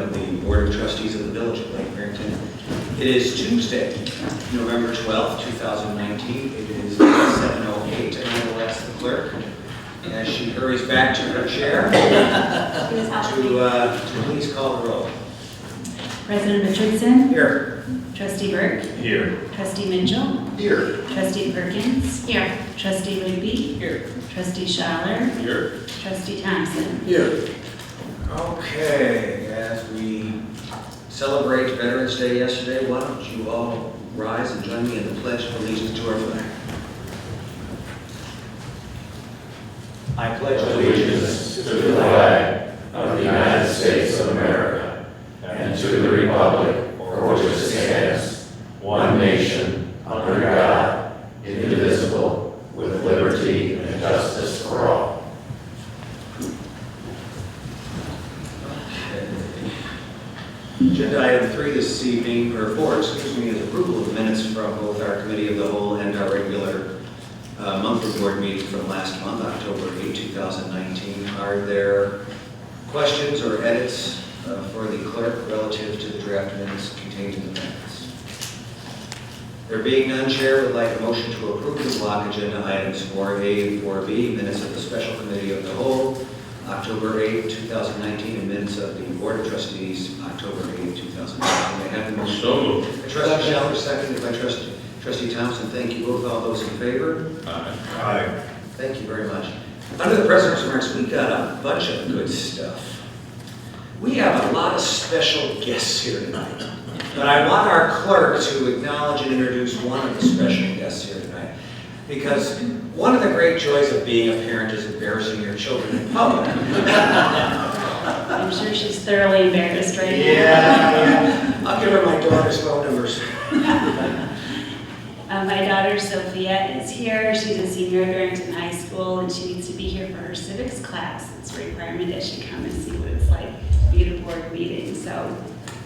of the Board of Trustees of the Village of Lake Barrington. It is Tuesday, November 12th, 2019. It is 7:08, and I will ask the clerk, as she hurries back to her chair, to please call the roll. President Richardson? Here. Trustee Burke? Here. Trustee Mitchell? Here. Trustee Perkins? Here. Trustee Rigby? Here. Trustee Schaller? Here. Trustee Thompson? Here. Okay, as we celebrate Veterans Day yesterday, why don't you all rise and join me in the Pledge of Allegiance to our flag. I pledge allegiance to the flag of the United States of America and to the republic for which it stands, one nation, under God, indivisible, with liberty and justice for all. Agenda item 3 this evening, or 4, excuse me, is approval of minutes from both our Committee of the Whole and our regular monthly board meeting from last month, October 8, 2019. Are there questions or edits for the clerk relative to the draft minutes contained in the minutes? There being none, Chair would like a motion to approve the block agenda items 4A and 4B, minutes of the Special Committee of the Whole, October 8, 2019, and minutes of the Board of Trustees, October 8, 2019. May I have the motion? So moved. Trustee Schaller, seconded by Trustee Thompson. Thank you both. All those in favor? Aye. Thank you very much. Under the President's remarks, we got a bunch of good stuff. We have a lot of special guests here tonight, but I want our clerk to acknowledge and introduce one of the special guests here tonight, because one of the great joys of being a parent is embarrassing your children in public. I'm sure she's thoroughly embarrassed right now. Yeah. I'll give her my daughter's phone numbers. My daughter Sophia is here. She's a senior at Barrington High School, and she needs to be here for her civics class. It's a requirement that she come and see what it's like to be at a board meeting. So,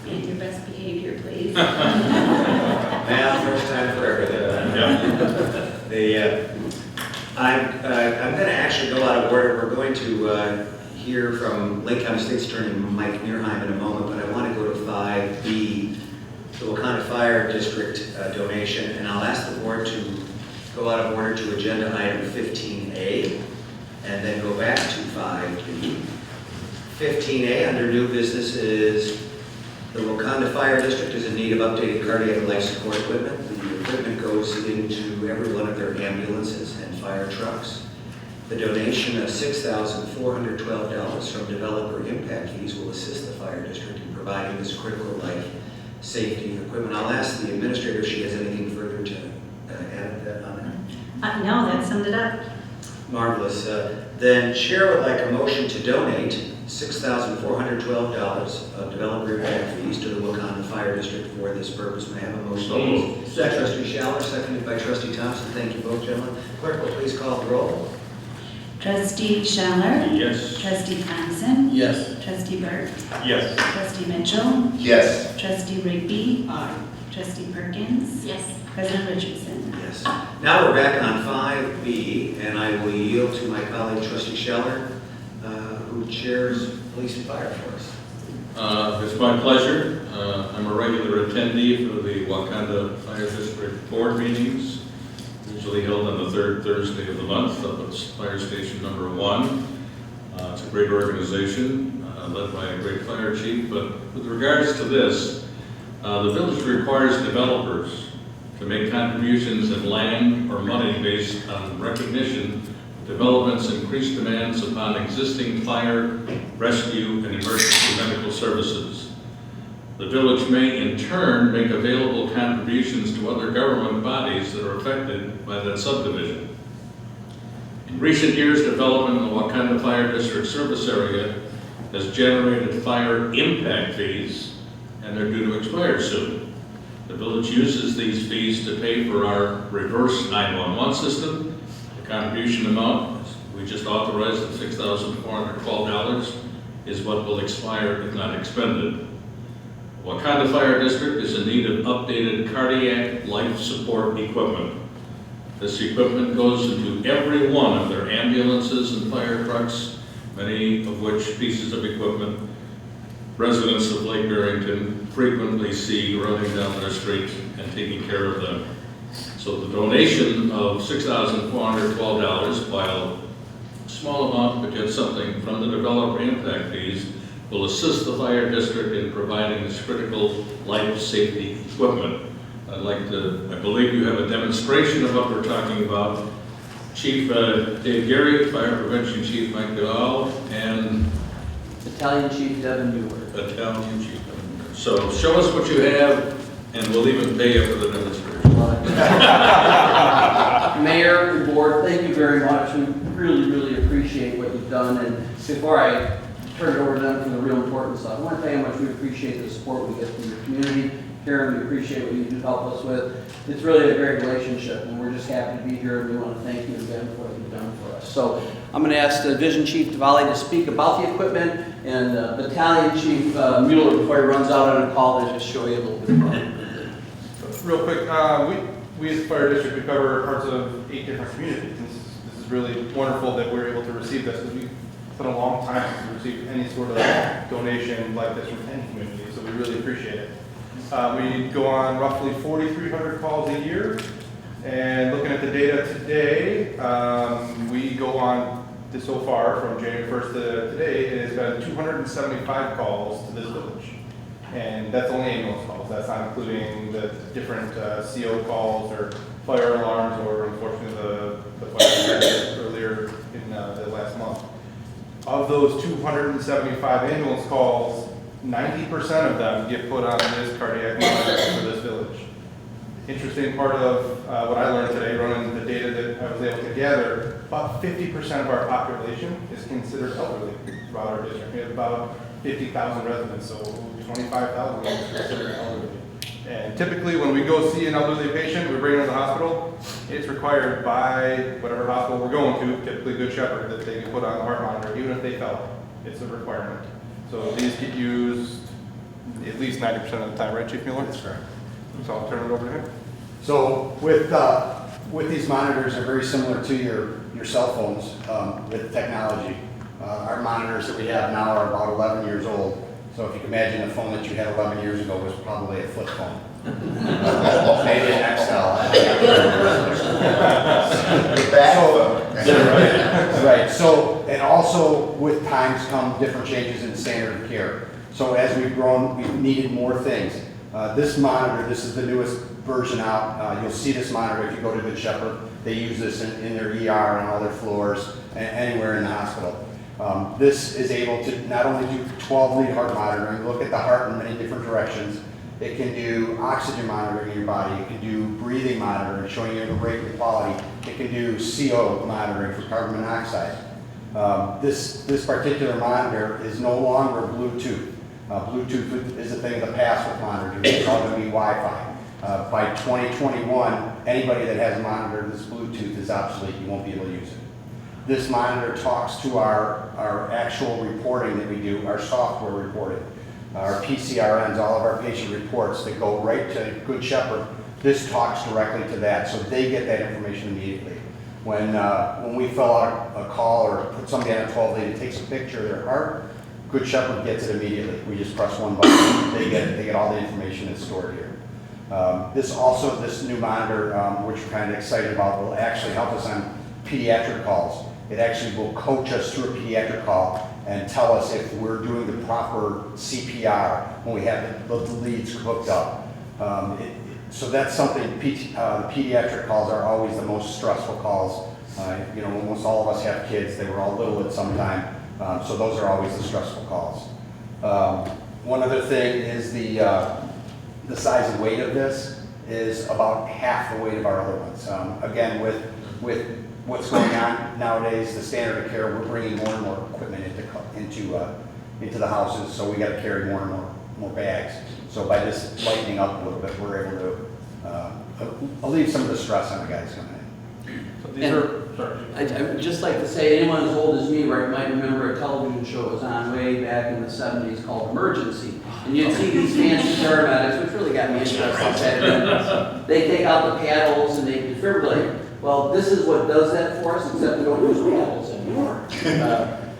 in your best behavior, please. Man, first time for everything. I'm going to actually go out of order. We're going to hear from Lake County State's Attorney Mike Neerheim in a moment, but I want to go to 5B, the Wakanda Fire District donation, and I'll ask the board to go out of order to agenda item 15A, and then go back to 5B. 15A under new business is the Wakanda Fire District is in need of updated cardiac life support equipment. The equipment goes into every one of their ambulances and fire trucks. The donation of $6,412 from developer impact fees will assist the fire district in providing this critical life safety equipment. I'll ask the administrator if she has anything further to add on that. No, that summed it up. Marvelous. Then Chair would like a motion to donate $6,412 of developer impact fees to the Wakanda Fire District for this purpose. May I have a motion? So moved. Trustee Schaller, seconded by Trustee Thompson. Thank you both, gentlemen. Clerk will please call the roll. Trustee Schaller? Yes. Trustee Thompson? Yes. Trustee Burke? Yes. Trustee Mitchell? Yes. Trustee Rigby? Aye. Trustee Perkins? Yes. President Richardson? Yes. Now we're back on 5B, and I will yield to my colleague, Trustee Schaller, who chairs Police and Fire for us. It's my pleasure. I'm a regular attendee for the Wakanda Fire District Board meetings, usually held on the third Thursday of the month up at Fire Station number 1. It's a great organization led by a great fire chief, but with regards to this, the village requires developers to make contributions in land or money based on recognition of development's increased demands upon existing fire, rescue, and emergency medical services. The village may in turn make available contributions to other government bodies that are affected by that subdivision. In recent years, development in the Wakanda Fire District service area has generated fire impact fees, and they're due to expire soon. The village uses these fees to pay for our reverse 911 system. The contribution amount, we just authorized at $6,412, is what will expire if not expended. Wakanda Fire District is in need of updated cardiac life support equipment. This equipment goes into every one of their ambulances and fire trucks, many of which pieces of equipment residents of Lake Barrington frequently see running down their street and taking care of them. So the donation of $6,412, while a small amount, but yet something from the developer impact fees, will assist the fire district in providing this critical life safety equipment. I believe you have a demonstration of what we're talking about. Chief Dave Gary, Fire Prevention Chief Mike Duvall, and Battalion Chief Devin Ewert. Battalion Chief. So show us what you have, and we'll even pay you for the demonstration. Mayor and board, thank you very much. We really, really appreciate what you've done. And before I turn it over to them for the real important stuff, I want to tell you how much we appreciate the support we get from your community. Karen, we appreciate what you do help us with. It's really a great relationship, and we're just happy to be here, and we want to thank you again for what you've done for us. So I'm going to ask the Division Chief Diwali to speak about the equipment, and Battalion Chief Mueller, before he runs out on a call, to just show you a little bit about it. Real quick, we as a fire district, we cover parts of 8 different communities. This is really wonderful that we're able to receive this, because we've been a long time since we received any sort of donation like this from any community, so we really appreciate it. We go on roughly 4,300 calls a year, and looking at the data today, we go on so far from January 1st to today, it has been 275 calls to this village. And that's only ambulance calls. That's not including the different CO calls or fire alarms, or unfortunately the fire earlier in the last month. Of those 275 ambulance calls, 90% of them get put on this cardiac monitor for this village. Interesting part of what I learned today, running the data that I was able to gather, about 50% of our population is considered elderly throughout our district. We have about 50,000 residents, so 25,000 is considered elderly. And typically when we go see an elderly patient, we bring them to the hospital, it's required by whatever hospital we're going to, typically Good Shepherd, that they get put on the heart monitor, even if they fell. It's a requirement. So these get used at least 90% of the time, right, Chief Mueller? That's correct. So I'll turn it over to him. So with these monitors, they're very similar to your cell phones with technology. Our monitors that we have now are about 11 years old. So if you can imagine a phone that you had 11 years ago was probably a flip phone. Maybe an XL. Right. So, and also with times come different changes in standard of care. So as we've grown, we've needed more things. This monitor, this is the newest version out. You'll see this monitor if you go to Good Shepherd. They use this in their ER on all their floors, anywhere in the hospital. This is able to not only do 12-lead heart monitoring, look at the heart in many different directions. It can do oxygen monitoring in your body. It can do breathing monitoring, showing you the rate and quality. It can do CO monitoring for carbon monoxide. This particular monitor is no longer Bluetooth. Bluetooth is a thing of the past with monitors. It's all going to be Wi-Fi. By 2021, anybody that has a monitor that's Bluetooth is obsolete. You won't be able to use it. This monitor talks to our actual reporting that we do, our software reporting, our PCRNs, all of our patient reports that go right to Good Shepherd. This talks directly to that, so they get that information immediately. When we fill out a call or put somebody on a 12-lead, it takes a picture of their heart. Good Shepherd gets it immediately. We just press one button, they get all the information that's stored here. This new monitor, which we're kind of excited about, will actually help us on pediatric calls. It actually will coach us through a pediatric call and tell us if we're doing the proper CPR when we have the leads hooked up. So that's something, the pediatric calls are always the most stressful calls. Almost all of us have kids, they were all little at some time, so those are always the stressful calls. One other thing is the size and weight of this is about half the weight of our other ones. Again, with what's going on nowadays, the standard of care, we're bringing more and more equipment into the houses, so we got to carry more and more bags. So by just lightening up a little bit, we're able to alleviate some of the stress on the guys coming in. So these are, sorry. I'd just like to say, anyone as old as me might remember a television show that was on way back in the 70s called Emergency. And you'd see these fancy paramedics, which really got me interested. They take out the paddles and they defibrillate. Well, this is what does that for us, except we don't use paddles anymore.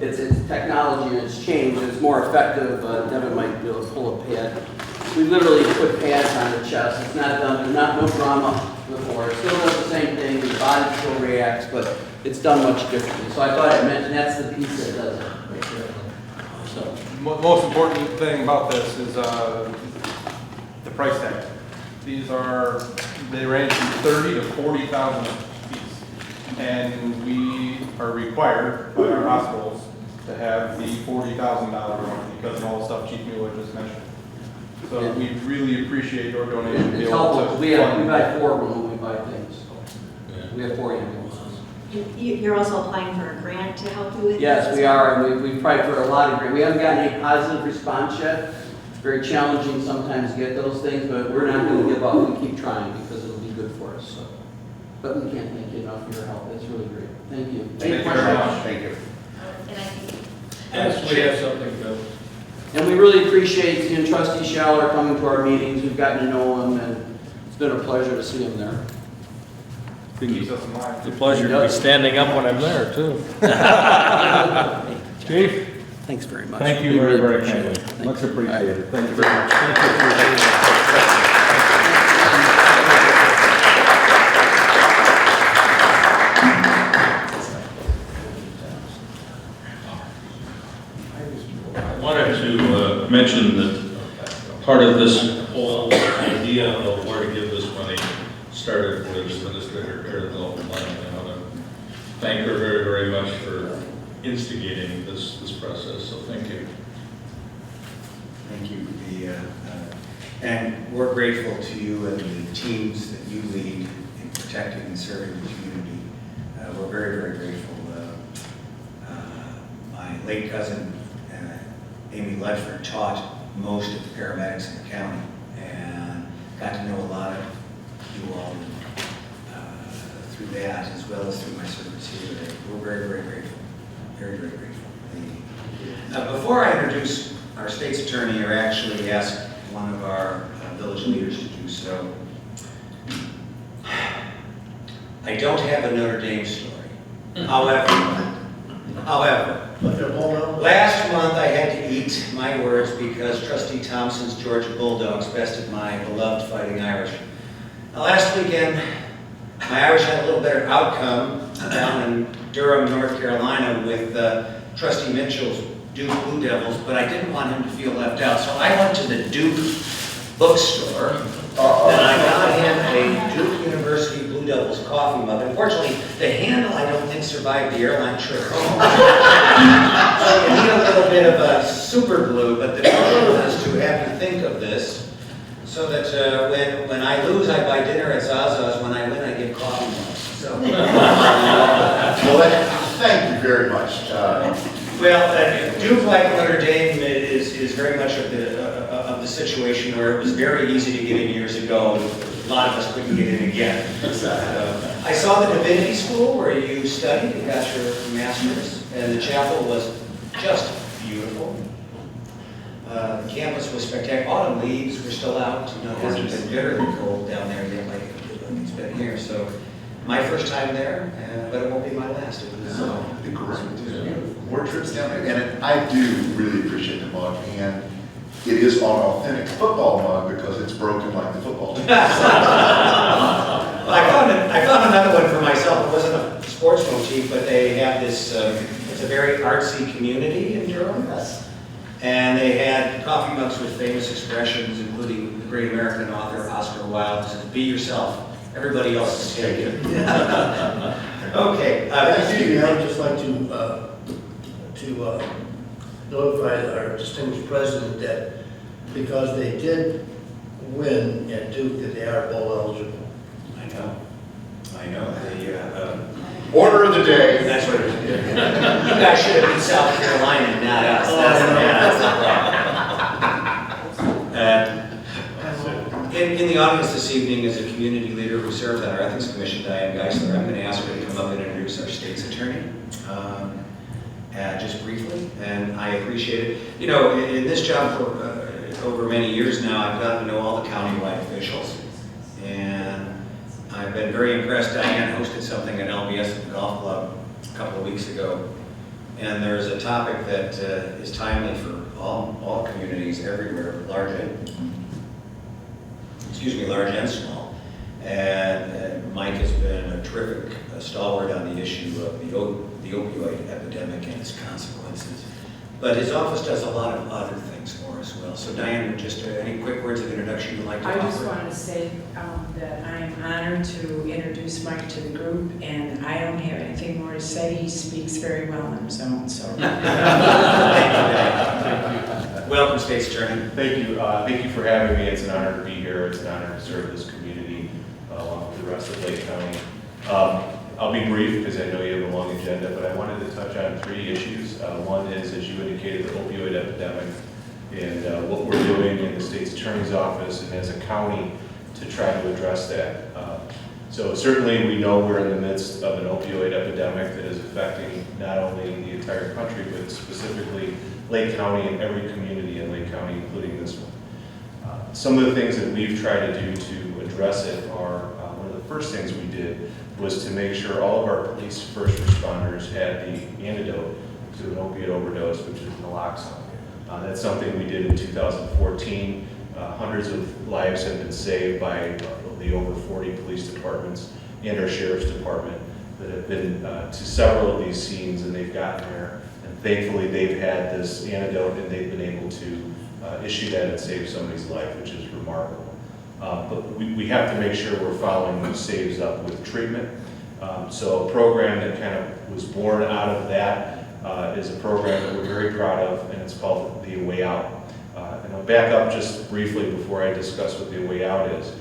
It's technology, it's changed, it's more effective. Devin might do a pull-up pad. We literally put pads on the chest. It's not done, there's no drama before. It still does the same thing, the body still reacts, but it's done much differently. So I thought I'd mention that's the piece that does it right there. So, Most important thing about this is the price tag. They range from 30 to 40,000 a piece. And we are required by our hospitals to have the $40,000 one because of all the stuff Chief Mueller just mentioned. So we really appreciate your donation. to be it's able to helpful, we fund- buy 4 of them when we buy things. Yeah. We have 4 ambulances. You're also applying for a grant to help you with this? Yes, we are, and we've applied for a lot of grants. We haven't gotten any positive response yet. It's very challenging sometimes to get those things, but we're not going to give up. We keep trying because it'll be good for us. So, but we can't thank you enough for your help. It's really great. Thank you. Thank you very much. Thank you. And I think Yes, we have something, Bill. And we really appreciate seeing Trustee Schaller coming to our meetings. We've gotten to know him, and it's been a pleasure to see him there. Keeps us in line. It's a pleasure to be standing up when I'm there, too. Chief, Thanks very much. thank you We very, really very appreciate kindly. it. Thank Much you. appreciated. Thank you very much. I wanted to mention that part of this whole idea of where to give this money started with Administrator Karen Dalton. I want to thank her very, very much for instigating this process, so thank you. Thank you. And we're grateful to you and the teams that you lead in protecting and serving the community. We're very, very grateful. My late cousin, Amy Ledford, taught most of the paramedics in the county and got to know a lot of you all through that, as well as through my service here today. We're very, very grateful. Very, very grateful. Thank you. Before I introduce our state's attorney, or actually ask one of our village leaders to do so, I don't have a Notre Dame story. However, last month I had to eat my words because Trustee Thompson's Georgia Bulldogs bested my beloved Fighting Irish. Now, last weekend, my Irish had a little better outcome down in Durham, North Carolina with Trustee Mitchell's Duke Blue Devils, but I didn't want him to feel left out. So I went to the Duke bookstore and I got him a Duke University Blue Devils coffee mug. Unfortunately, the handle I don't think survived the airline trip home. So you need a little bit of a super glue, but the goal is to have you think of this so that when I lose, I buy dinner at Zaza's. When I win, I get coffee mugs. So. Well, thank you very much. Well, Duke, like Notre Dame, is very much of the situation where it was very easy to get in years ago. A lot of us couldn't get in again. I saw the Divinity School where you studied and got your master's, and the chapel was just beautiful. The campus was spectacular. Autumn leaves were still out. You know, it hasn't been bitterly cold down there yet like it's been here. So my first time there, but it won't be my last. It was More trips down there, and I do really appreciate the mug, and it is an authentic football mug because it's broken like the football team. I found another one for myself. It wasn't a sports motif, but they have this, it's a very artsy community in Durham. And they had coffee mugs with famous expressions, including the great American author Oscar Wilde, who said, "Be yourself. Everybody else is taken." Okay. Excuse me, I would just like to notify our distinguished president that because they did win at Duke, that they are bowl eligible. I know. Order of the day. That's what it is. You guys should have beat South Carolina, not us. That's the problem. In the audience this evening is a community leader who serves on our Ethics Commission, Diane Geisler. I'm going to ask her to come up and introduce our state's attorney, just briefly, and I appreciate it. You know, in this job for over many years now, I've gotten to know all the countywide officials, and I've been very impressed. Diane hosted something at LBS at the golf club a couple of weeks ago, And there's a topic that is timely for all communities everywhere, large and small. And Mike has been a terrific stalwart on the issue of the opioid epidemic and its consequences. But his office does a lot of other things for us well. So Diane, just any quick words of introduction you'd like to offer? I just want to say that I am honored to introduce Mike to the group, and I don't have anything more to say. He speaks very well on his own, so. Thank you. Welcome, State's Attorney. Thank you. Thank you for having me. It's an honor to be here. It's an honor to serve this community along with the rest of Lake County. I'll be brief because I know you have a long agenda, but I wanted to touch on 3 issues. One is, as you indicated, the opioid epidemic and what we're doing in the state's attorney's office and as a county to try to address that. So certainly we know we're in the midst of an opioid epidemic that is affecting not only the entire country, but specifically Lake County and every community in Lake County, including this one. Some of the things that we've tried to do to address it are, one of the first things we did was to make sure all of our police first responders had the antidote to an opiate overdose, which is naloxone. That's something we did in 2014. Hundreds of lives have been saved by the over 40 police departments and our sheriff's department that have been to several of these scenes, and they've gotten there. And thankfully, they've had this antidote, and they've been able to issue that and save somebody's life, which is remarkable. But we have to make sure we're following those saves up with treatment. So a program that kind of was born out of that is a program that we're very proud of, and it's called The Way Out. And I'll back up just briefly before I discuss what The Way Out is.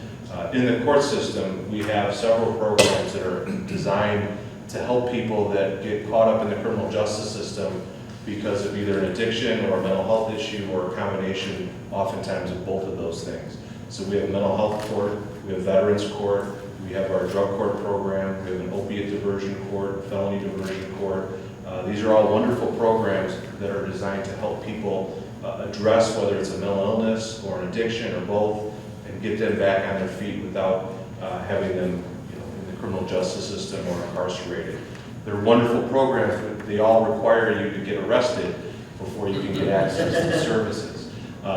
In the court system, we have several programs that are designed to help people that get caught up in the criminal justice system because of either an addiction or a mental health issue or a combination, oftentimes, of both of those things. So we have a mental health court, we have veterans court, we have our drug court program, we have an opiate diversion court, felony diversion court. These are all wonderful programs that are designed to help people address whether it's a mental illness or an addiction or both, and get them back on their feet without having them in the criminal justice system or incarcerated. They're wonderful programs, but they all require you to get arrested before you can get access to the services.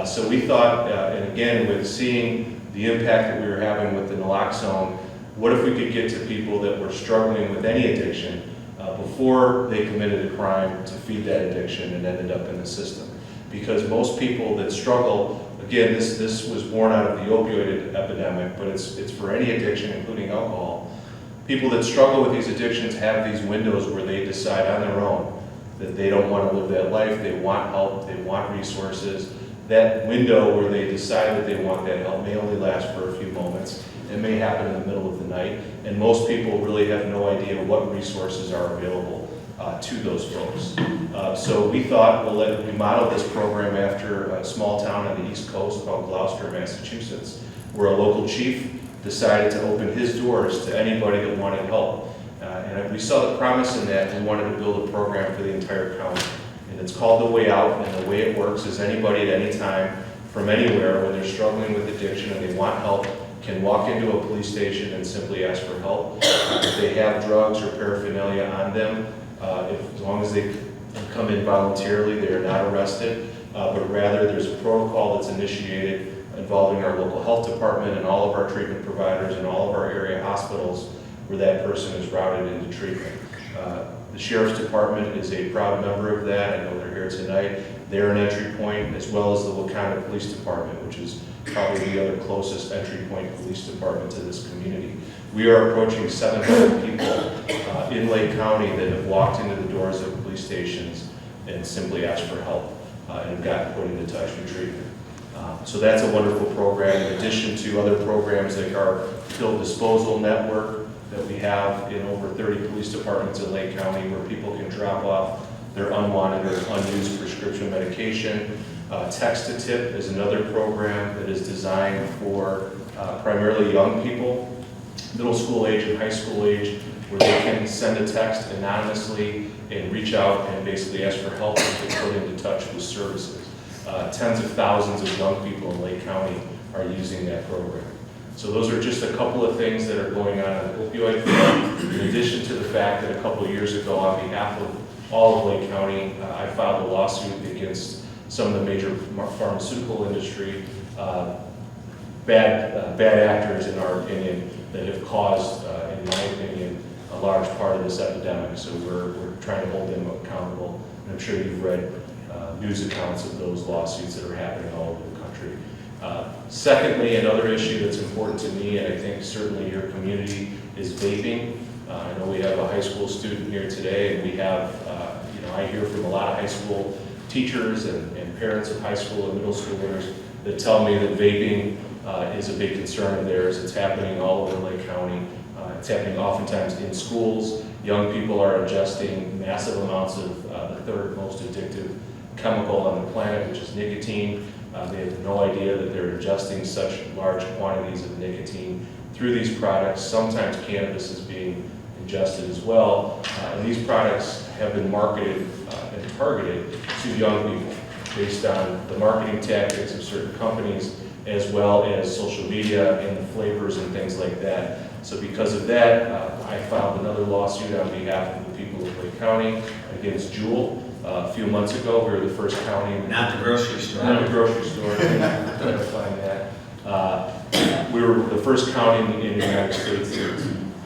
So we thought, and again, with seeing the impact that we were having with the naloxone, what if we could get to people that were struggling with any addiction before they committed a crime to feed that addiction and ended up in the system? Because most people that struggle, again, this was born out of the opioid epidemic, but it's for any addiction, including alcohol. People that struggle with these addictions have these windows where they decide on their own that they don't want to live that life, they want help, they want resources. That window where they decide that they want that help may only last for a few moments. It may happen in the middle of the night, and most people really have no idea what resources are available to those folks. So we thought, well, we modeled this program after a small town on the East Coast called Gloucester, Massachusetts, where a local chief decided to open his doors to anybody that wanted help. And we saw the promise in that, and we wanted to build a program for the entire county. And it's called The Way Out, and the way it works is anybody at any time, from anywhere, when they're struggling with addiction and they want help, can walk into a police station and simply ask for help. If they have drugs or paraphernalia on them, as long as they come in voluntarily, they are not arrested, but rather there's a protocol that's initiated involving our local health department and all of our treatment providers and all of our area hospitals where that person is routed into treatment. The Sheriff's Department is a proud member of that. I know they're here tonight. They're an entry point, as well as the Wakanda Police Department, which is probably the other closest entry point police department to this community. We are approaching 700 people in Lake County that have walked into the doors of police stations and simply asked for help and have gotten put into touch with treatment. So that's a wonderful program, in addition to other programs like our pill disposal network that we have in over 30 police departments in Lake County, where people can drop off their unwanted or unused prescription medication. Text to Tip is another program that is designed for primarily young people, middle school age and high school age, where they can send a text anonymously and reach out and basically ask for help and get put into touch with services. Tens of thousands of young people in Lake County are using that program. So those are just a couple of things that are going on in the opioid front, in addition to the fact that a couple of years ago, on behalf of all of Lake County. I filed a lawsuit against some of the major pharmaceutical industry, bad actors in our opinion, that have caused, in my opinion, a large part of this epidemic. So we're trying to hold them accountable. And I'm sure you've read news accounts of those lawsuits that are happening all over the country. Secondly, another issue that's important to me, and I think certainly your community, is vaping. I know we have a high school student here today, and we have, I hear from a lot of high school teachers and parents of high school and middle schoolers that tell me that vaping is a big concern of theirs. It's happening all over Lake County. It's happening oftentimes in schools. Young people are ingesting massive amounts of the third most addictive chemical on the planet, which is nicotine. They have no idea that they're ingesting such large quantities of nicotine through these products. Sometimes cannabis is being ingested as well. And these products have been marketed and targeted to young people based on the marketing tactics of certain companies, as well as social media and the flavors and things like that. So because of that, I filed another lawsuit on behalf of the people of Lake County against Juul. A few months ago, we were the first county. Not the grocery store. Not the grocery store, clarifying that. We were the first county in the United States to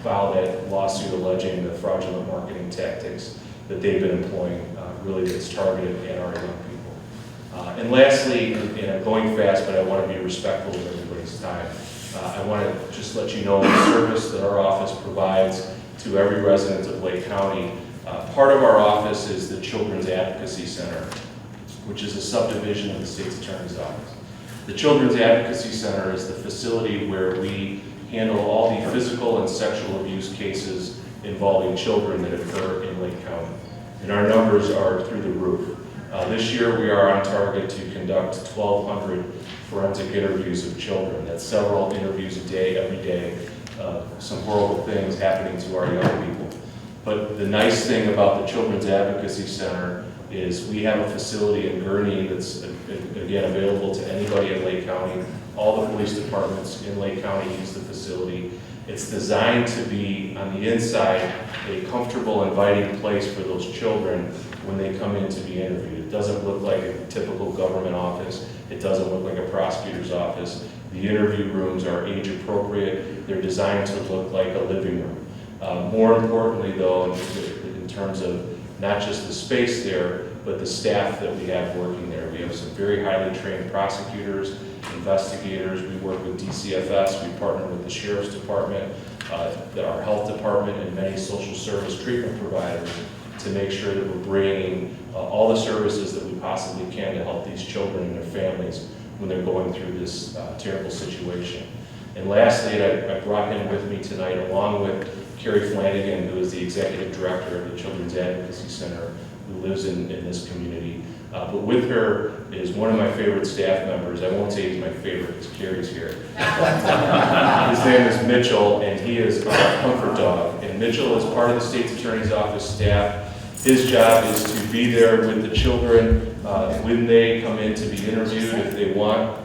file that lawsuit alleging the fraudulent marketing tactics that they've been employing, really that's targeted at our young people. And lastly, and I'm going fast, but I want to be respectful of everybody's time. I want to just let you know the service that our office provides to every resident of Lake County. Part of our office is the Children's Advocacy Center, which is a subdivision of the State's Attorney's Office. The Children's Advocacy Center is the facility where we handle all the physical and sexual abuse cases involving children that occur in Lake County. And our numbers are through the roof. This year we are on target to conduct 1,200 forensic interviews of children. That's several interviews a day, every day. Some horrible things happening to our young people. But the nice thing about the Children's Advocacy Center is we have a facility in Gurnee that's, again, available to anybody in Lake County. All the police departments in Lake County use the facility. It's designed to be, on the inside, a comfortable, inviting place for those children when they come in to be interviewed. It doesn't look like a typical government office. It doesn't look like a prosecutor's office. The interview rooms are age appropriate. They're designed to look like a living room. More importantly, though, in terms of not just the space there, but the staff that we have working there. We have some very highly trained prosecutors, investigators. We work with DCFS. We partner with the Sheriff's Department, our health department, and many social service treatment providers to make sure that we're bringing all the services that we possibly can to help these children and their families when they're going through this terrible situation. And lastly, I brought him with me tonight, along with Carrie Flanagan, who is the executive director of the Children's Advocacy Center, who lives in this community. But with her is one of my favorite staff members. I won't say he's my favorite because Carrie's here. His name is Mitchell, and he is our comfort dog. And Mitchell is part of the State's Attorney's Office staff. His job is to be there with the children when they come in to be interviewed if they want.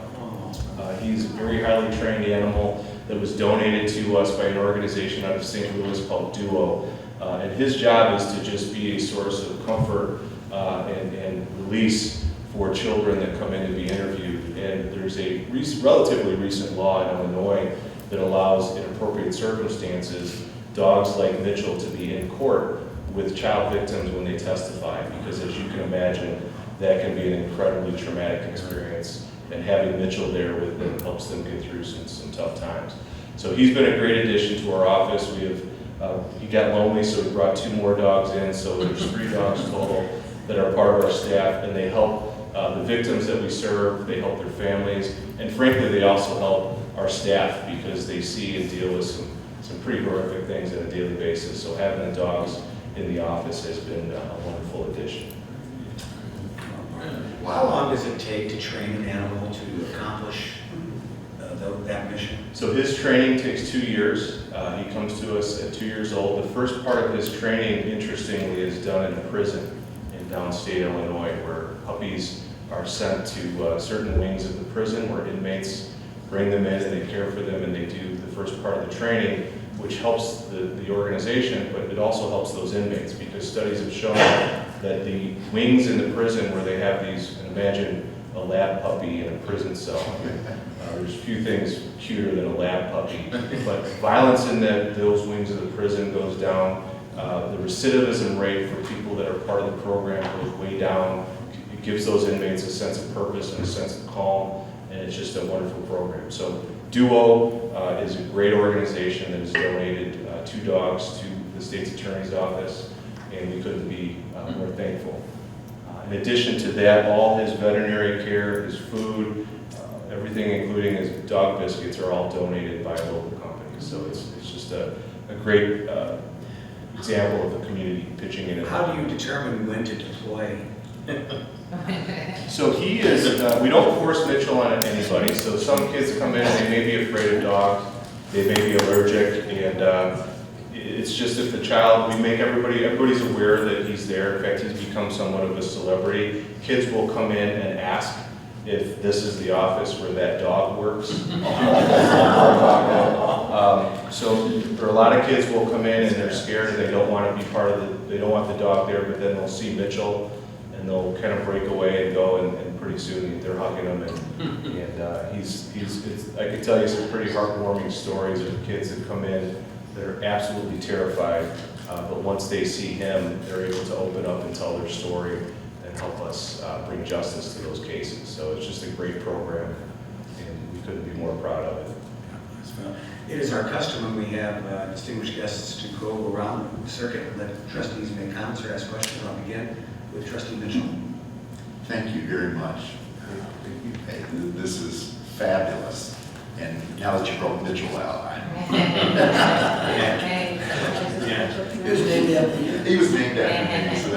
He's a very highly trained animal that was donated to us by an organization out of St. Louis called Duo. And his job is to just be a source of comfort and release for children that come in to be interviewed. And there's a relatively recent law in Illinois that allows, in appropriate circumstances, dogs like Mitchell to be in court with child victims when they testify, because as you can imagine, that can be an incredibly traumatic experience. And having Mitchell there with them helps them get through some tough times. So he's been a great addition to our office. We have, he got lonely, so we brought 2 more dogs in, so there's 3 dogs total that are part of our staff, and they help the victims that we serve, they help their families, and frankly, they also help our staff because they see and deal with some pretty horrific things on a daily basis. So having the dogs in the office has been a wonderful addition. How long does it take to train an animal to accomplish that mission? So his training takes 2 years. He comes to us at 2 years old. The first part of his training, interestingly, is done in a prison in downstate Illinois, where puppies are sent to certain wings of the prison where inmates bring them in and they care for them and they do the first part of the training, which helps the organization, but it also helps those inmates because studies have shown that the wings in the prison where they have these, and imagine a lab puppy in a prison cell. There's few things cuter than a lab puppy, but violence in those wings of the prison goes down. The recidivism rate for people that are part of the program goes way down. It gives those inmates a sense of purpose and a sense of calm, and it's just a wonderful program. So Duo is a great organization that has donated 2 dogs to the state's attorney's office, and we couldn't be more thankful. In addition to that, all his veterinary care, his food, everything including his dog biscuits are all donated by a local company. So it's just a great example of the community pitching in. How do you determine when to deploy? So he is, we don't force Mitchell on anybody. So some kids come in and they may be afraid of dogs, they may be allergic, and it's just if the child, we make everybody's aware that he's there. In fact, he's become somewhat of a celebrity. Kids will come in and ask if this is the office where that dog works. So there are a lot of kids will come in and they're scared and they don't want to be part of they don't want the dog there, but then they'll see Mitchell and they'll kind of break away and go, and pretty soon they're hugging him, and I can tell you some pretty heartwarming stories of kids that come in that are absolutely terrified, but once they see him, they're able to open up and tell their story and help us bring justice to those cases. So it's just a great program, and we couldn't be more proud of it. It is our custom when we have distinguished guests to go around the circuit and let trustees make comments or ask questions. I'll begin with Trustee Mitchell. Thank you very much. Hey, this is fabulous. And now that you brought Mitchell out, He was named after you. he was named after me, so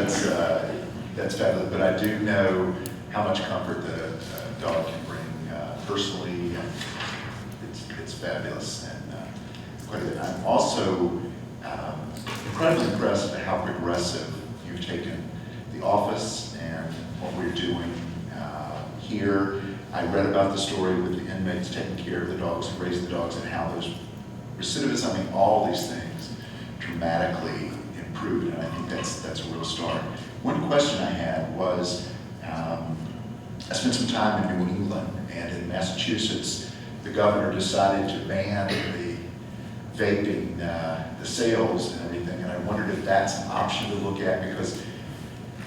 that's fabulous. But I do know how much comfort the dog can bring personally, and it's fabulous and quite a bit. I'm also incredibly impressed by how progressive you've taken the office and what we're doing here. I read about the story with the inmates taking care of the dogs, who raised the dogs, and how those recidivism, I mean, all these things dramatically improved, and I think that's a real start. One question I had was, I spent some time in New England, and in Massachusetts, the governor decided to ban the vaping, the sales and everything, and I wondered if that's an option to look at, because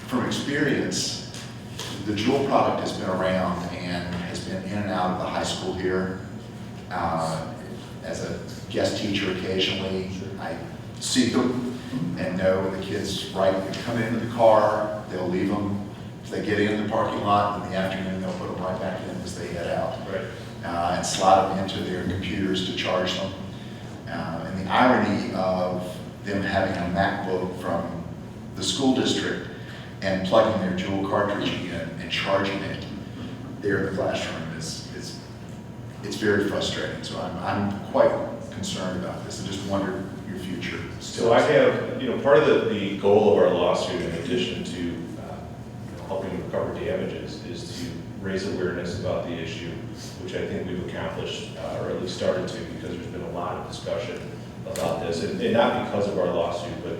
from experience, the Juul product has been around and has been in and out of the high school here. As a guest teacher occasionally, I see them and know when the kids come into the car, they'll leave them. If they get in the parking lot in the afternoon, they'll put them right back in as they head out. Right. And slide them into their computers to charge them. And the irony of them having a MacBook from the school district and plugging their Juul cartridge in and charging it there in the classroom it's very frustrating. So I'm quite concerned about this. I just wonder your future. So I have, part of the goal of our lawsuit, in addition to helping recover damages, is to raise awareness about the issue, which I think we've accomplished, or at least started to, because there's been a lot of discussion about this, and not because of our lawsuit, but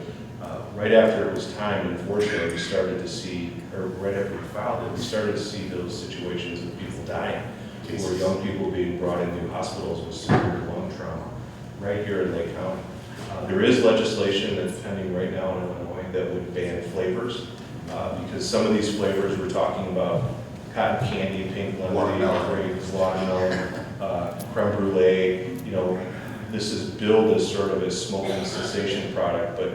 right after it was time, unfortunately, we started to see, or right after we filed it, we started to see those situations of people dying, or young people being brought into hospitals with severe lung trauma, right here in Lake County. There is legislation that's pending right now in Illinois that would ban flavors, because some of these flavors we're talking about, cotton candy, pink lemonade, watermelon, creme brulee, this is billed as sort of a smoking cessation product, but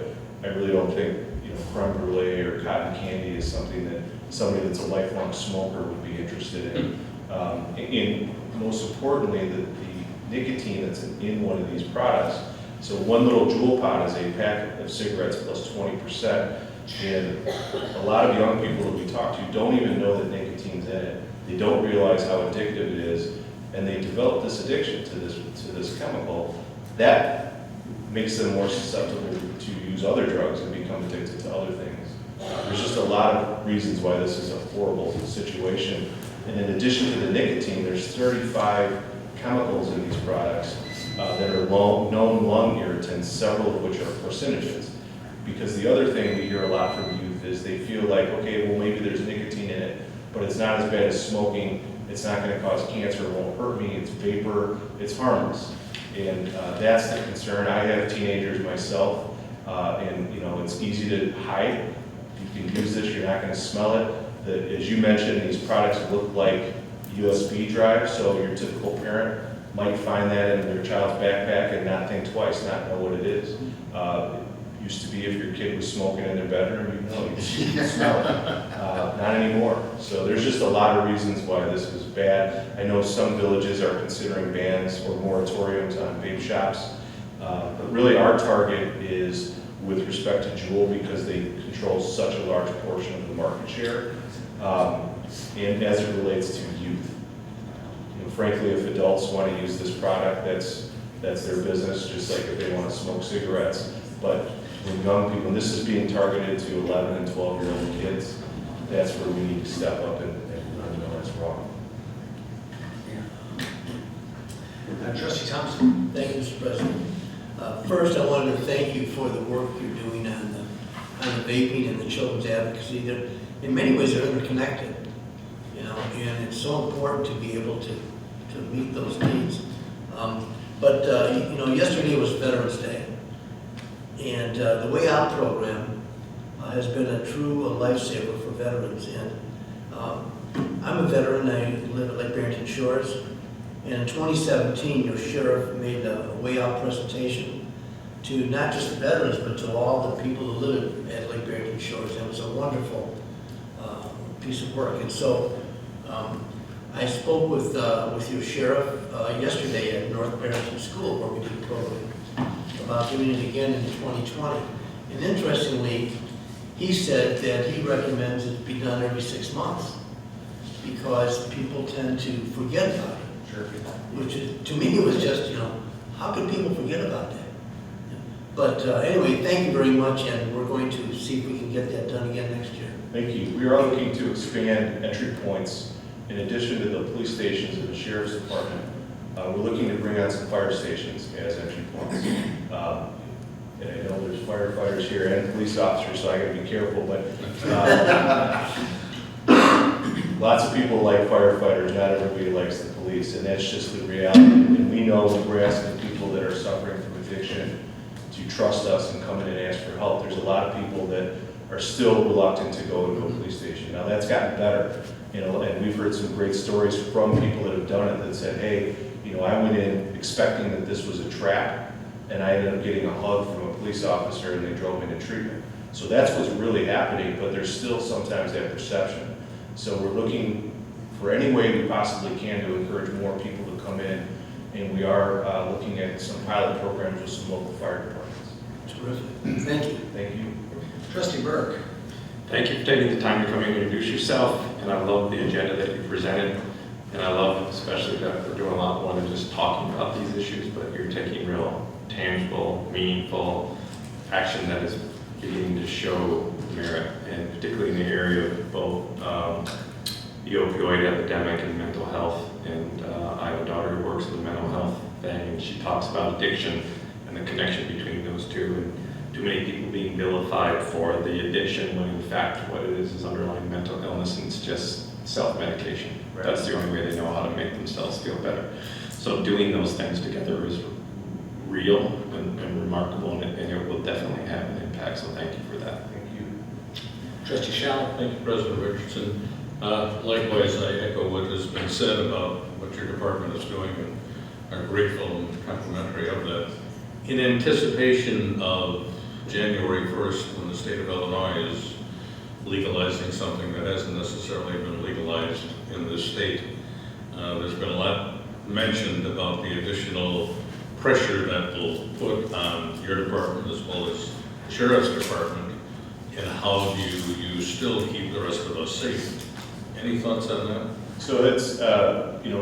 I really don't think, creme brulee or cotton candy is something that somebody that's a lifelong smoker would be interested in. And most importantly, the nicotine that's in one of these products. So one little Juul pod is a pack of cigarettes plus 20%. And a lot of young people that we talk to don't even know that nicotine's in it. They don't realize how addictive it is, and they develop this addiction to this chemical. That makes them more susceptible to use other drugs and become addicted to other things. There's just a lot of reasons why this is a horrible situation. And in addition to the nicotine, there's 35 chemicals in these products that are known lung irritants, several of which are carcinogens. Because the other thing we hear a lot from youth youth is they feel like, okay, well, maybe there's nicotine in it, but it's not as bad as smoking. It's not going to cause cancer. It won't hurt me. It's vapor. It's harmless. And that's the concern. I have teenagers myself, and it's easy to hide. You can use this. You're not going to smell it. As you mentioned, these products look like USB drives, so your typical parent might find that in their child's backpack and not think twice, not know what it is. Used to be if your kid was smoking in their bedroom, you'd know, you'd smell it. Not anymore. So there's just a lot of reasons why this is bad. I know some villages are considering bans or moratoriums on vape shops. But really our target is with respect to Juul because they control such a large portion of the market share. And as it relates to youth. Frankly, if adults want to use this product, that's their business, just like if they want to smoke cigarettes. But when young people, and this is being targeted to 11 and 12-year-old kids, that's where we need to step up and let them know that's wrong. Trustee Thompson. Thank you, Mr. President. First, I wanted to thank you for the work you're doing on the vaping and the children's advocacy. In many ways, they're interconnected, and it's so important to be able to meet those needs. But yesterday was Veterans Day, and the Way Out program has been a true lifesaver for veterans. And I'm a veteran. I live at Lake Barrington Shores. And in 2017, your sheriff made a Way Out presentation to not just the veterans, but to all the people who live at Lake Barrington Shores. It was a wonderful piece of work. And so I spoke with your sheriff yesterday at North Barrington School, where we did a program about doing it again in 2020. And interestingly, he said that he recommends it be done every 6 months because people tend to forget about it. Sure. Which is, to me, was just, how could people forget about that? But anyway, thank you very much, and we're going to see if we can get that done again next year. Thank you. We are looking to expand entry points in addition to the police stations and the sheriff's department. We're looking to bring on some fire stations as entry points. And I know there's firefighters here and police officers, so I got to be careful, but lots of people like firefighters, not everybody likes the police, and that's just the reality. And we know when we're asking people that are suffering from addiction to trust us and come in and ask for help, there's a lot of people that are still reluctant to go to a police station. Now that's gotten better, and we've heard some great stories from people that have done it that said, hey, I went in expecting that this was a trap, and I ended up getting a hug from a police officer and they drove me to treatment. So that's what's really happening, but there's still sometimes that perception. So we're looking for any way we possibly can to encourage more people to come in, and we are looking at some pilot programs with some local fire departments. Terrific. Thank you. Thank you. Trustee Burke. Thank you for taking the time to come in and introduce yourself, and I love the agenda that you presented, and I love especially that we're doing a lot more than just talking about these issues, but you're taking real, tangible, meaningful action that is beginning to show merit, and particularly in the area of both the opioid epidemic and mental health. And I have a daughter who works in the mental health thing, and she talks about addiction and the connection between those two, and too many people being vilified for the addiction when in fact what it is underlying mental illness, and it's just self-medication. Right. That's the only way they know how to make themselves feel better. So doing those things together is real and remarkable, and it will definitely have an impact, so thank you for that. Thank you. Trustee Shallow. Thank you, President Richardson. Likewise, I echo what has been said about what your department is doing, and I'm grateful and complimentary of that. In anticipation of January 1st, when the state of Illinois is legalizing something that hasn't necessarily been legalized in this state, there's been a lot mentioned about the additional pressure that will put on your department as well as the sheriff's department, and how do you still keep the rest of us safe? Any thoughts on that? So that's,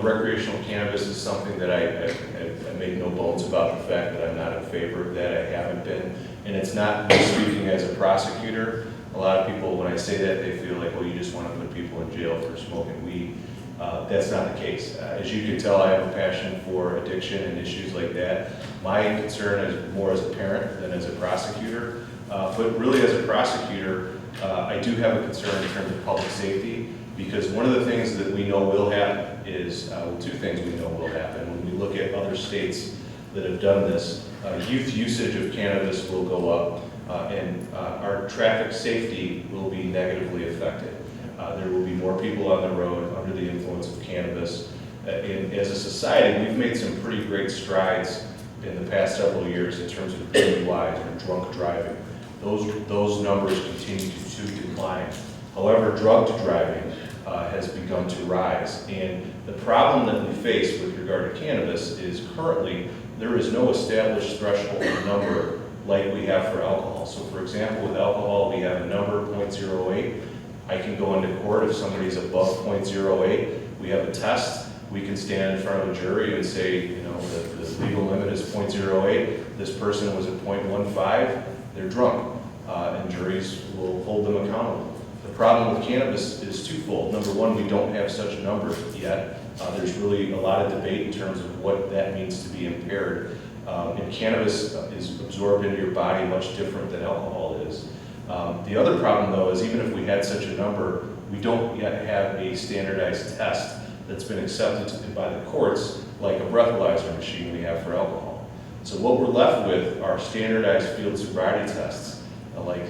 recreational cannabis is something that I make no bones about the fact that I'm not in favor of that. I haven't been. And it's not me speaking as a prosecutor. A lot of people, when I say that, they feel like, well, you just want to put people in jail for smoking weed. That's not the case. As you can tell, I have a passion for addiction and issues like that. My concern is more as a parent than as a prosecutor. But really as a prosecutor, I do have a concern in terms of public safety, because one of the things that we know will happen is, two things we know will happen. When we look at other states that have done this, youth usage of cannabis will go up, and our traffic safety will be negatively affected. There will be more people on the road under the influence of cannabis. And as a society, we've made some pretty great strides in the past several years in terms of DUIs or drunk driving. Those numbers continue to decline. However, drug driving has begun to rise. And the problem that we face with regard to cannabis is currently there is no established threshold number like we have for alcohol. So for example, with alcohol, we have a number 0.08. I can go into court if somebody's above 0.08. We have a test. We can stand in front of a jury and say, you know, the legal limit is 0.08. This person was at 0.15. They're drunk, and juries will hold them accountable. The problem with cannabis is twofold. Number one, we don't have such a number yet. There's really a lot of debate in terms of what that means to be impaired. And cannabis is absorbed into your body much different than alcohol is. The other problem, though, is even if we had such a number, we don't yet have a standardized test that's been accepted by the courts, like a breathalyzer machine we have for alcohol. So what we're left with are standardized field sobriety tests, like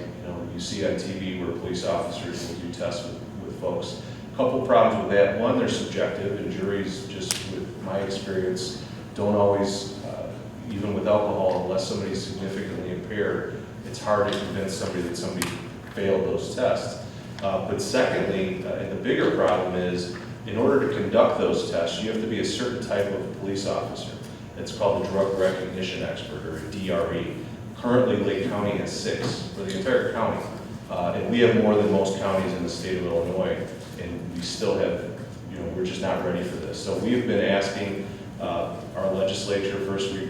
you see on TV where police officers will do tests with folks. A couple problems with that. One, they're subjective, and juries, just with my experience, don't always, even with alcohol, unless somebody's significantly impaired, it's hard to convince somebody that somebody failed those tests. But secondly, and the bigger problem is, in order to conduct those tests, you have to be a certain type of police officer. It's called a drug recognition expert, or a DRE. Currently, Lake County has 6 for the entire county. And we have more than most counties in the state of Illinois, and we still have, we're just not ready for this. So we've been asking our legislature, first we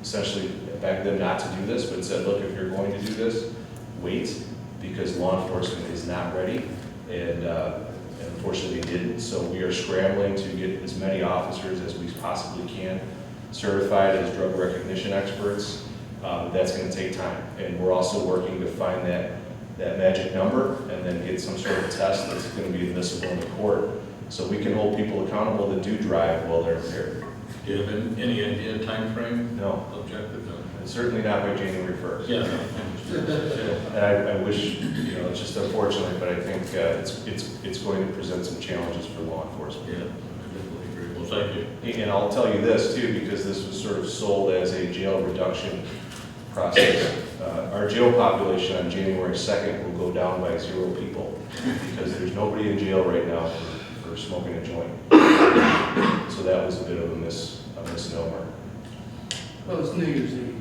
essentially begged them not to do this, but said, look, if you're going to do this, wait, because law enforcement is not ready. And unfortunately they didn't. So we are scrambling to get as many officers as we possibly can certified as drug recognition experts. That's going to take time. And we're also working to find that magic number and then get some sort of test that's going to be admissible in the court so we can hold people accountable that do drive while they're impaired. Do you have any idea time frame? No. Objective, no. And certainly not by January 1st. Yeah. And I wish, it's just unfortunate, but I think it's going to present some challenges for law enforcement. Yeah, I definitely agree. Well, thank you. And I'll tell you this too, because this was sort of sold as a jail reduction process. Our jail population on January 2nd will go down by 0 people because there's nobody in jail right now for smoking a joint. So that was a bit of a misnomer. Well, it's New Year's Eve.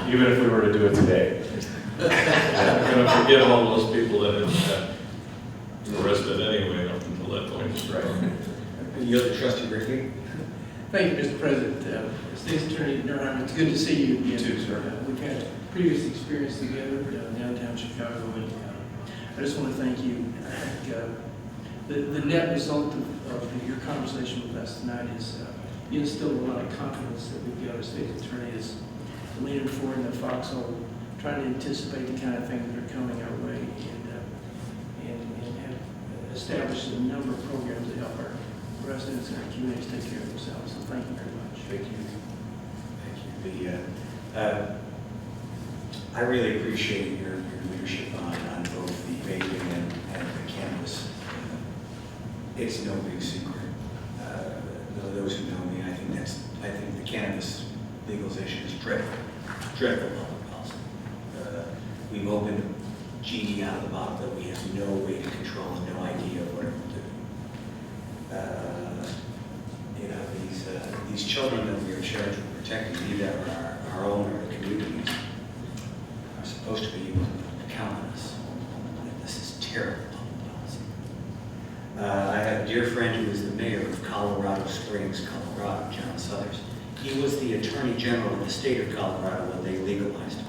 Even if we were to do it today. I'm going to forgive all those people that have been arrested anyway up until that point. Right. You're the trustee, Ricky? Thank you, Mr. President. State's Attorney Nerheim, it's good to see you again. You too, sir. We've had previous experience together downtown Chicago, and I just want to thank you. I think the net result of your conversation with us tonight is you instilled a lot of confidence that we've got a state's attorney is leaning forward in the foxhole, trying to anticipate the kind of things that are coming our way, and have established a number of programs to help our residents and our communities take care of themselves. So thank you very much. Thank you. Thank you. I really appreciate your leadership on both the vaping and the cannabis. It's no big secret. Those who know me, I think the cannabis legalization is dreadful public policy. We've opened a genie out of the bottle that we have no way to control and no idea what it will do. These children that we are charged with protecting, be that our own or the communities, are supposed to be able to count on us. And this is terrible public policy. I have a dear friend who is the mayor of Colorado Springs, Colorado, John Suthers. He was the Attorney General of the state of Colorado when they legalized it.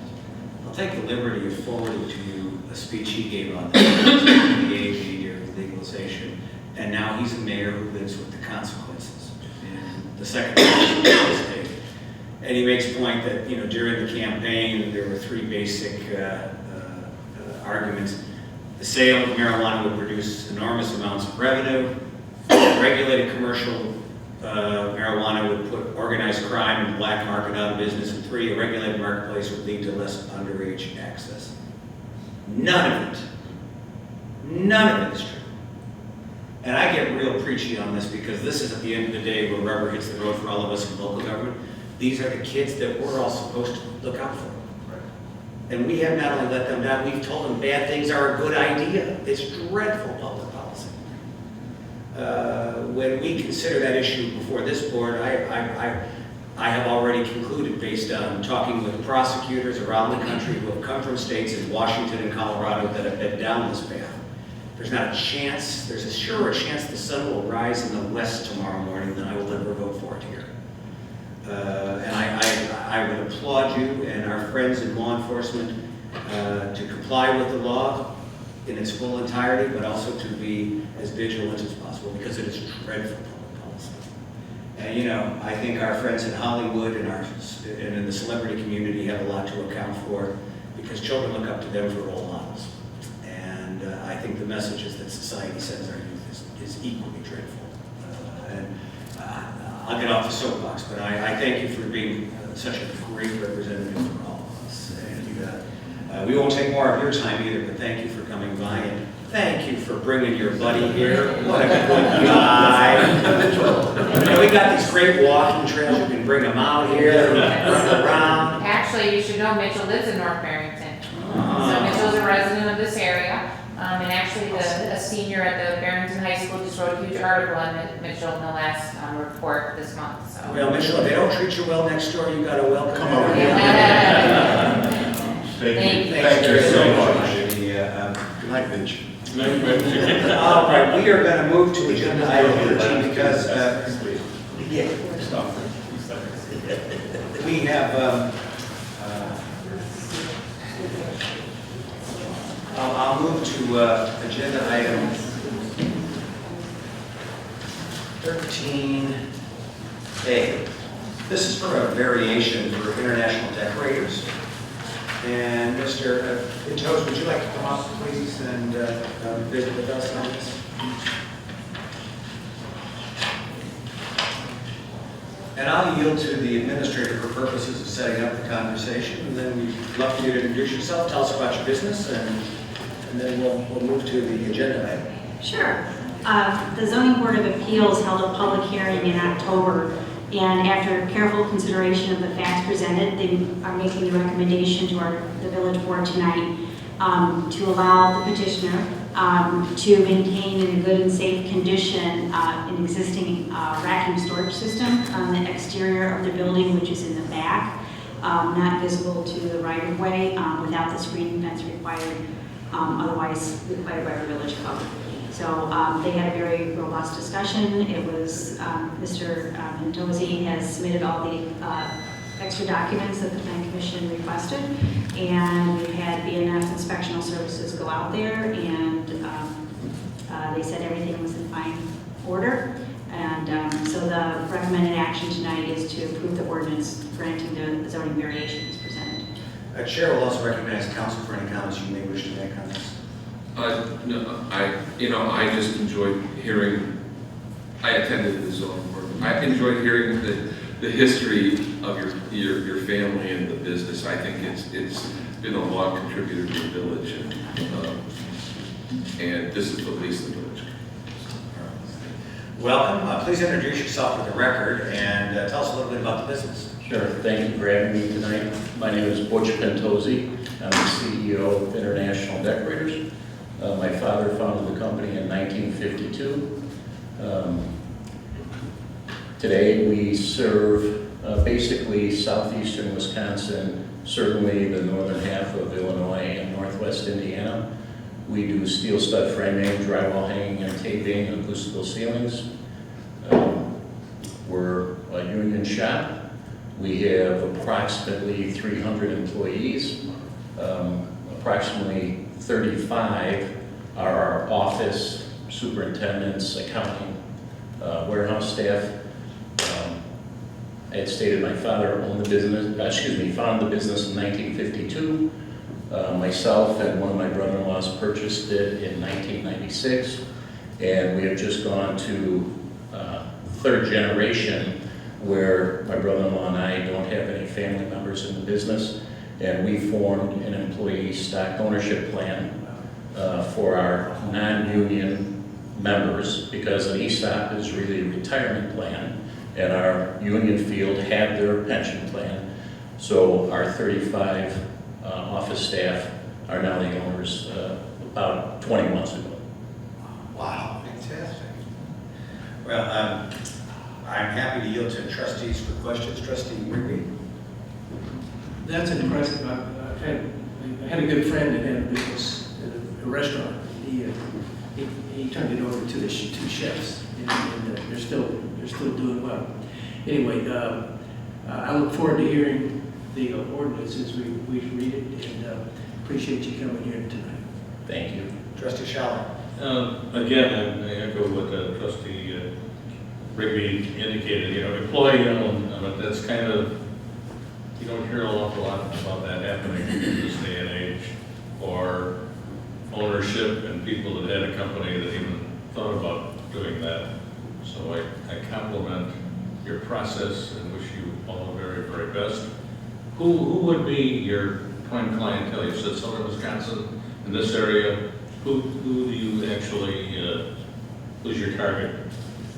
I'll take the liberty of forwarding to you a speech he gave on the AG during legalization, and now he's a mayor who lives with the consequences. And the secretary of the state, And he makes a point that, during the campaign, there were three basic arguments. The sale of marijuana would produce enormous amounts of revenue. Regulated commercial marijuana would put organized crime and the black market out of business. And three, a regulated marketplace would lead to less underage access. None of it is true. And I get real preachy on this because this is at the end of the day where rubber hits the road for all of us in local government. These are the kids that we're all supposed to look out for. And we have not only let them down, we've told them bad things are a good idea. It's dreadful public policy. When we consider that issue before this board, I have already concluded, based on talking with prosecutors around the country who have come from states in Washington and Colorado that have been down this path. There's not a chance, there's a surer chance the sun will rise in the west tomorrow morning than I will ever vote for it here. And I would applaud you and our friends in law enforcement to comply with the law in its full entirety, but also to be as vigilant as possible because it is dreadful public policy. And I think our friends in Hollywood and in the celebrity community have a lot to account for because children look up to them for role models. And I think the messages that society sends our youth is equally dreadful. I'll get off the soapbox, but I thank you for being such a great representative for all of us. And we won't take more of your time either, but thank you for coming by, and thank you for bringing your buddy here. What a good guy. We got these great walking trails. You can bring them out here, run around. Actually, you should know Mitchell lives in North Barrington. So Mitchell's a resident of this area. And actually, a senior at the Barrington High School just wrote a huge article on Mitchell in the last report this month. So. Well, Mitchell, if they don't treat you well next door, you got to welcome them. Come over here. Thank you. Thank you so much. Good night, Mitch. All right, we are going to move to agenda item 13 because we have. I'll move to agenda item 13A. This is for a variation for international decorators. And Mr. Toes, would you like to come up, please, and visit with us on this? And I'll yield to the administrator for purposes of setting up the conversation. And then we'd love for you to introduce yourself, tell us about your business, and then we'll move to the agenda item. Sure. The Zoning Board of Appeals held a public hearing in October, and after careful consideration of the facts presented, they are making the recommendation to the village board tonight to allow the petitioner to maintain in a good and safe condition an existing vacuum storage system on the exterior of the building, which is in the back, not visible to the right-of-way without the screening that's required, otherwise required by our village code. So they had a very robust discussion. It was, Mr. Mendoza has submitted all the extra documents that the Plan Commission requested, and we've had BNF Inspectional Services go out there, and they said everything was in fine order. And so the recommended action tonight is to approve the ordinance granting the zoning variations presented. Chair will also recognize council for any comments you may wish to make on this. No, I just enjoyed hearing, I attended the zoning board. I enjoyed hearing the history of your family and the business. I think it's been a long contributor to the village, and this is the least the village. Welcome. Please introduce yourself for the record and tell us a little bit about the business. Sure. Thank you for having me tonight. My name is Butch Pentozzi. I'm the CEO of International Decorators. My father founded the company in 1952. Today we serve basically southeastern Wisconsin, certainly the northern half of Illinois and northwest Indiana. We do steel stud framing, drywall hanging and taping, and acoustical ceilings. We're a union shop. We have approximately 300 employees. Approximately 35 are our office, superintendents, accounting, warehouse staff. I had stated my father owned the business, founded the business in 1952. Myself and one of my brother-in-laws purchased it in 1996, and we have just gone to third generation, where my brother-in-law and I don't have any family members in the business, and we formed an employee stock ownership plan for our non-union members, because an ESOP is really a retirement plan, and our union field had their pension plan. So our 35 office staff are now the owners about 20 months ago. Wow, fantastic. Well, I'm happy to yield to trustees for questions. Trustee Rigby? That's impressive. I had a good friend that had a business, a restaurant. He turned it over to the two chefs, and they're still doing well. Anyway, I look forward to hearing the ordinance as we read it, and appreciate you coming here tonight. Thank you. Trustee Schaller? Again, I echo what Trustee Rigby indicated, employee-owned, but that's kind of, you don't hear an awful lot about that happening in this day and age, or ownership and people that had a company that even thought about doing that. So I compliment your process and wish you all the very, very best. Who would be your prime clientele? You said Southern Wisconsin, in this area. Who do you actually, who's your target?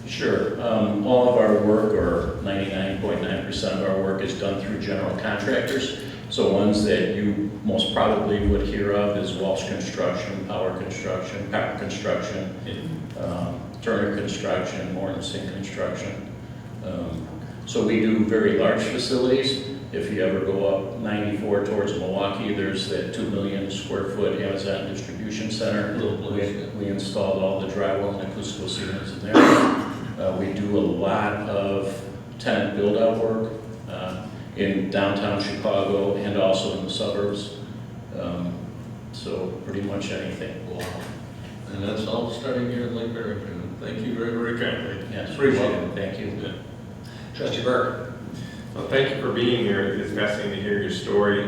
Sure. All of our work, or 99.9% of our work, is done through general contractors. So ones that you most probably would hear of is Walsh Construction, Power Construction, Pepper Construction, Turner Construction, Mortensen Construction. So we do very large facilities. If you ever go up 94 towards Milwaukee, there's that 2 million square foot Amazon distribution center. We installed all the drywall and acoustical ceilings in there. We do a lot of tenant build-out work in downtown Chicago and also in the suburbs. So pretty much anything. Wow. And that's all starting here in Lake Barrington. Thank you very, very kindly. Yes, Appreciate welcome. it. Thank you. Yeah. Trustee Burke? Well, thank you for being here. It's fascinating to hear your story.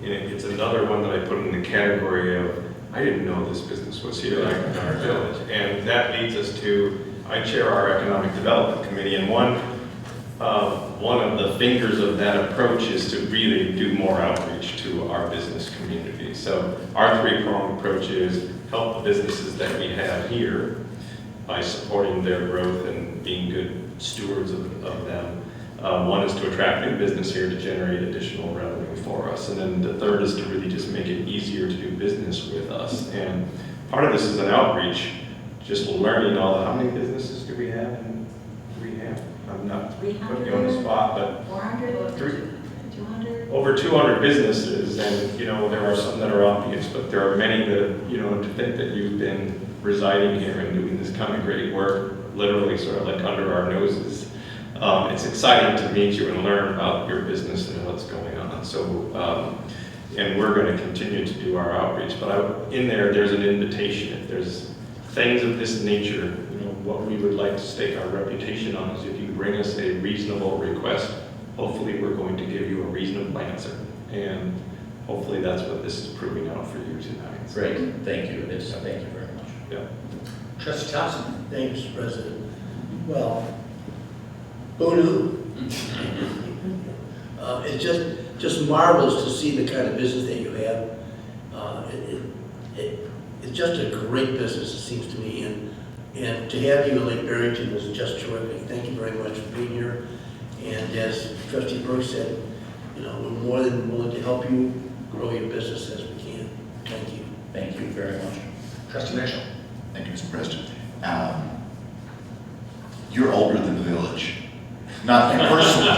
It's another one that I put in the category of, I didn't know this business was here like in our village. And that leads us to, I chair our Economic Development Committee, and one of the fingers of that approach is to really do more outreach to our business community. So our three-pronged approach is help the businesses that we have here by supporting their growth and being good stewards of them. One is to attract new business here to generate additional revenue for us. And then the third is to really just make it easier to do business with us. And part of this is an outreach, just learning how many businesses do we have? And we have, I'm not putting you on the spot, but 400, 200. over 200 businesses. And, there are some that are obvious, but there are many that, to think that you've been residing here and doing this kind of great work, literally sort of like under our noses. It's exciting to meet you and learn about your business and what's going on. So, and we're going to continue to do our outreach. But in there's an invitation. If there's things of this nature, what we would like to stake our reputation on is if you bring us a reasonable request, hopefully we're going to give you a reasonable answer. And hopefully that's what this is proving out for you tonight. So, Great. Thank you. It is. Thank you very much. yeah. Trustee Thompson? Thank you, Mr. President. Well, who knew? It's just marvelous to see the kind of business that you have. It's just a great business, it seems to me, and to have you in Lake Barrington is just terrific. Thank you very much for being here. And as Trustee Brooks said, we're more than willing to help you grow your business as we can. Thank you. Thank you very much. Trustee Mitchell? Thank you, Mr. President. You're older than the village. Not you personally,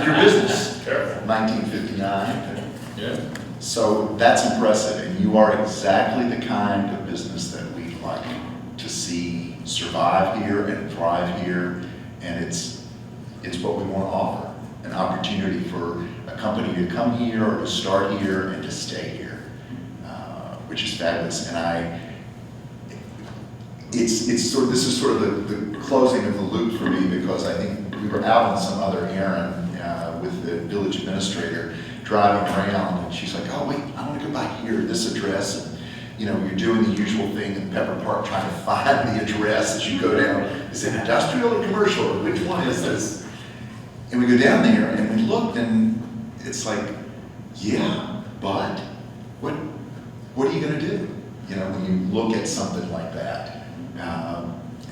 your business. Careful. 1959. Yeah. So that's impressive, and you are exactly the kind of business that we'd like to see survive here and thrive here, and it's what we want to offer, an opportunity for a company to come here or to start here and to stay here, which is fabulous. And this is sort of the closing of the loop for me, because I think we were out on some other errand with the village administrator driving around, and she's like, oh wait, I want to go by here, this address. And, you know, you're doing the usual thing in Pepper Park, trying to find the address as you go down. Is it industrial or commercial, or which one is this? And we go down there and we looked, and it's like, yeah, but what are you going to do? You know, when you look at something like that.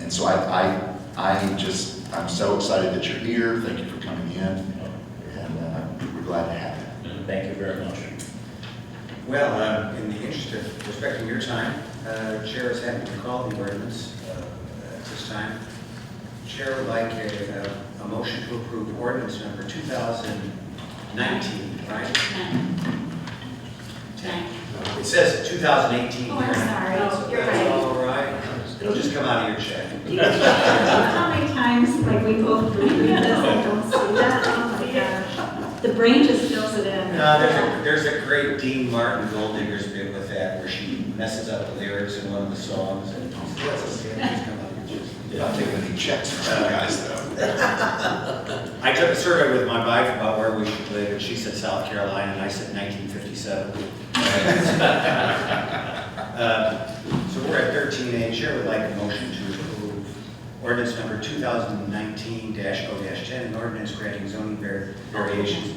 And so I'm so excited that you're here. Thank you for coming in, and we're glad to have you. Thank you very much. Well, in the interest of respecting your time, Chair is happy to call the ordinance at this time. Chair would like a motion to approve ordinance number 2019, right? 10. It says 2018. Oh, I'm sorry. So You're that's right. all right. It'll just come out of your check. How many times, like, we both read this and don't see that? Oh my gosh. The brain just fills it in. There's a great Dean Martin Gold Diggers bit with that, where she messes up the lyrics in one of the songs, and that's okay, it'll just come out of your check. You're not taking any checks from you guys, though. I took a survey with my wife about where we should live, and she said South Carolina, and I said 1957. So we're at 13A. Chair would like a motion to approve ordinance number 2019-0-10, an ordinance granting zoning variations.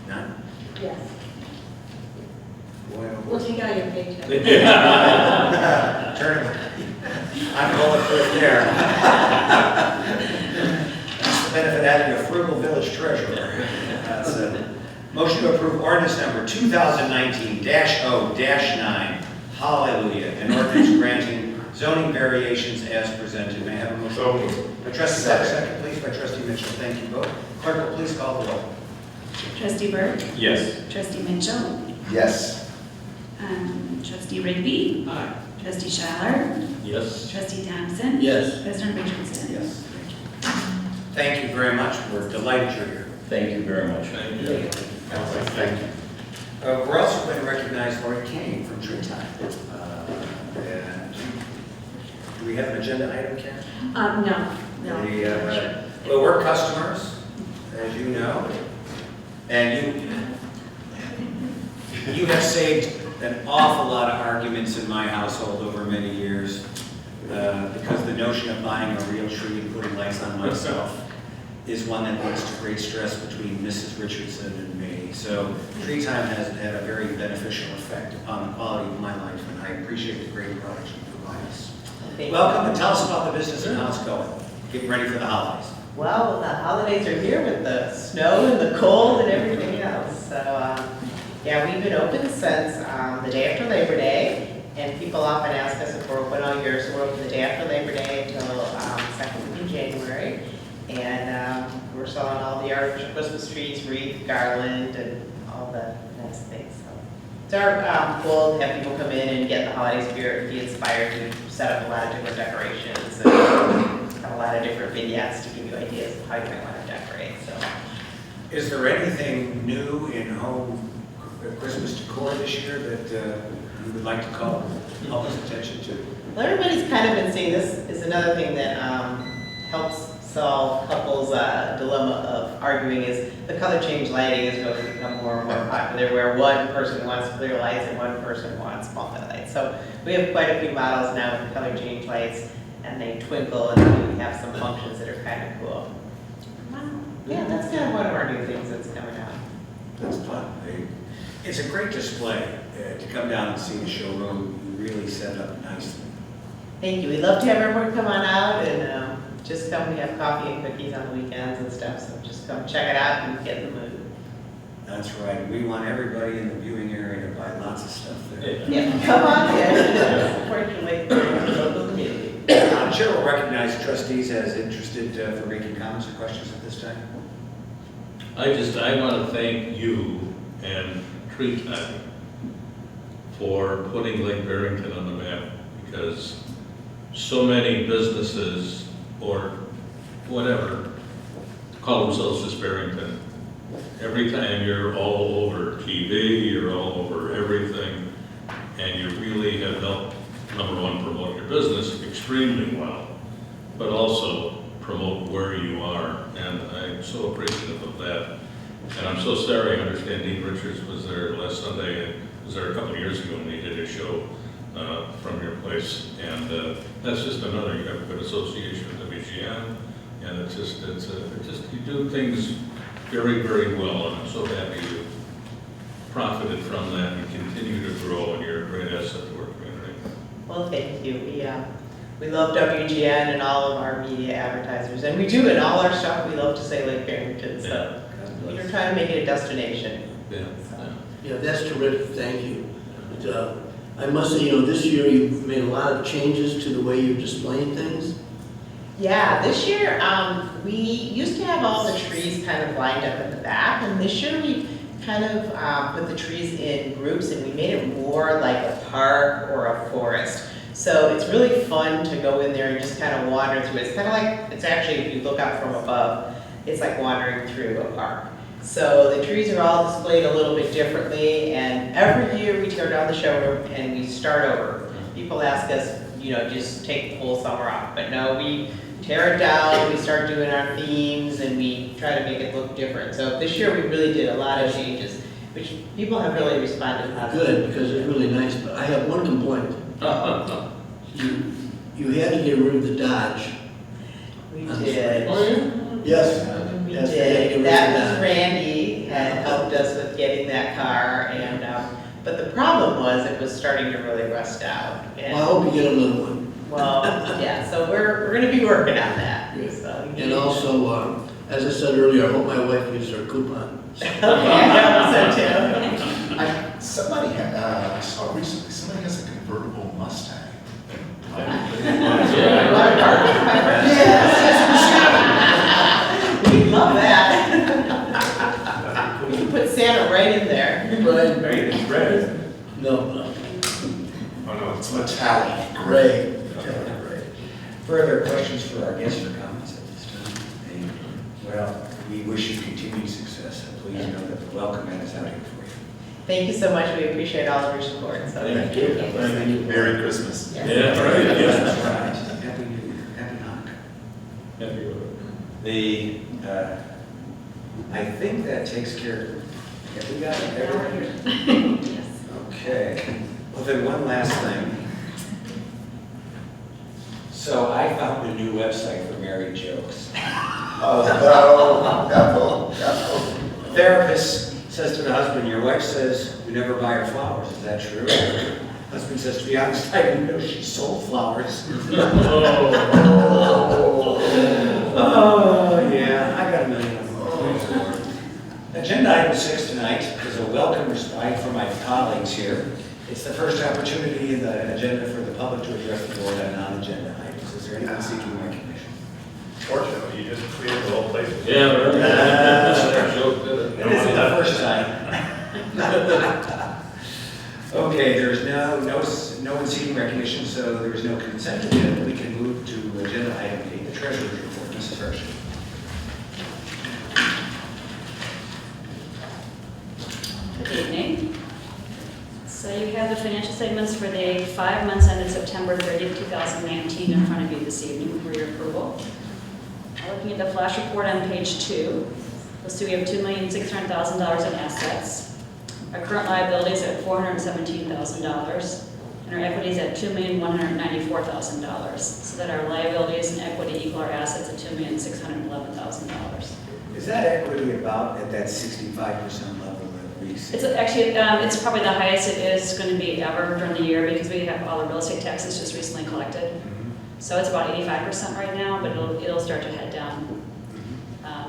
None? Yes. Boy, oh boy. We'll take out your paycheck. Turn it. I'm going for it there. That's the benefit of having a frugal village treasurer. That's a motion to approve ordinance number 2019-0-9. Hallelujah. An ordinance granting zoning variations as presented. May I have a motion? So moved. By trustee second, please, by trustee Mitchell. Thank you both. Clerk will please call the roll. Trustee Burke? Yes. Trustee Mitchell? Yes. Trustee Rigby? Aye. Trustee Schaller? Yes. Trustee Thompson? Yes. President Richardson? Yes. Thank you very much. We're delighted you're here. Thank you very much. Thank you. Thank you. We're also going to recognize Lori Kane from Tree Time. And do we have an agenda item, Karen? No. Well, we're customers, as you know, and you have saved an awful lot of arguments in my household over many years because the notion of buying a real tree and putting lights on myself is one that leads to great stress between Mrs. Richardson and me. So Tree Time has had a very beneficial effect upon the quality of my life, and I appreciate the great products you provide us. Welcome, and tell us about the business and how it's going. Getting ready for the holidays. Well, the holidays are here with the snow and the cold and everything else. So, yeah, we've been open since the day after Labor Day, and people often ask us if we're open all year, so we're open the day after Labor Day until second week in January. And we're selling all the artificial Christmas trees, wreath, garland, and all the nice things. So it's our goal to have people come in and get the holiday spirit and be inspired to set up a lot of different decorations and have a lot of different vignettes to give you ideas of how you might want to decorate. So, Is there anything new in home Christmas decor this year that you would like to call public's attention to? well, everybody's kind of been seeing this is another thing that helps solve couples' dilemma of arguing is the color change lighting is going to become more and more popular, where one person wants clear lights and one person wants multi-lights. So we have quite a few models now with the color change lights, and they twinkle, and we have some functions that are kind of cool. Yeah, that's kind of one of our new things that's coming out. That's fun. It's a great display to come down and see the showroom. You really set up nicely. Thank you. We'd love to have everyone come on out and just come. We have coffee and cookies on the weekends and stuff, so just come check it out and get in the mood. That's right. We want everybody in the viewing area to buy lots of stuff there. Yeah, come on in. Support your local community. Chair will recognize trustees as interested for making comments or questions at this time. I want to thank you and Tree Time for putting Lake Barrington on the map, because so many businesses or whatever call themselves just Barrington. Every time you're all over TV, you're all over everything, and you really have helped number one, promote your business extremely well, but also promote where you are, and I'm so appreciative of that. And I'm so sorry, I understand Dean Richards was there last Sunday, and was there a couple of years ago when he did a show from your place, and that's just another, you have a good association with WGN, and it's just, you do things very, very well, and I'm so happy you profited from that and continue to grow, and you're a great asset to our community. Well, thank you. We love WGN and all of our media advertisers, and we do in all our stuff. We love to say Lake Barrington, so we're trying to make it a destination. Yeah. Yeah, that's terrific, thank you. But, I must say, this year you've made a lot of changes to the way you're displaying things. Yeah, this year, we used to have all the trees kind of lined up at the back, and this year we kind of put the trees in groups, and we made it more like a park or a forest. So it's really fun to go in there and just kind of wander through. It's kind of like, it's actually, if you look out from above, it's like wandering through a park. So the trees are all displayed a little bit differently, and every year we tear down the showroom and we start over. People ask us, just take the whole summer off, but no, we tear it down, we start doing our themes, and we try to make it look different. So this year we really did a lot of changes, which people have really responded positively. Good, because it's really nice, but I have one complaint. You had to get rid of the Dodge. We did. Yes. We Yes, did. That was Randy had helped us with getting that car, and but the problem was it was starting to really rust out. And, Well, I hope you get another one. well, yeah, so we're going to be working on that. So, And also, as I said earlier, I hope my wife gives her a coupon. okay, I hope so too. Somebody had, I saw recently, somebody has a convertible Mustang. Yes, we love that. We can put Santa right in there. Right. It's red. No. Oh no, it's metallic. Great. Further questions for our guests or comments at this time? Well, we wish you continued success, and please know that the welcome mat is out here for you. Thank you so much. We appreciate all of your support. So Thank you. Thank you. Merry Christmas. Yes. Yeah, right, That's yes. right. Happy New Year, Happy Hanukkah. Happy with it. I think that takes care of it. Have we got everything here? Yes. Okay. Well, then one last thing. So I found a new website for married jokes. Oh, no. Therapist says to the husband, your wife says you never buy her flowers. Is that true? Husband says, to be honest, I didn't know she sold flowers. Oh, yeah, I got a million of them. Agenda item 6 tonight is a welcome respite for my colleagues here. It's the first opportunity in the agenda for the public to address the board on non-agenda items. Is there anyone seeking recognition? Fortunately, you just cleared the whole place. Yeah, but This joke did it. isn't the first time. Okay, there's no one seeking recognition, so there's no consent agenda. We can move to agenda item 8, the treasurer's report. Mrs. Hirsch. Good evening. So you have the financial statements for the 5 months ended September 30th, 2019 in front of you this evening for your approval. Looking at the flash report on page 2, you'll see we have $2,600,000 in assets. Our current liabilities are at $417,000, and our equities at $2,194,000. So that our liabilities and equity equal our assets at $2,611,000. Is that equity about at that 65% level that we see? It's actually, it's probably the highest it is going to be ever during the year because we have all the real estate taxes just recently collected. So it's about 85% right now, but it'll start to head down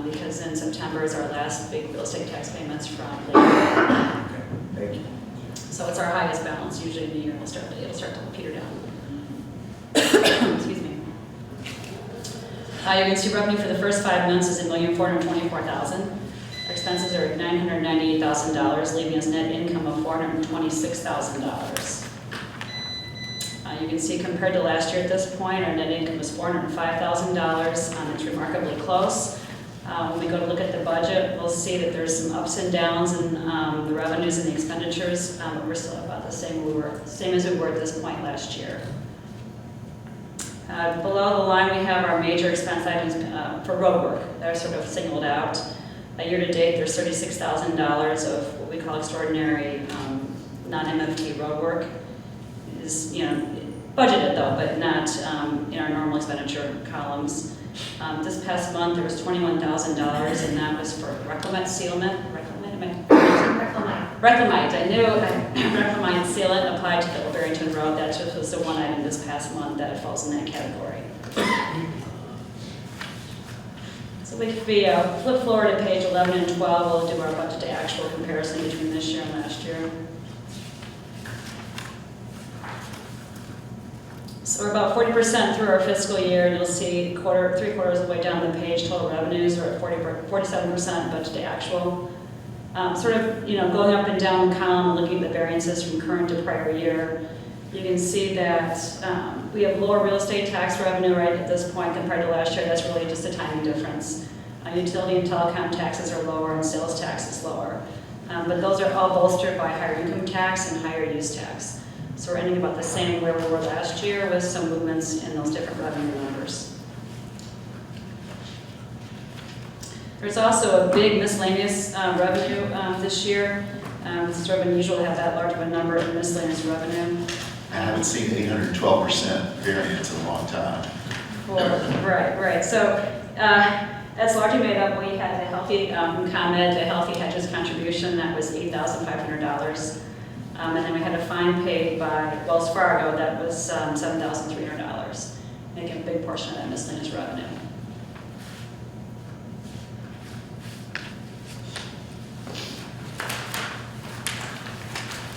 because in September is our last big real estate tax payments from labor. Okay, thank you. So it's our highest balance usually in the year. It'll start to peter down. Excuse me. You can see revenue for the first 5 months is $1,424,000. Our expenses are at $998,000, leaving us net income of $426,000. You can see compared to last year at this point, our net income was $405,000. It's remarkably close. When we go to look at the budget, we'll see that there's some ups and downs in the revenues and the expenditures, but we're still about the same as we were at this point last year. Below the line, we have our major expense items for road work. They're sort of singled out. Year to date, there's $36,000 of what we call extraordinary non-MFT road work. It is, budgeted though, but not in our normal expenditure columns. This past month, there was $21,000, and that was for reclamite sealant. Reclamite. I knew reclamite sealant applied to the Barrington Road. That just was the one item this past month that falls in that category. So if we flip forward to page 11 and 12, we'll do our budget to actual comparison between this year and last year. So we're about 40% through our fiscal year, and you'll see 3/4 of the way down the page, total revenues are at 47% budget to actual. Going up and down the column, looking at the variances from current to prior year, you can see that we have lower real estate tax revenue right at this point compared to last year. That's really just a timing difference. Utility and telecom taxes are lower and sales tax is lower. But those are all bolstered by higher income tax and higher use tax. So we're ending about the same where we were last year with some movements in those different revenue numbers. There's also a big miscellaneous revenue this year. It's sort of unusual to have that large of a number of miscellaneous revenue. I haven't seen 812% variance in a long time. Well, right. So that's largely made up. We had a healthy ComEd, a healthy hedges contribution that was $8,500. And then we had a fine paid by Wells Fargo that was $7,300, making a big portion of that miscellaneous revenue.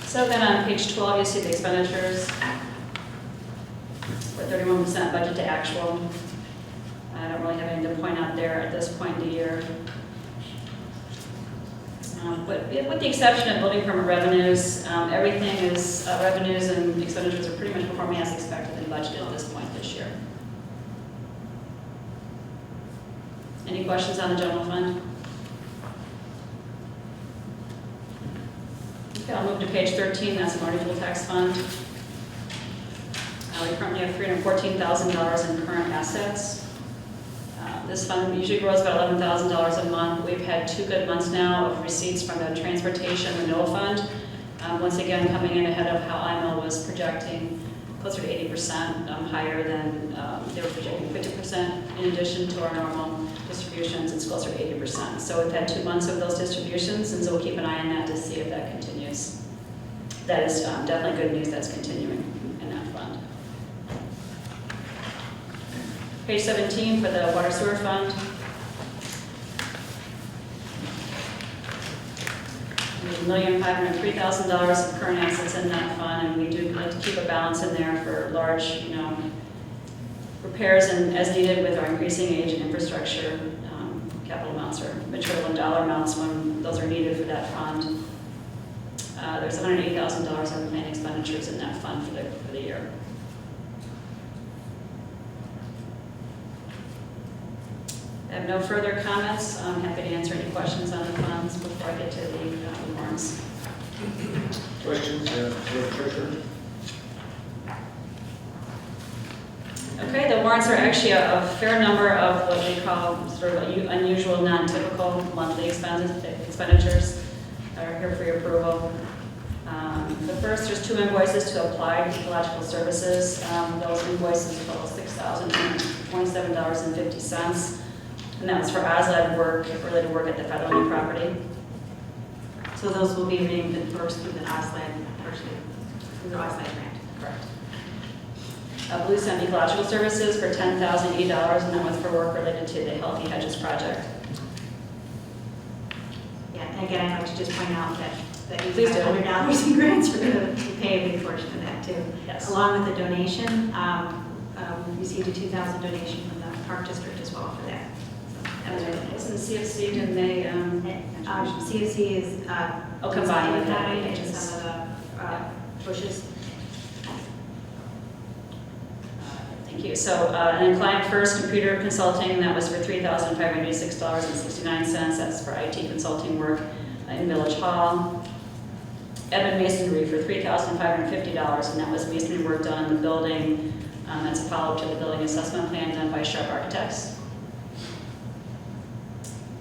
So then on page 12, you see the expenditures. We're 31% budget to actual. I don't really have anything to point out there at this point in the year. But with the exception of building permit revenues, everything is, revenues and expenditures are pretty much performing as expected and budgeted at this point this year. Any questions on the general fund? Okay, I'll move to page 13, that's the motor fuel tax fund. We currently have $314,000 in current assets. This fund usually grows about $11,000 a month. We've had 2 good months now of receipts from the transportation renewal fund. Once again, coming in ahead of how IML was projecting, closer to 80% higher than they were projecting 50% in addition to our normal distributions. It's closer to 80%. So we've had 2 months of those distributions, and so we'll keep an eye on that to see if that continues. That is definitely good news that's continuing in that fund. Page 17 for the water sewer fund. There's $1,503,000 of current assets in that fund, and we do like to keep a balance in there for large, repairs and as needed with our increasing age and infrastructure. Capital amounts or material and dollar amounts when those are needed for that fund. There's $180,000 of planned expenditures in that fund for the year. I have no further comments. I'm happy to answer any questions on the funds before I get to the warrants. Questions, Treasurer? Okay, the warrants are actually a fair number of what we call sort of unusual, non-typical monthly expenditures that are here for your approval. The first, there's 2 invoices to Applied Ecological Services. Those invoices total $6,027.50. And that was for OSLAD work, related work at the federal property. So those will be reimbursed through the OSLAD, through the OSLAD grant. Correct. Blue Sun Ecological Services for $10,080, and that was for work related to the Healthy Hedges project. Yeah, and again, I'd like to just point out that Please do. $500 in grants for going to pay a big portion of that too. Yes. Along with the donation, we received a $2,000 donation from the Park District as well for that. Wasn't CFC, didn't they? CFC is combined with that, and some of the bushes. Thank you. So, and then Client First Computer Consulting, that was for $3,586.69. That's for IT consulting work in Village Hall. Edmund Masonry for $3,550, and that was masonry work done in the building. That's a follow-up to the building assessment plan done by Sharp Architects.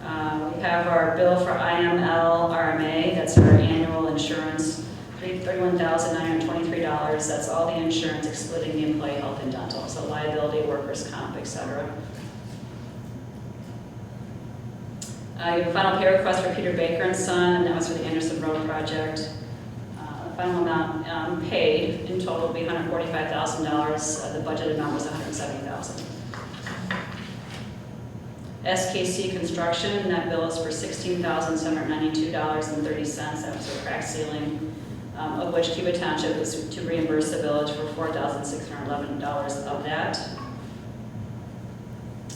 We have our bill for IML RMA, that's our annual insurance, $31,923. That's all the insurance excluding the employee health and dental, so liability, workers' comp, etc. You have a final pay request for Peter Baker and Son, and that was for the Anderson Road project. The final amount paid in total will be $145,000. The budget amount was $170,000. SKC Construction, that bill is for $16,792.30. That was a crack ceiling, of which Cuba Township is to reimburse the village for $4,611 of that.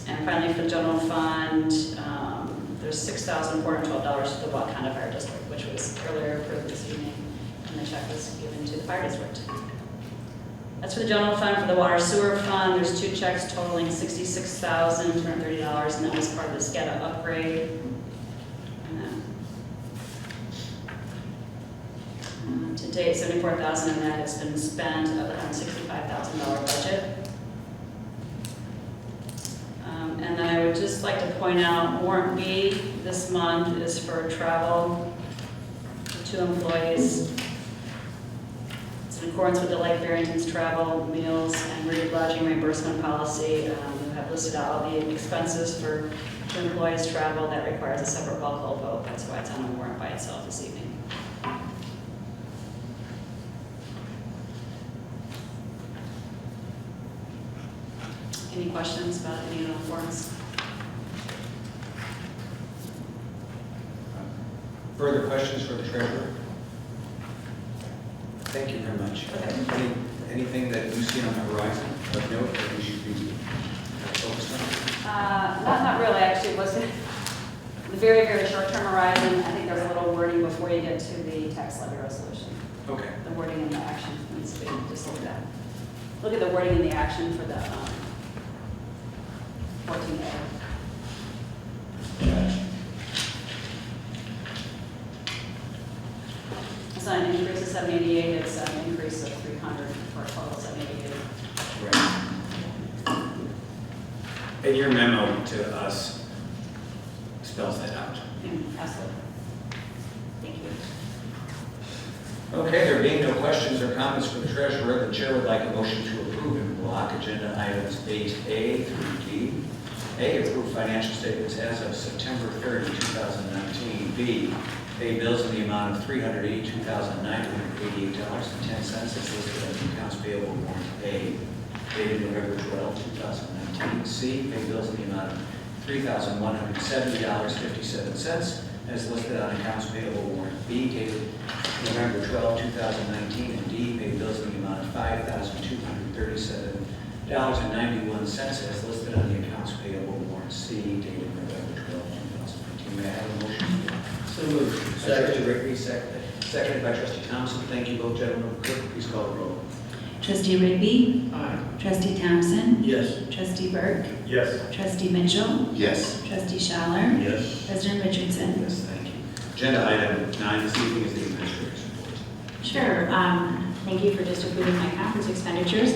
And finally, for the general fund, there's $6,412 to the Wakanda Fire District, which was earlier approved this evening, and the check was given to the fire district. That's for the general fund. For the water sewer fund, there's 2 checks totaling $66,230, and that was part of the SCADA upgrade. And to date, $74,000 of that has been spent of the $165,000 budget. And then I would just like to point out, warrant B this month is for travel for 2 employees. It's in accordance with the Lake Barrington's travel, meals, and lodging reimbursement policy. We have listed out all the expenses for 2 employees' travel. That requires a separate roll call vote. That's why it's on the warrant by itself this evening. Any questions about any of the warrants? Further questions for the treasurer? Thank you very much. Anything that you see on the horizon of note that we should be focused on? Not really, actually. It was the very, very short-term horizon. I think there's a little wording before you get to the tax levy resolution. Okay. The wording in the action needs to be just looked at. Look at the wording in the action for the 14A. It's not an increase of 788, it's an increase of 300 for a total 788. Right. And your memo to us spells that out. Absolutely. Thank you. Okay, there being no questions or comments from the treasurer, the chair would like a motion to approve in block agenda items 8A through D. A, approve financial statements as of September 30, 2019. B, pay bills in the amount of $382,988.10 as listed on the accounts payable warrant A, dated November 12, 2019. C, pay bills in the amount of $3,170.57 as listed on accounts payable warrant B, dated November 12, 2019. And D, pay bills in the amount of $5,237.91 as listed on the accounts payable warrant C, dated November 12, 2019. May I have a motion? So moved. By Trustee Rigby, seconded by Trustee Thompson. Thank you both, gentlemen. Clerk, please call the roll. Trustee Rigby? Aye. Trustee Thompson? Yes. Trustee Burke? Yes. Trustee Mitchell? Yes. Trustee Schaller? Yes. President Richardson? Yes, thank you. Agenda item 9 this evening is the administrator's report. Sure. Thank you for just approving my conference expenditures.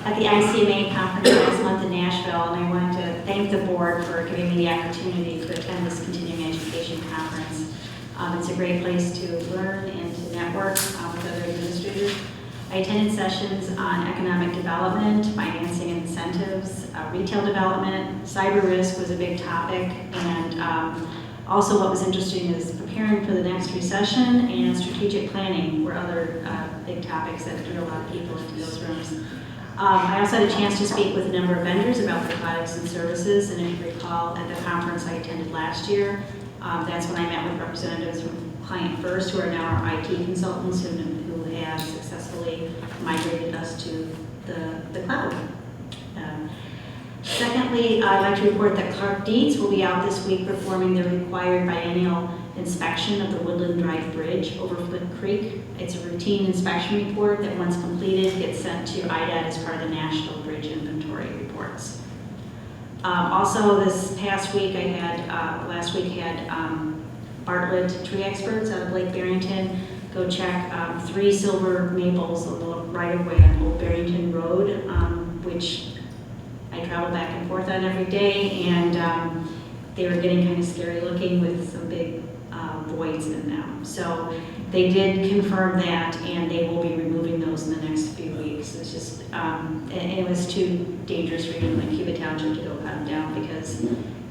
At the ICMA conference last month in Nashville, and I wanted to thank the board for giving me the opportunity to attend this continuing education conference. It's a great place to learn and to network with other administrators. I attended sessions on economic development, financing and incentives, retail development, cyber risk was a big topic, and also what was interesting is preparing for the next recession and strategic planning were other big topics that drew a lot of people into those rooms. I also had a chance to speak with a number of vendors about their products and services, and if you recall at the conference I attended last year, that's when I met with representatives from Client First, who are now our IT consultants who have successfully migrated us to the cloud. Secondly, I'd like to report that Clark Dietz will be out this week performing the required biennial inspection of the Woodland Drive Bridge over Flip Creek. It's a routine inspection report that, once completed, gets sent to IDOT as part of the National Bridge Inventory Reports. Also, this past week, last week had Bartlett tree experts out of Lake Barrington go check 3 silver maples on the right-of-way on Old Barrington Road, which I travel back and forth on every day, and they were getting kind of scary looking with some big voids in them. So they did confirm that, and they will be removing those in the next few weeks. It's just, and it was too dangerous for even like Cuba Township to go cut them down, because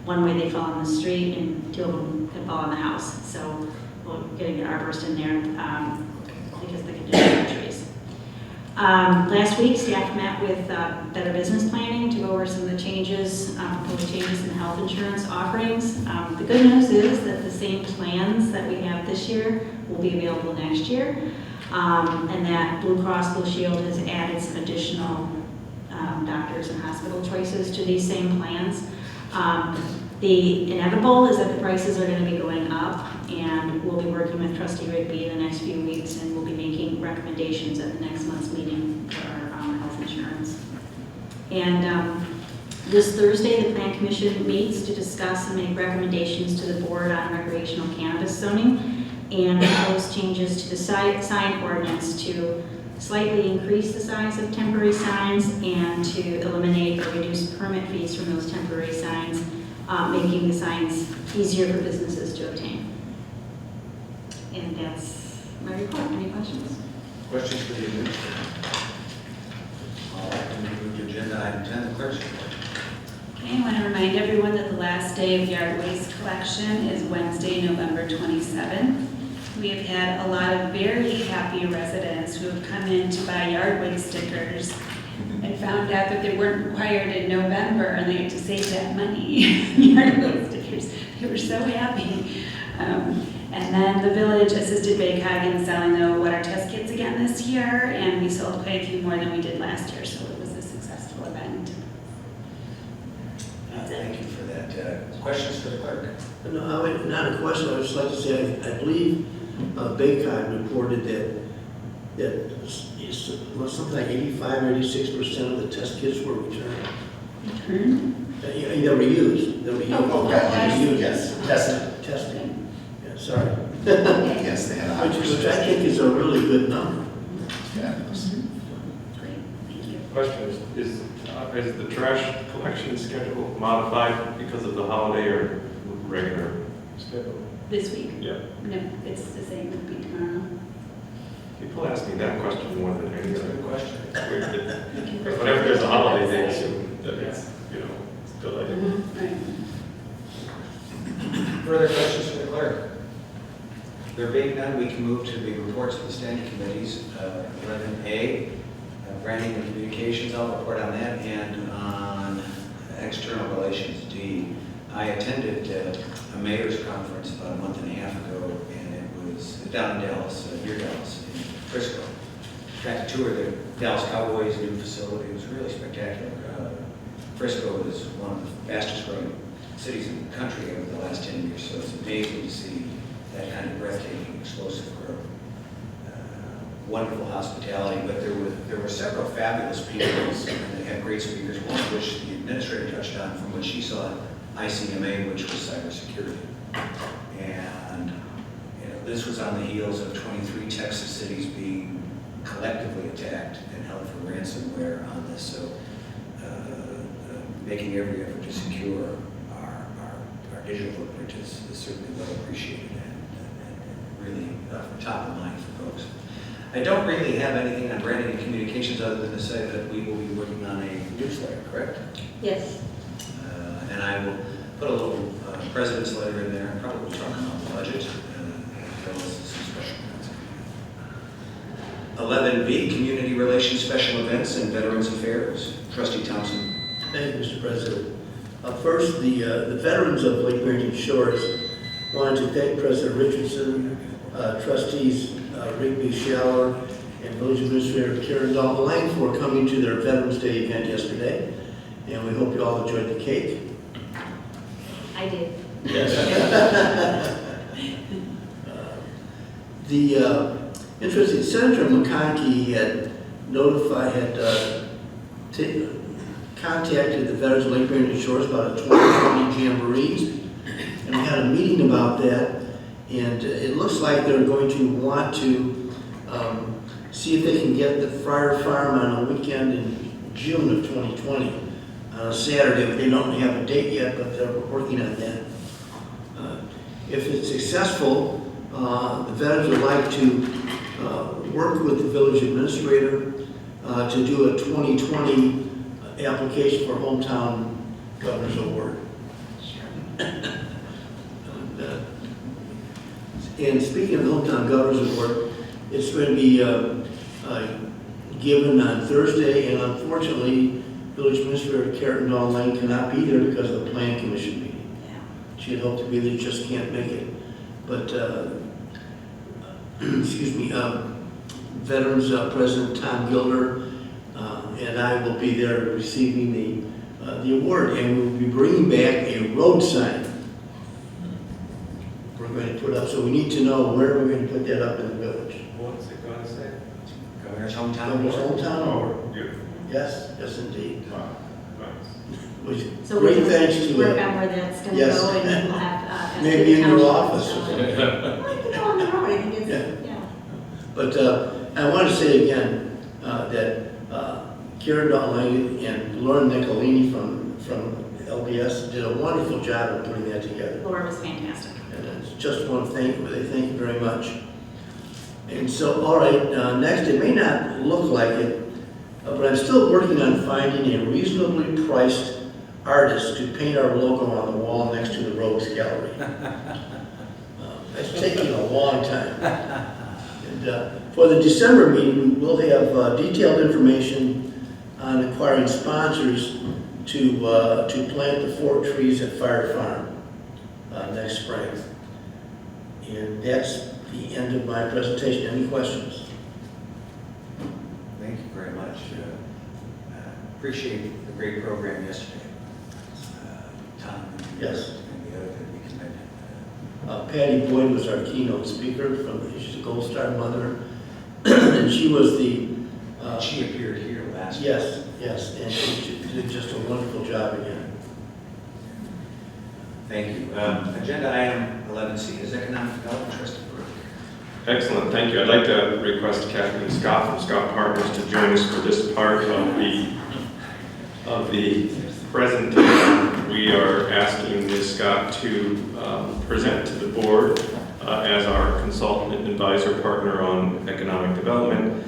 one way they fell on the street and 2 of them could fall on the house. So we're getting an arborist in there because they can destroy the trees. Last week, staff met with Better Business Planning to go over some of the changes, proposed changes in health insurance offerings. The good news is that the same plans that we have this year will be available next year, and that Blue Cross Blue Shield has added some additional doctors and hospital choices to these same plans. The inevitable is that the prices are going to be going up, and we'll be working with Trustee Rigby in the next few weeks, and we'll be making recommendations at the next month's meeting for our health insurance. And this Thursday, the Plan Commission meets to discuss and make recommendations to the board on recreational cannabis zoning and propose changes to the sign ordinance to slightly increase the size of temporary signs and to eliminate or reduce permit fees from those temporary signs, making the signs easier for businesses to obtain. And that's my report. Any questions? Questions for the administrator? All right, then we move to agenda item 10, the clerk's report. Okay, I want to remind everyone that the last day of yard waste collection is Wednesday, November 27th. We have had a lot of very happy residents who have come in to buy yard waste stickers and found out that they weren't required in November and they had to save that money. Yard waste stickers. They were so happy. And then the village assisted BayCog in selling the water test kits again this year, and we sold quite a few more than we did last year, so it was a successful event. Thank you for that. Questions for the clerk? No, not a question. I would just like to say, I believe BayCog reported that something like 85 or 86% of the test kits were returned. Returned? They were used. They were used. Yes, tested. Testing. Yeah, sorry. Yes, they had a high Which I percentage. think is a really good number. Fabulous. Great, thank you. Question is the trash collection schedule modified because of the holiday or regular schedule? This week? Yeah. No, it's the same, it'll be tomorrow. People ask me that question more than any That's a other good question. question. Whenever there's a holiday, they assume that it's, delayed. Right. Further questions for the clerk? There being none, we can move to the reports of the standing committees. 11A, branding and communications, I'll report on that, and on external relations, D. I attended a mayor's conference about a month and a half ago, and it was down in Dallas, near Dallas, in Frisco. Got to tour the Dallas Cowboys' new facility. It was really spectacular. Frisco is one of the fastest growing cities in the country over the last 10 years, so it's amazing to see that kind of breathtaking, explosive growth. Wonderful hospitality, but there were several fabulous speakers, and they had great speakers, one of which the administrator touched on from what she saw at ICMA, which was cybersecurity. And this was on the heels of 23 Texas cities being collectively attacked and held for ransomware on this, so making every effort to secure our digital footprint is certainly well appreciated and really top of mind for folks. I don't really have anything on branding and communications other than to say that we will be working on a newsletter, correct? Yes. And I will put a little president's letter in there and probably talk about the budget as well as some special events. 11B, community relations, special events, and veterans affairs. Trustee Thompson. Thank you, Mr. President. First, the veterans of Lake Barrington Shores wanted to thank President Richardson, trustees Rigby Shower, and village administrator Karen Dalton for coming to their Veterans Day event yesterday. And we hope you all enjoyed the cake. I did. Yes. The interesting, Senator McConkey had contacted the Veterans of Lake Barrington Shores about a 2020 jamboree, and we had a meeting about that, and it looks like they're going to want to see if they can get the Friar Farm on a weekend in June of 2020, on a Saturday. They don't have a date yet, but they're working on that. If it's successful, the veterans would like to work with the village administrator to do a 2020 application for Hometown Governor's Award. And speaking of the Hometown Governor's Award, it's going to be given on Thursday, and unfortunately, Village Administrator Karen Dawn Lane cannot be there because of the Plan Commission meeting. She had hoped to be there, just can't make it. But, excuse me, Veterans President Tom Gilder and I will be there receiving the award, and we will be bringing back a road sign. We're going to put up, so we need to know where we're going to put that up in the village. What's it going to say? Governor's Hometown Governor's Award. Hometown Award. Oh, beautiful. Yes, yes indeed. Wow, nice. So Great we thanks can to work on where that's going to yes. go, and we'll have Maybe in your council, office or so- something. Well, I could go on the road, I think it's, yeah. But I want to say again that Karen Dawn and Lauren Nicolini from LBS did a wonderful job of putting that together. Laura was fantastic. And it's just one thing, but thank you very much. And so, all right, next, it may not look like it, but I'm still working on finding a reasonably priced artist to paint our logo on the wall next to the Rogues Gallery. It's taking a long time. And for the December meeting, we'll have detailed information on acquiring sponsors to plant the 4 trees at Fire Farm next spring. And that's the end of my presentation. Any questions? Thank you very much. Appreciate the great program yesterday. Tom. Yes. And the other that we commended. Patty Boyd was our keynote speaker. She's a Gold Star mother. And she was the... she appeared here last Yes, yes, and she did just a wonderful job again. Thank you. Agenda item 11C is Economic Development Trustee Board. Excellent, thank you. I'd like to request Kathleen Scott from Scott Partners to join us for this part of the presentation. We are asking Ms. Scott to present to the board as our consultant and advisor partner on economic development,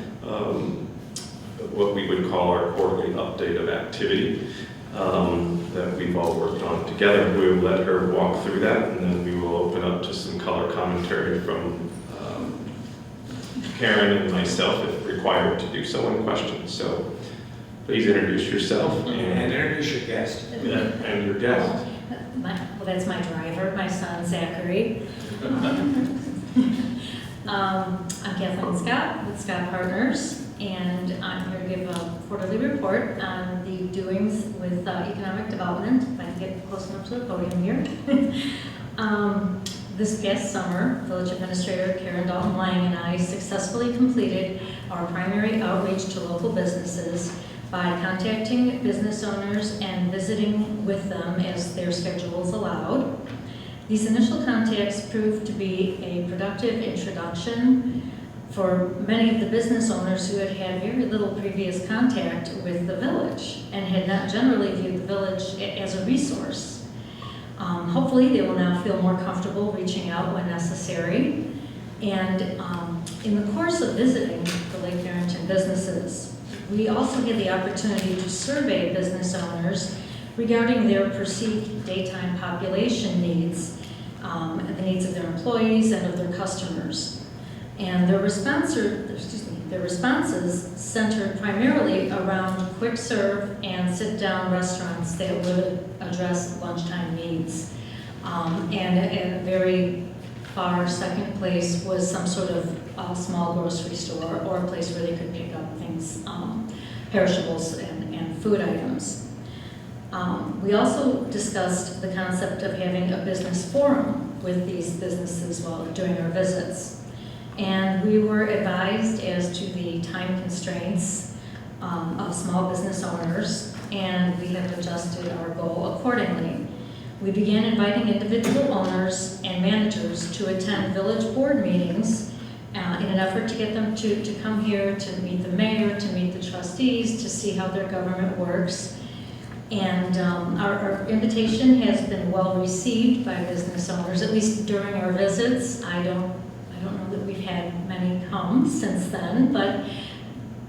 what we would call our quarterly update of activity that we've all worked on together. We will let her walk through that, and then we will open up to some color commentary from Karen and myself if required to do so in questions. So please introduce yourself And introduce your guest. and your guest. Well, that's my driver, my son Zachary. I'm Kathleen Scott with Scott Partners, and I'm here to give a quarterly report on the doings with economic development. If I can get close enough to the podium here. This past summer, Village Administrator Karen Dalton Lang and I successfully completed our primary outreach to local businesses by contacting business owners and visiting with them as their schedules allowed. These initial contacts proved to be a productive introduction for many of the business owners who had had very little previous contact with the village and had not generally viewed the village as a resource. Hopefully they will now feel more comfortable reaching out when necessary. And in the course of visiting the Lake Barrington businesses, we also had the opportunity to survey business owners regarding their perceived daytime population needs, the needs of their employees and of their customers. And their responses centered primarily around quick serve and sit-down restaurants that would address lunchtime needs. And a very far second place was some sort of small grocery store or a place where they could pick up things, perishables and food items. We also discussed the concept of having a business forum with these businesses during our visits. And we were advised as to the time constraints of small business owners, and we have adjusted our goal accordingly. We began inviting individual owners and managers to attend village board meetings in an effort to get them to come here to meet the mayor, to meet the trustees, to see how their government works. And our invitation has been well received by business owners, at least during our visits. I don't know that we've had many come since then, but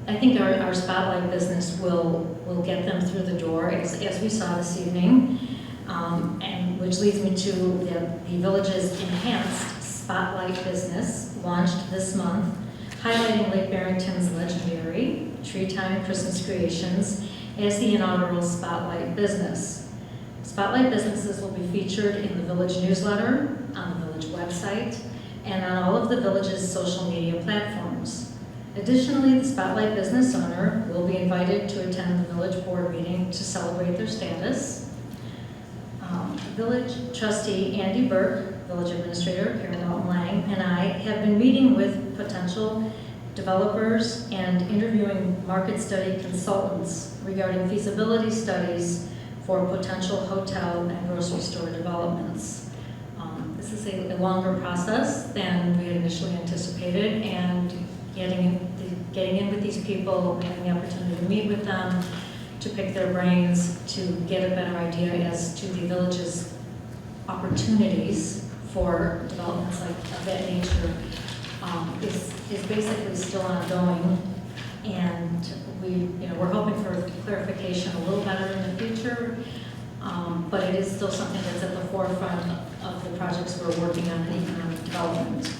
I think our spotlight business will get them through the door, as we saw this evening. And which leads me to the village's enhanced spotlight business launched this month, highlighting Lake Barrington's legendary Tree Time Christmas creations as the inaugural spotlight business. Spotlight businesses will be featured in the village newsletter, on the village website, and on all of the village's social media platforms. Additionally, the spotlight business owner will be invited to attend the village board meeting to celebrate their status. Village trustee Andy Burke, village administrator Karen Dalton-Lang, and I have been meeting with potential developers and interviewing market study consultants regarding feasibility studies for potential hotel and grocery store developments. This is a longer process than we had initially anticipated, and getting in with these people, having the opportunity to meet with them, to pick their brains, to get a better idea as to the village's opportunities for developments of that nature is basically still ongoing. And we're hoping for clarification a little better in the future, but it is still something that's at the forefront of the projects we're working on in economic development.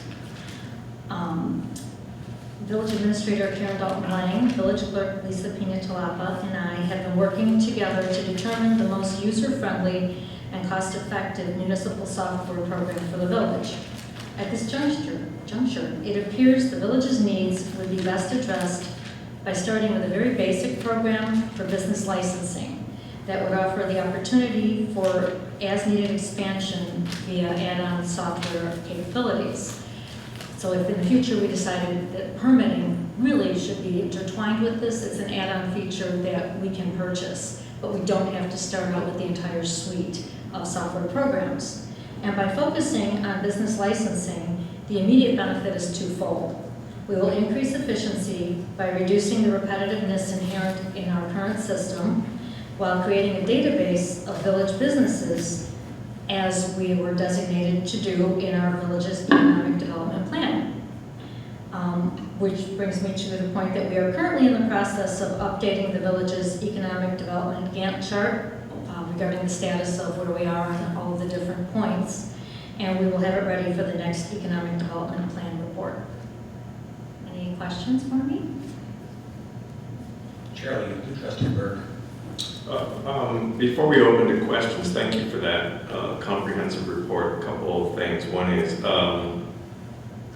Village Administrator Karen Dalton-Lang, Village Clerk Lisa Pina-Talapa, and I have been working together to determine the most user-friendly and cost-effective municipal software program for the village. At this juncture, it appears the village's needs would be best addressed by starting with a very basic program for business licensing that would offer the opportunity for as-needed expansion via add-on software capabilities. So if in the future we decided that permitting really should be intertwined with this, it's an add-on feature that we can purchase, but we don't have to start out with the entire suite of software programs. And by focusing on business licensing, the immediate benefit is twofold. We will increase efficiency by reducing the repetitiveness inherent in our current system, while creating a database of village businesses as we were designated to do in our village's economic development plan. Which brings me to the point that we are currently in the process of updating the village's economic development Gantt chart regarding the status of where we are on all of the different points, and we will have it ready for the next economic development plan report. Any questions for me? Charlie, you trustee Burke. Before we open to questions, thank you for that comprehensive report. A couple of things. One is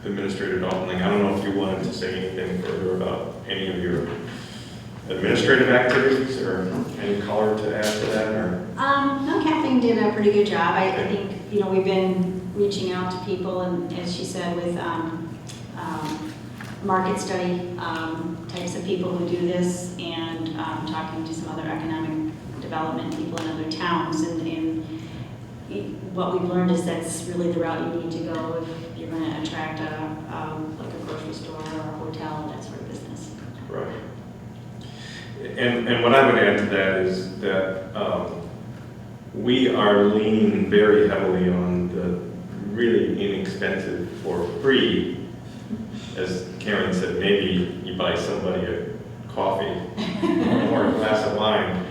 Administrator Dalton-Lang, I don't know if you wanted to say anything further about any of your administrative activities or any color to add to that, or? No, Kathleen did a pretty good job. I think, we've been reaching out to people, and as she said, with market study types of people who do this, and talking to some other economic development people in other towns. And what we've learned is that's really the route you need to go if you're going to attract like a grocery store or a hotel, that sort of business. Right. And what I would add to that is that we are leaning very heavily on the really inexpensive or free, as Karen said, maybe you buy somebody a coffee or a glass of wine.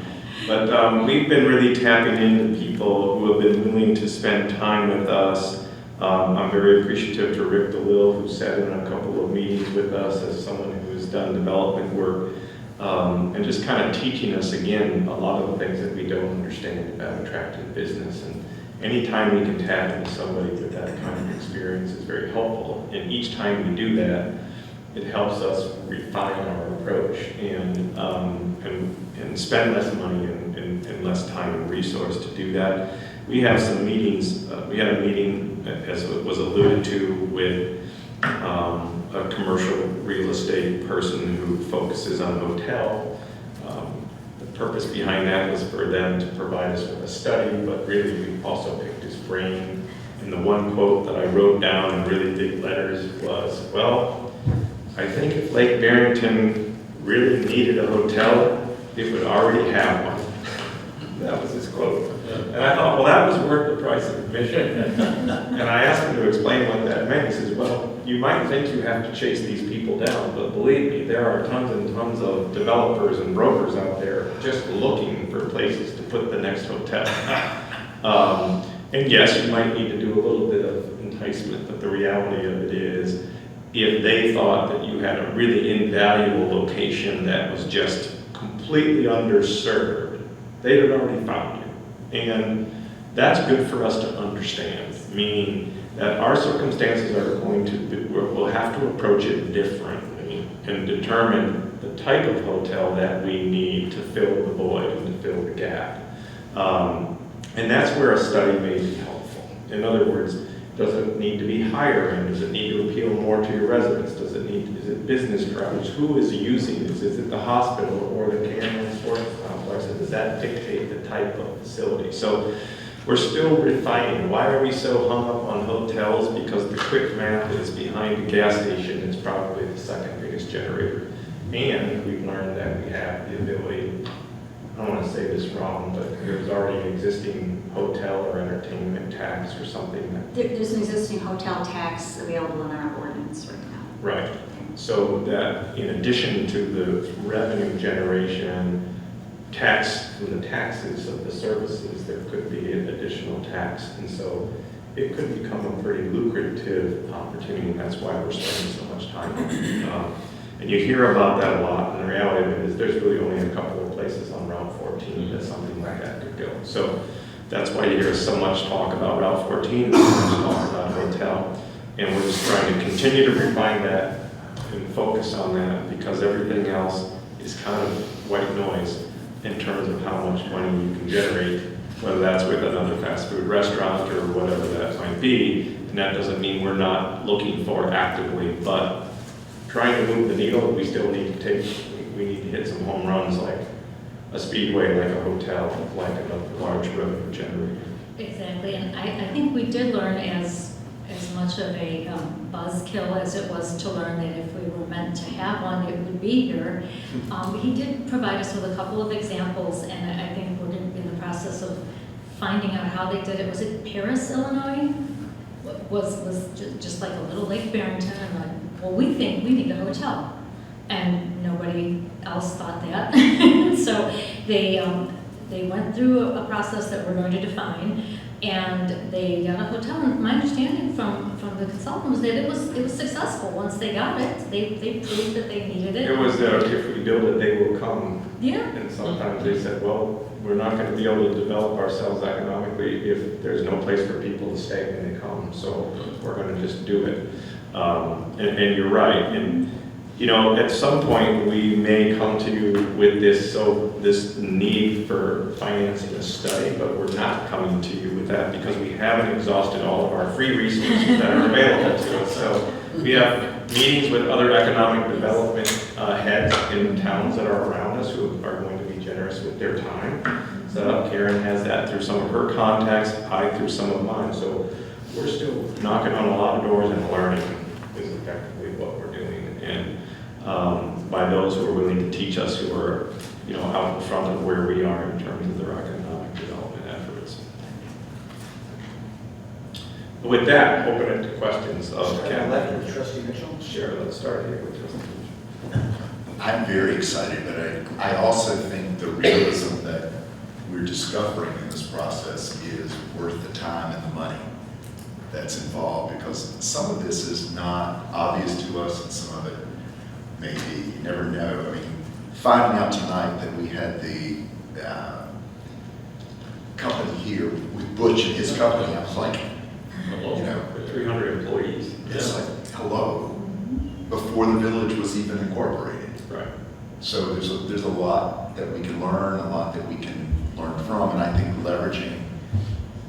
But we've been really tapping into people who have been willing to spend time with us. I'm very appreciative to Rick DeLille, who sat in a couple of meetings with us as someone who has done development work, and just kind of teaching us again a lot of the things that we don't understand about attracting business. And anytime we can tap into somebody with that kind of experience is very helpful. And each time we do that, it helps us refine our approach and spend less money and less time and resource to do that. We have some meetings. We had a meeting, as was alluded to, with a commercial real estate person who focuses on hotel. The purpose behind that was for them to provide us with a study, but really we also picked his brain. And the one quote that I wrote down in really big letters was, well, I think if Lake Barrington really needed a hotel, it would already have one. That was his quote. And I thought, well, that was worth the price of admission. And I asked him to explain what that meant. He says, well, you might think you have to chase these people down, but believe me, there are tons and tons of developers and brokers out there just looking for places to put the next hotel. And yes, you might need to do a little bit of enticement, but the reality of it is, if they thought that you had a really invaluable location that was just completely underserved, they'd have already found you. And that's good for us to understand, meaning that our circumstances are going to be, we'll have to approach it differently and determine the type of hotel that we need to fill the void and to fill the gap. And that's where a study may be helpful. In other words, does it need to be higher end? Does it need to appeal more to your residents? Is it business travelers? Who is using this? Is it the hospital or the Cameron Sports Complex? And does that dictate the type of facility? So we're still refining. Why are we so hung up on hotels? Because the quick math is behind the gas station, it's probably the second biggest generator. And we've learned that we have the ability, I don't want to say this wrong, but there's already an existing hotel or entertainment tax or something. There's an existing hotel tax available in our ordinance right now. Right. So that in addition to the revenue generation, tax from the taxes of the services, there could be an additional tax. And so it could become a pretty lucrative opportunity, and that's why we're spending so much time on it. And you hear about that a lot, and the reality of it is there's really only a couple of places on Route 14 that something like that could go. So that's why you hear so much talk about Route 14, so much talk about hotel. And we're just trying to continue to refine that and focus on that, because everything else is kind of white noise in terms of how much money you can generate, whether that's with another fast food restaurant or whatever that might be. And that doesn't mean we're not looking for actively, but trying to move the needle, we still need to we need to hit some home runs, like a speedway, like a hotel, like a large revenue generator. Exactly, and I think we did learn as much of a buzzkill as it was to learn that if we were meant to have one, it would be here. He did provide us with a couple of examples, and I think we're going to be in the process of finding out how they did it. Was it Paris, Illinois? Was just like a little Lake Barrington, and like, well, we think we need a hotel, and nobody else thought that. So they went through a process that we're going to define, and they got a hotel. And my understanding from the consultant was that it was successful. Once they got it, they proved that they needed it. It was if we build it, they will come. Yeah. And sometimes they said, well, we're not going to be able to develop ourselves economically if there's no place for people to stay when they come. So we're going to just do it. And you're right. And you know, at some point we may come to you with this need for financing a study, but we're not coming to you with that because we haven't exhausted all of our free resources that are available to us. So we have meetings with other economic development heads in towns that are around us who are going to be generous with their time. So Karen has that through some of her contacts, I through some of mine. So we're still knocking on a lot of doors and learning is effectively what we're doing. And by those who are willing to teach us, who are, you know, out in front of where we are in terms of their economic development efforts. With that, open it to questions of Ken. Left with Trustee Mitchell. Sure, let's start here with Trustee Mitchell. I'm very excited, but I also think the realism that we're discovering in this process is worth the time and the money that's involved, because some of this is not obvious to us and some of it may be. You never know. I mean, finding out tonight that we had the company here with Butch and his company, I was like, Hello. you know, 300 employees. it's like, hello, before the village was even incorporated. Right. So there's a lot that we can learn, a lot that we can learn from, and I think leveraging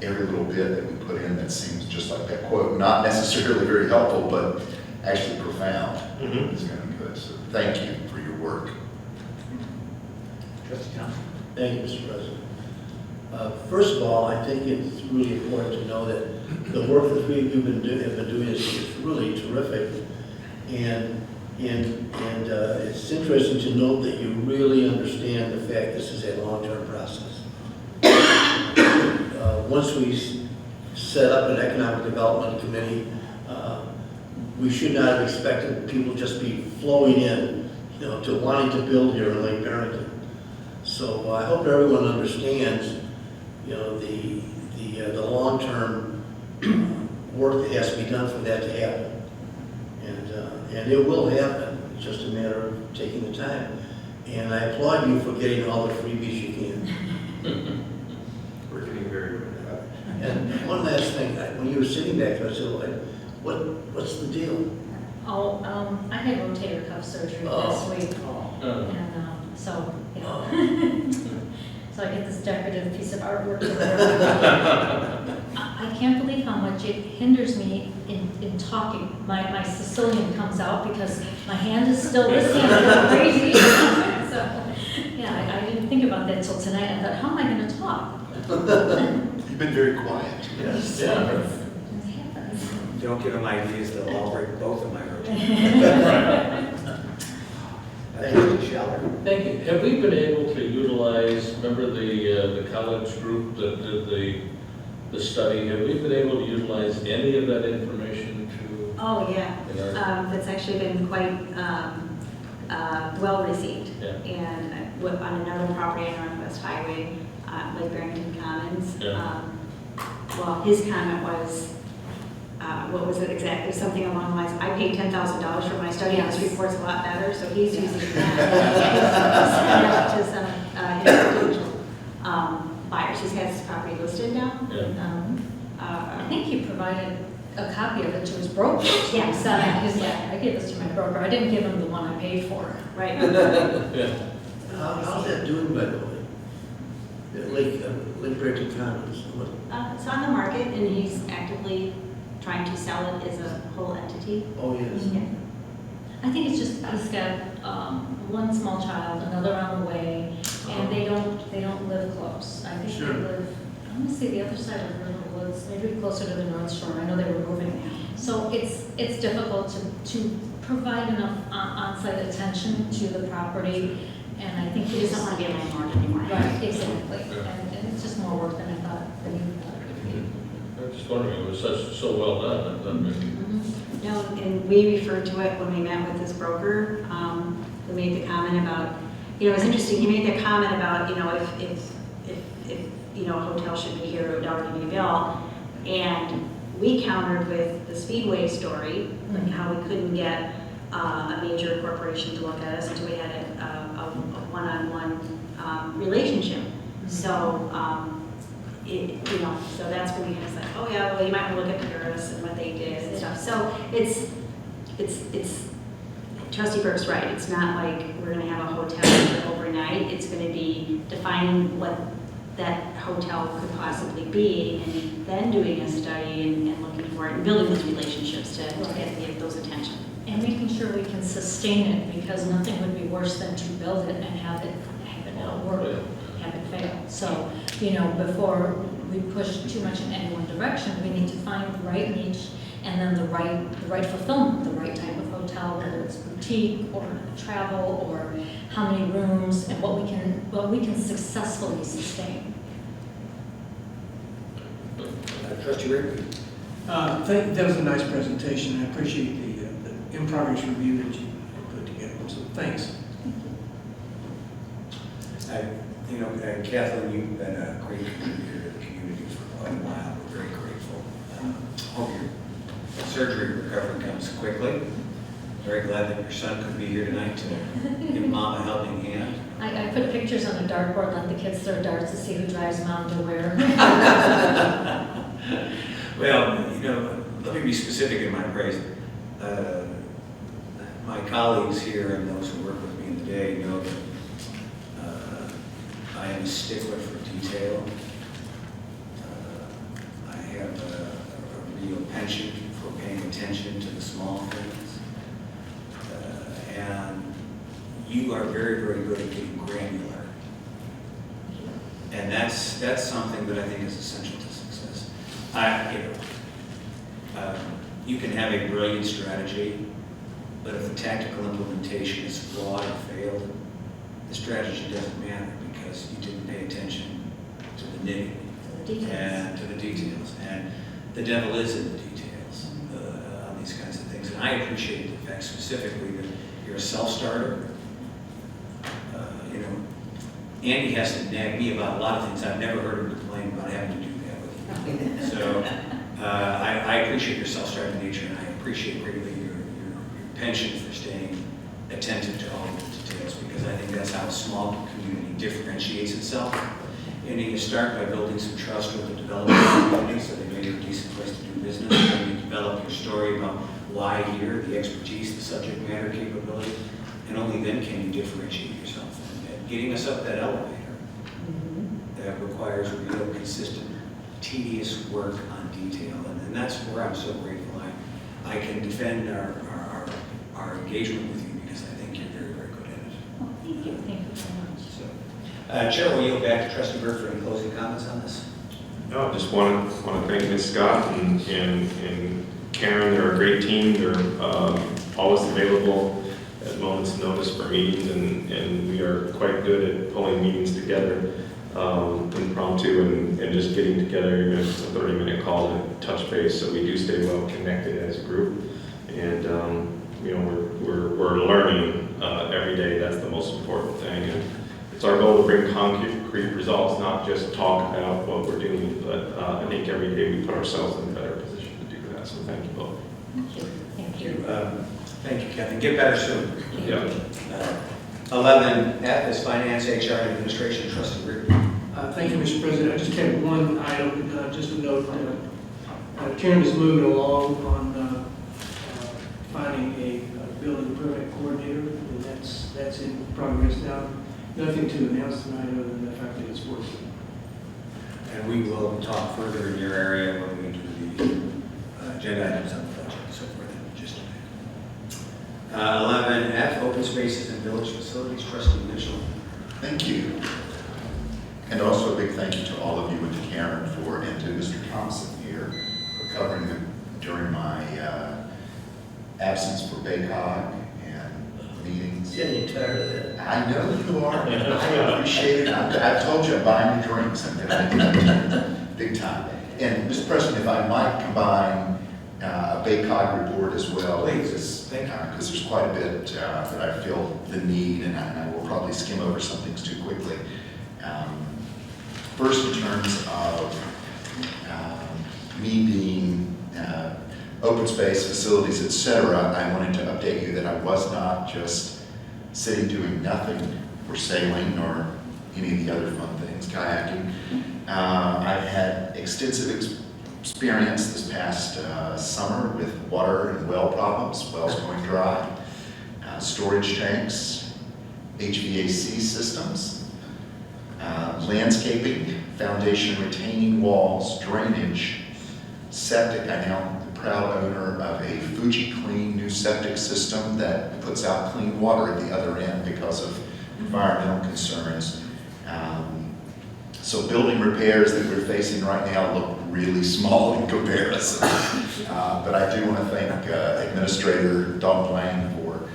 every little bit that we put in that seems just like that quote, not necessarily very helpful, but actually profound. Mhm. It's going to be good. So thank you for your work. Trustee Thompson? Thank you, Mr. President. First of all, I think it's really important to know that the work that you've been doing is really terrific. And it's interesting to note that you really understand the fact this is a long-term process. Once we set up an economic development committee, we should not have expected people just be flowing in, to wanting to build here in Lake Barrington. So I hope everyone understands, the long-term work that has to be done for that to happen. And it will happen. It's just a matter of taking the time. And I applaud you for getting all the freebies you can. We're getting very good at it. And one last thing, when you were sitting back there, I said, what's the deal? Oh, I had rotator cuff surgery last week. And so, yeah. So I get this decorative piece of artwork. I can't believe how much it hinders me in talking. My Sicilian comes out because my hand is still, this hand is crazy. So, yeah, I didn't think about that till tonight. I thought, how am I going to talk? You've been very quiet. Yes. It happens. Don't give them ideas, they'll all break both of my rotations. Thank you. Have we been able to utilize, remember the college group that did the study, have we been able to utilize any of that information to? Oh, yeah. That's actually been quite well received. Yeah. And on another property on Northwest Highway, Lake Barrington Commons, Yeah. well, his comment was, what was it exactly? Something along the lines, I paid $10,000 for my study, and this report's a lot better, so he's using that to some potential buyers. He's had his property listed now. I think he provided a copy of it to his broker. Yeah. So I gave this to my broker. I didn't give him the one I paid for. Right. How's that doing, by the way? Lake Barrington Commons? It's on the market, and he's actively trying to sell it as a whole entity. Oh, yes. Yeah. I think it's just, he's got one small child, another on the way, and they don't live close. I think Sure. they live, I want to say the other side of the River Woods, maybe closer to the North Shore. I know they were moving. So it's difficult to provide enough on-site attention to the property, and I think He doesn't want to be a landlord anymore. Right, exactly. And it's just more work than I thought that he thought. I was just wondering, it was so well done, that doesn't make No, and we referred to it when we met with this broker, who made the comment about, it was interesting, he made the comment about, if a hotel should be here, it would already be built. And we countered with the Speedway story, like how we couldn't get a major corporation to look at us until we had a one-on-one relationship. So, so that's when we kind of said, oh yeah, well, you might want to look at Paris and what they did and stuff. So it's Trustee Burke's right. It's not like we're going to have a hotel overnight. It's going to be defining what that hotel could possibly be, and then doing a study and looking for it and building those relationships to get those attention. And making sure we can sustain it, because nothing would be worse than to build it and have it not work, have it fail. So, before we push too much in any one direction, we need to find the right niche and then the right fulfillment, the right type of hotel, whether it's boutique or travel or how many rooms and what we can successfully sustain. Trustee Rigby? That was a nice presentation. I appreciate the in-progress review that you put together. So thanks. Kathleen, you've been a great contributor to the community for quite a while. We're very grateful. Hope your surgery recovery comes quickly. Very glad that your son could be here tonight to give Mom a helping hand. I put pictures on a dartboard, let the kids throw darts to see who drives Mom to where. Well, let me be specific in my praise. My colleagues here and those who work with me in the day know that I am a stickler for detail. I have a real penchant for paying attention to the small things. you are very, very good at getting granular. And that's something that I think is essential to success. You can have a brilliant strategy, but if the tactical implementation is flawed or failed, the strategy doesn't matter because you didn't pay attention to the nitty and to the details. And the devil is in the details on these kinds of things. And I appreciate the fact specifically that you're a self-starter. Andy has to nag me about a lot of things. I've never heard him complain about having to do that with you. So I appreciate your self-starting nature, and I appreciate greatly your penchant for staying attentive to all of the details, because I think that's how a small community differentiates itself. And you start by building some trust with the development community so they know you're a decent place to do business, and you develop your story about why here, the expertise, the subject matter capability, and only then can you differentiate yourself. And getting us up that elevator that requires real, consistent, tedious work on detail, and that's where I'm so grateful. I can defend our engagement with you because I think you're very, very good at it. Well, thank you very much. So, Chair, will yield back to Trustee Burke for any closing comments on this? No, just want to thank Ms. Scott and Karen. They're a great team. They're always available at moments' notice for meetings, and we are quite good at pulling meetings together impromptu and just getting together, even if it's a 30-minute call to touch base. So we do stay well connected as a group, and we're learning every day. That's the most important thing. And it's our goal to bring concrete results, not just talk about what we're doing, but I think every day we put ourselves in a better position to do that. So thank you both. Thank you. Thank you. Thank you, Kevin. Get better soon. Yeah. 11F is Finance, HR, and Administration. Trustee Ritter. Thank you, Mr. President. I just have one item, just to note. Karen is moving along on finding a building permit coordinator, and that's in progress now. Nothing to announce tonight other than the fact that it's working. And we will talk further in your area when we do the agenda items on the budget and so forth in just a minute. 11F, Open Spaces and Village Facilities. Trustee Mitchell. Thank you. And also a big thank you to all of you and to Karen and to Mr. Thompson here for covering them during my absence for BayCog and meetings. Getting tired of that. I know you are. I appreciate it. I told you I'm buying you drinks. I'm going to do that big time. And Mr. President, if I might combine a BayCog report as well, please, because there's quite a bit that I feel the need, and I will probably skim over some things too quickly. First, in terms of me being open space, facilities, etc., I wanted to update you that I was not just sitting doing nothing or sailing or any of the other fun things, kayaking. I've had extensive experience this past summer with water and well problems, wells going dry, storage tanks, HVAC systems, landscaping, foundation retaining walls, drainage, septic. I'm now the proud owner of a Fuji Clean new septic system that puts out clean water at the other end because of environmental concerns. So building repairs that we're facing right now look really small in comparison. But I do want to thank Administrator Don Blaine for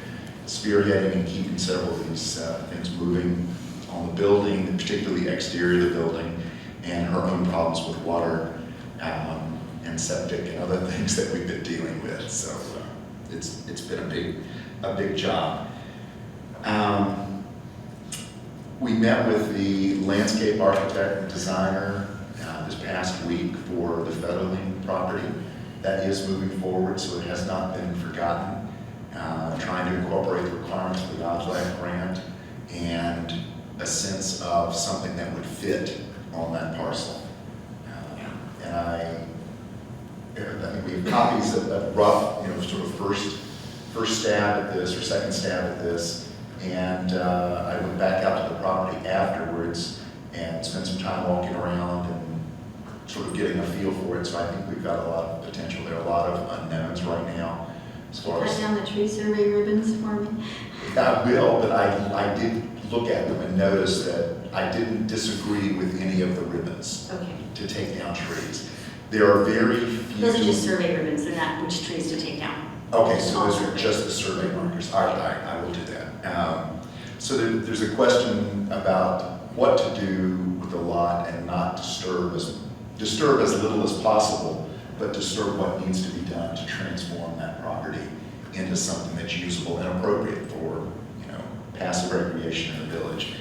spearheading and keeping several of these things moving on the building, particularly the exterior of the building, and her own problems with water and septic and other things that we've been dealing with. So it's been a big job. We met with the landscape architect and designer this past week for the Featherling property. That is moving forward, so it has not been forgotten. Trying to incorporate the requirements of the ODFLAG grant and a sense of something that would fit on that parcel. And I think we have copies of that rough, sort of first stab at this or second stab at this. And I went back out to the property afterwards and spent some time walking around and sort of getting a feel for it. So I think we've got a lot of potential there, a lot of unknowns right now. As far as Cut down the tree survey ribbons for me. I will, but I did look at them and notice that I didn't disagree with any of the ribbons Okay. to take down trees. There are very few. Those are just survey ribbons, they're not which trees to take down. Okay, so those are just the survey markers. All right, I will do that. So there's a question about what to do with the lot and not disturb as little as possible, but disturb what needs to be done to transform that property into something that's usable and appropriate for, passive recreation in the village.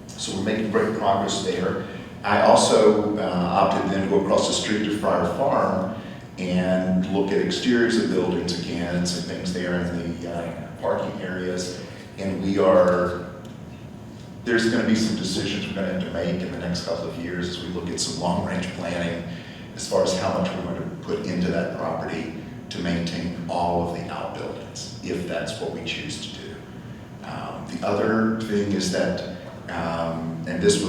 So we're making great progress there. I also opted then to go across the street to Friar Farm and look at exteriors of buildings again and some things there in the parking areas. And there's going to be some decisions we're going to have to make in the next couple of years as we look at some long-range planning as far as how much we're going to put into that property to maintain all of the outbuildings, if that's what we choose to do. The other thing is that, and this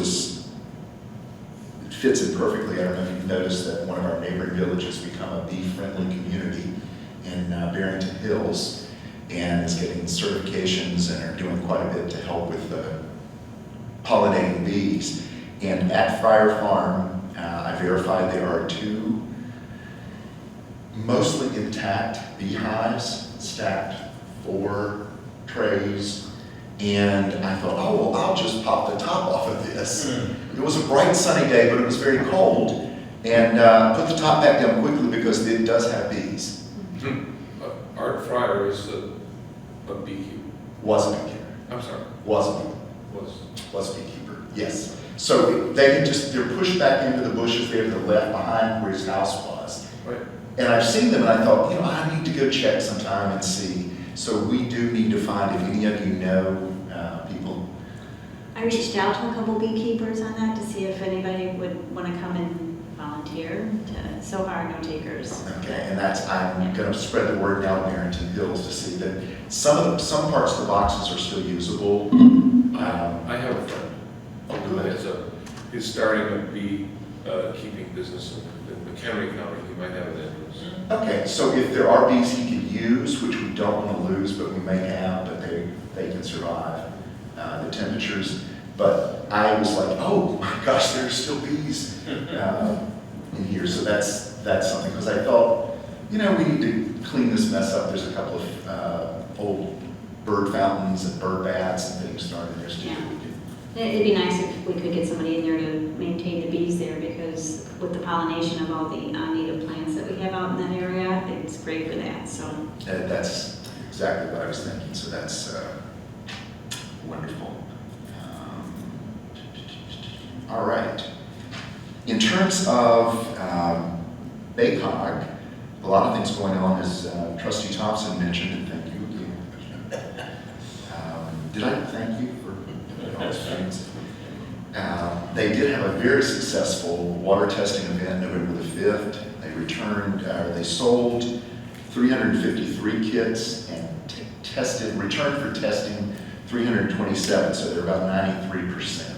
fits in perfectly, I don't know if you've noticed that one of our neighboring villages become a bee-friendly community in Barrington Hills, and is getting certifications and are doing quite a bit to help with pollinating bees. And at Friar Farm, I verified there are 2 mostly intact beehives stacked 4 trays. And I thought, oh, well, I'll just pop the top off of this. It was a bright sunny day, but it was very cold. And put the top back down quickly because it does have bees. Art Fryer is a beekeeper. Was a beekeeper. I'm sorry. Was a beekeeper, yes. So they're pushed back into the bushes there to the left behind where his house was. Right. And I've seen them and I thought, I need to go check sometime and see. So we do need to find, if any of you know people. I reached out to a couple beekeepers on that to see if anybody would want to come and volunteer. So far, no takers. Okay, and I'm going to spread the word down Barrington Hills to see that some parts of the boxes are still usable. I have a friend he's starting a bee keeping business in McHenry County. He might have an interest. Okay, so if there are bees he could use, which we don't want to lose, but we may have, but they can survive the temperatures. But I was like, oh my gosh, there's still bees in here. So that's something, because I thought, we need to clean this mess up. There's a couple of old bird fountains and bird baths and things started there. Yeah. It'd be nice if we could get somebody in there to maintain the bees there, because with the pollination of all the native plants that we have out in that area, it's great for that. So that's exactly what I was thinking. So that's wonderful. All right. In terms of BACOG, a lot of things going on, as Trustee Thompson mentioned, and thank you. Did I thank you for all those things? They did have a very successful water testing event November the 5th. They sold 353 kits and returned for testing 327, so they're about 93%,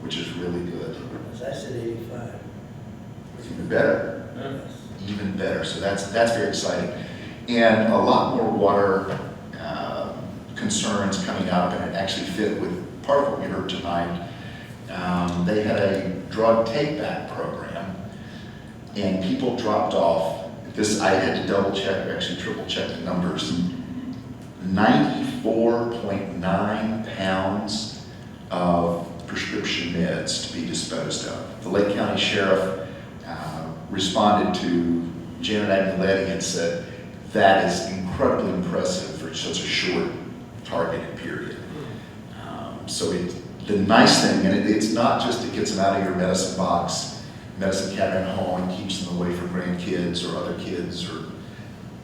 which is really good. I said 85. Even better. Even better. So that's very exciting. And a lot more water concerns coming up, and it actually fit with part of what we heard tonight. They had a drug take-back program, and people dropped off. I had to double check, or actually triple check the numbers. 94.9 pounds of prescription meds to be disposed of. The Lake County Sheriff responded to Janet Agnetti and said, that is incredibly impressive for such a short targeted period. So the nice thing, and it's not just it gets them out of your medicine box, medicine cabinet at home, and keeps them away from grandkids or other kids or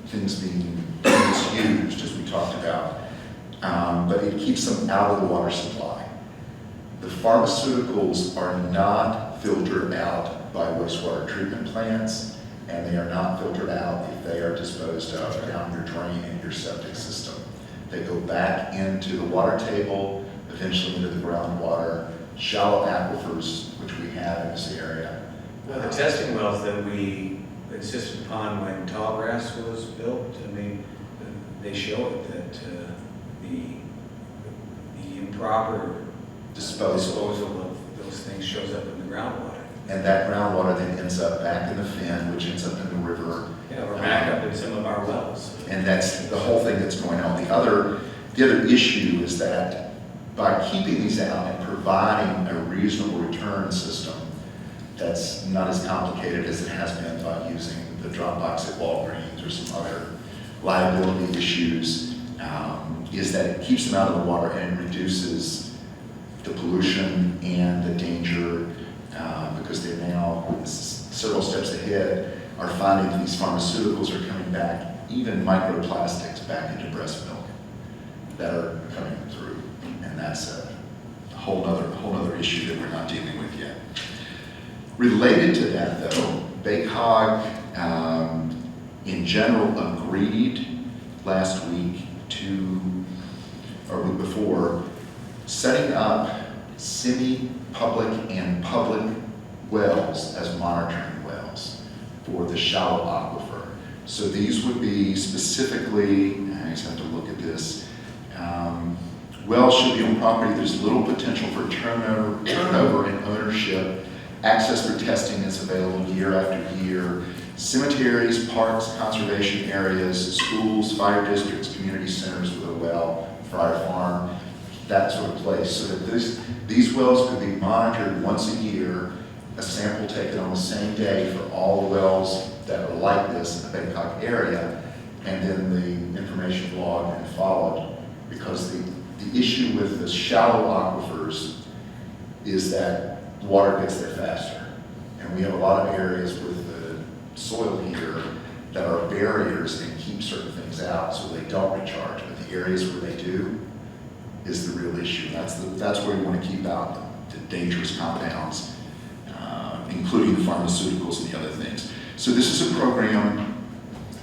things being misused, as we talked about, but it keeps them out of the water supply. The pharmaceuticals are not filtered out by wastewater treatment plants, and they are not filtered out if they are disposed of down your drain in your septic system. They go back into the water table, eventually into the groundwater, shallow aquifers, which we have in this area. Well, the testing wells that we insisted upon when Tallgrass was built, I mean, they show it, that the improper disposal of those things shows up in the groundwater. And that groundwater then ends up back in the fin, which ends up in the river. Yeah, or back up in some of our wells. And that's the whole thing that's going on. The other issue is that by keeping these out and providing a reasonable return system that's not as complicated as it has been by using the drop box at Walgreens or some other liability issues, is that it keeps them out of the water and it reduces the pollution and the danger, because they're now several steps ahead, are finding that these pharmaceuticals are coming back, even microplastics back into breast milk that are coming through. And that's a whole other issue that we're not dealing with yet. Related to that though, BACOG in general agreed last week or week before, setting up semi-public and public wells as monitoring wells for the shallow aquifer. So these would be specifically, I just have to look at this, wells should be on property there's little potential for turnover in ownership. Access for testing is available year after year. Cemeteries, parks, conservation areas, schools, fire districts, community centers with a well, fire farm, that sort of place. So that these wells could be monitored once a year, a sample taken on the same day for all the wells that are like this in the Bangkok area, and then the information logged and followed. Because the issue with the shallow aquifers is that water gets there faster. And we have a lot of areas with the soil here that are barriers and keep certain things out so they don't recharge. But the areas where they do is the real issue. That's where we want to keep out the dangerous compounds, including the pharmaceuticals and the other things. So this is a program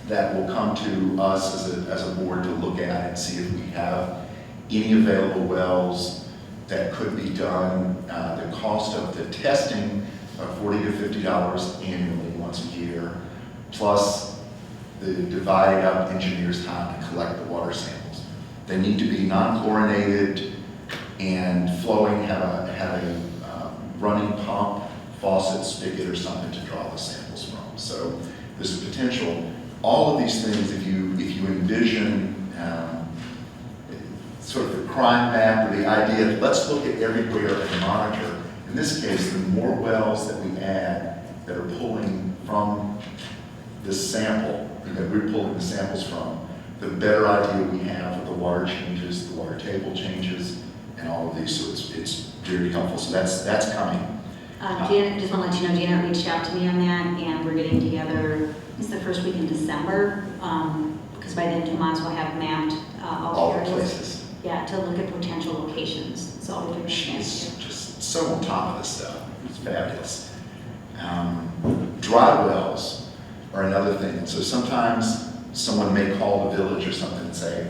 that will come to us as a board to look at and see if we have any available wells that could be done. The cost of the testing of $40 to $50 annually once a year, plus the divided up engineer's time to collect the water samples. They need to be non-chlorinated and flowing, have a running pump, faucet, spigot, or something to draw the samples from. So there's a potential. All of these things, if you envision sort of the crime map or the idea, let's look at everywhere and monitor. In this case, the more wells that we add that are pulling from this sample, that we're pulling the samples from, the better idea we have of the water changes, the water table changes, and all of these. So it's very helpful. So that's coming. Janet, just want to let you know, Janet reached out to me on that, and we're getting together, it's the first week in December, because by then 2 months we'll have mapped all the places. Yeah, to look at potential locations. So we can She's just so on top of this stuff. It's fabulous. Dry wells are another thing. And so sometimes someone may call the village or something and say,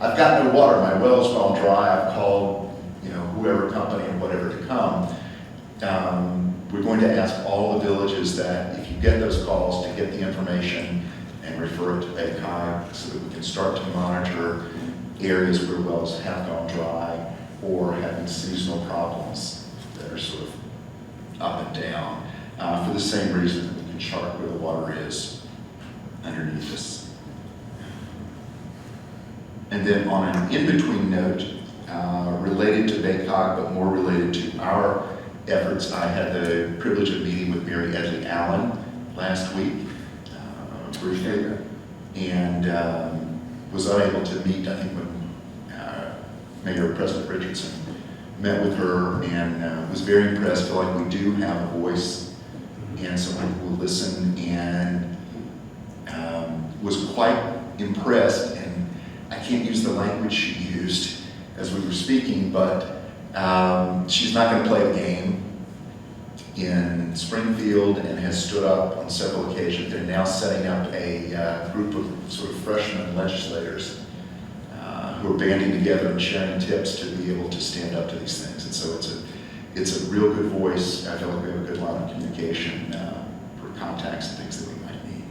I've got no water, my well's gone dry, I've called, whoever company or whatever to come. We're going to ask all the villages that if you get those calls to get the information and refer it to BACOG so that we can start to monitor areas where wells have gone dry or having seasonal problems that are sort of up and down, for the same reason that we can chart where the water is underneath us. And then on an in-between note, related to BACOG, but more related to our efforts, I had the privilege of meeting with Mary Edley Allen last week, briefly, and was unable to meet, I think, when Mayor President Richardson met with her, and was very impressed. Feel like we do have a voice and someone who will listen, and was quite impressed. And I can't use the language she used as we were speaking, but she's not going to play the game in Springfield and has stood up on several occasions. They're now setting up a group of sort of freshman legislators who are banding together and sharing tips to be able to stand up to these things. And so it's a real good voice. I feel like we have a good line of communication for contacts and things that we might need.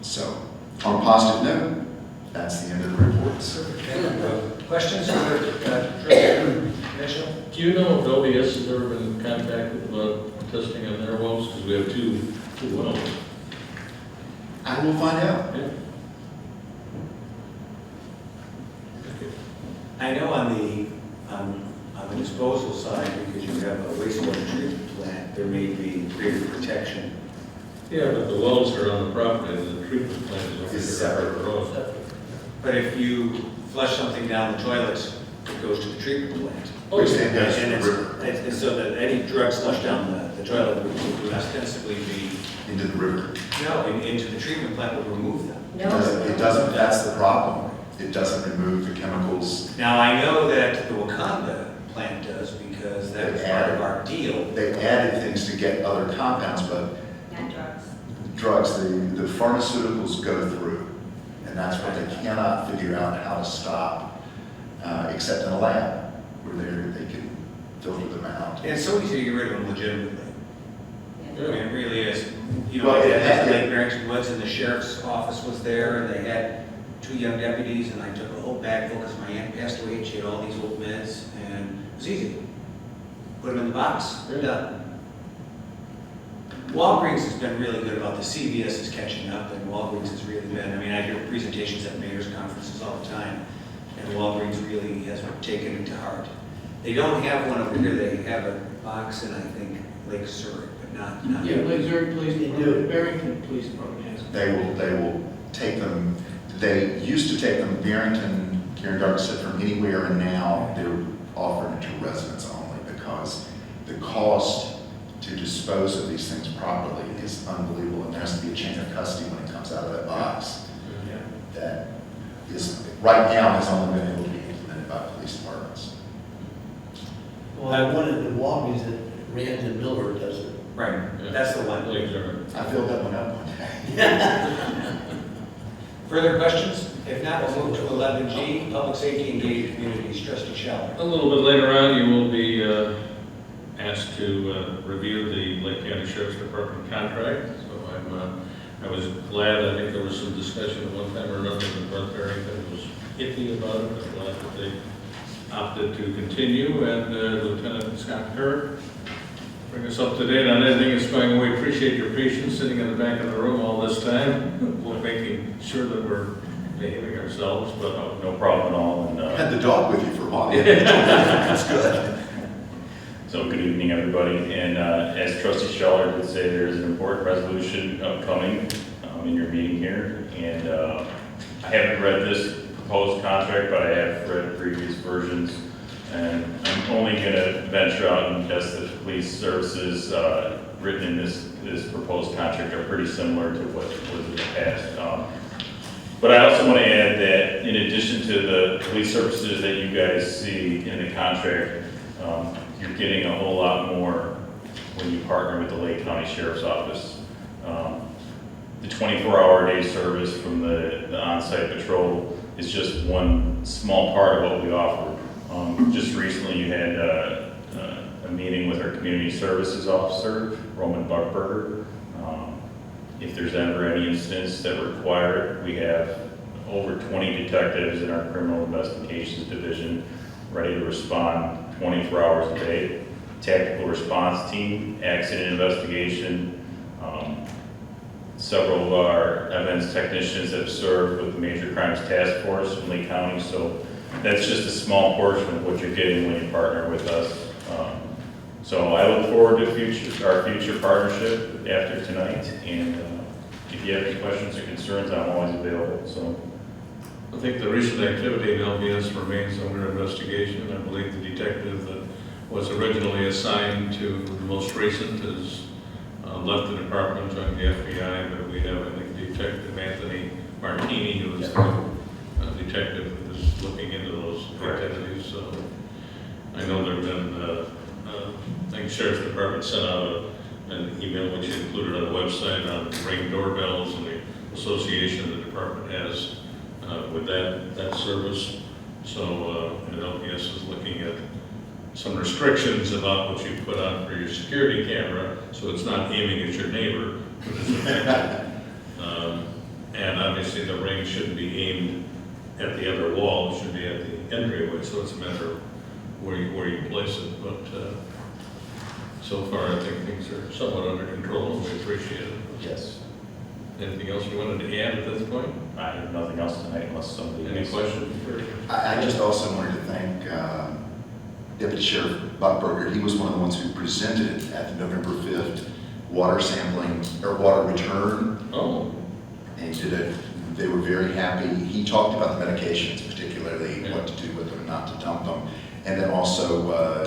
So on a positive note, that's the end of the reports. Questions for Trustee Mitchell? Do you know if LDS has ever been contacted about testing on their wells? Because we have two wells. I will find out. Yeah. I know on the disposal side, because you have a wastewater treatment plant, there may be greater protection. Yeah, but the wells are on the property, and the treatment plant is over Is here. separate. But if you flush something down the toilets, it goes to the treatment plant. Which then goes to And the it's- river, it's so that any drugs flushed down the toilet would ostensibly be, into the river. into the treatment plant would remove them. It doesn't, that's the problem. It doesn't remove the chemicals. Now, I know that the Wakanda plant does because that was part of our deal. They added things to get other compounds, but Not drugs. drugs, the pharmaceuticals go through. And that's what they cannot figure out how to stop, except in a lab, where they can filter them out. And it's so easy to get rid of them legitimately. I mean, it really is. You know, Well, I it had had- Lake Barrington Woods and the sheriff's office was there and they had 2 young deputies and I took a whole bag full because my aunt passed away and she had all these old meds and it was easy. Put them in the box, they're done. Walgreens has been really good about this. CVS is catching up and Walgreens has really been, I mean, I hear presentations at mayor's conferences all the time and Walgreens really has taken it to heart. They don't have one over here, they have a box in, I think, Lake Zurich, but not. Yeah, Lake Zurich Police They Department, Barrington Police Department has. They will take them, they used to take them, Barrington, kindergarten said from anywhere, and now they're offering it to residents only because the cost to dispose of these things properly is unbelievable, and there has to be a chain of custody when it comes out of that box. That is, right now, has only been able to be implemented by police departments. Well, I wanted the Walgreens that ran to Millward does it. Right, that's the one. Lake Zurich. I filled that one up one day. Further questions? If not, we'll move to 11G, Public Safety Engaged Communities, Trustee Scheller. A little bit later on, you will be asked to review the Lake County Sheriff's Department contract. So I was glad, I think there was some discussion at one time or another that North Barrington was iffy about it. I'm glad that they opted to continue, and Lieutenant Scott Kerr bring us up to date on anything that's going. We appreciate your patience sitting in the back of the room all this time, making sure that we're behaving ourselves, but No problem at all. And, Had the dog with you for a while. That's good. So good evening, everybody. And as Trustee Scheller did say, there's an important resolution upcoming in your meeting here. And I haven't read this proposed contract, but I have read previous versions. And I'm only going to venture out and guess that the police services written in this proposed contract are pretty similar to what was in the past. But I also want to add that in addition to the police services that you guys see in the contract, you're getting a whole lot more when you partner with the Lake County Sheriff's Office. The 24-hour day service from the on-site patrol is just one small part of what we offer. Just recently you had a meeting with our community services officer, Roman Buckberger. If there's ever any instance that require it, we have over 20 detectives in our criminal investigations division ready to respond 24 hours a day. Tactical response team, accident investigation. Several of our events technicians have served with the Major Crimes Task Force in Lee County, so that's just a small portion of what you're getting when you partner with us. So I look forward to our future partnership after tonight, and if you have any questions or concerns, I'm always available. So I think the recent activity in LBS remains under investigation. I believe the detective that was originally assigned to the most recent has left the department, joined the FBI, but we have, I think, Detective Anthony Martini, who is the detective who is looking into those activities. So I know there have been, I think Sheriff's Department sent out an email which included a website on Ring doorbells and the association the department has with that service. So LPS is looking at some restrictions about what you put on for your security camera, so it's not aiming at your neighbor. But it's and obviously the Ring shouldn't be aimed at the other wall, it should be at the entryway, so it's a matter of where you place it, but so far I think things are somewhat under control, and we appreciate it. Yes. Anything else you wanted to add at this point? I have nothing else tonight unless somebody. Any questions for? I just also wanted to thank Deputy Sheriff Buckberger. He was one of the ones who presented at the November 5th water sampling, or water return. Oh. And they were very happy. He talked about the medications, particularly what to do with them, not to dump them. And then also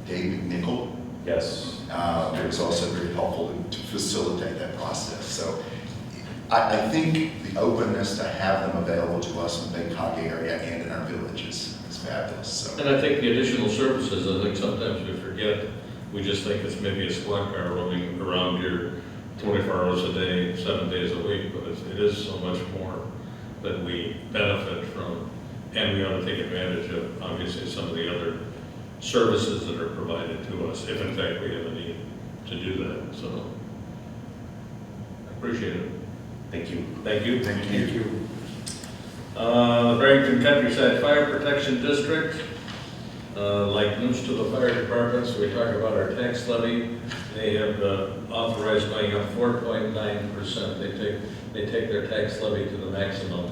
Dave McNichol. Yes. It was also very helpful to facilitate that process. So I think the openness to have them available to us in the Big Cog area and in our village is fabulous. So. And I think the additional services, I think sometimes we forget, we just think it's maybe a squad car roaming around here 24 hours a day, 7 days a week, but it is so much more that we benefit from, and we ought to take advantage of, obviously, some of the other services that are provided to us, if in fact we have a need to do that. So I appreciate it. Thank you. Thank you. Thank you. The Barrington Countryside Fire Protection District, like most of the fire departments, we talk about our tax levy. They have authorized going up 4.9%. They take their tax levy to the maximum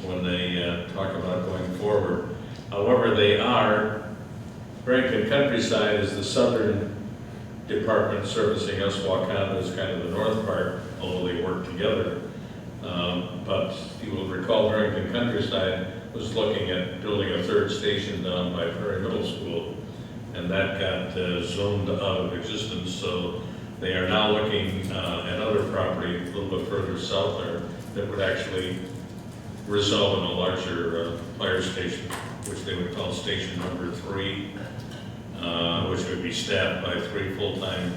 when they talk about going forward. However, Barrington Countryside is the southern department servicing us. Wakanda is kind of the north part, although they work together. But you will recall Barrington Countryside was looking at building a third station down by Prairie Middle School, and that got zoned out of existence. So they are now looking at other property a little bit further south there that would actually result in a larger fire station, which they would call station number 3, which would be staffed by 3 full-time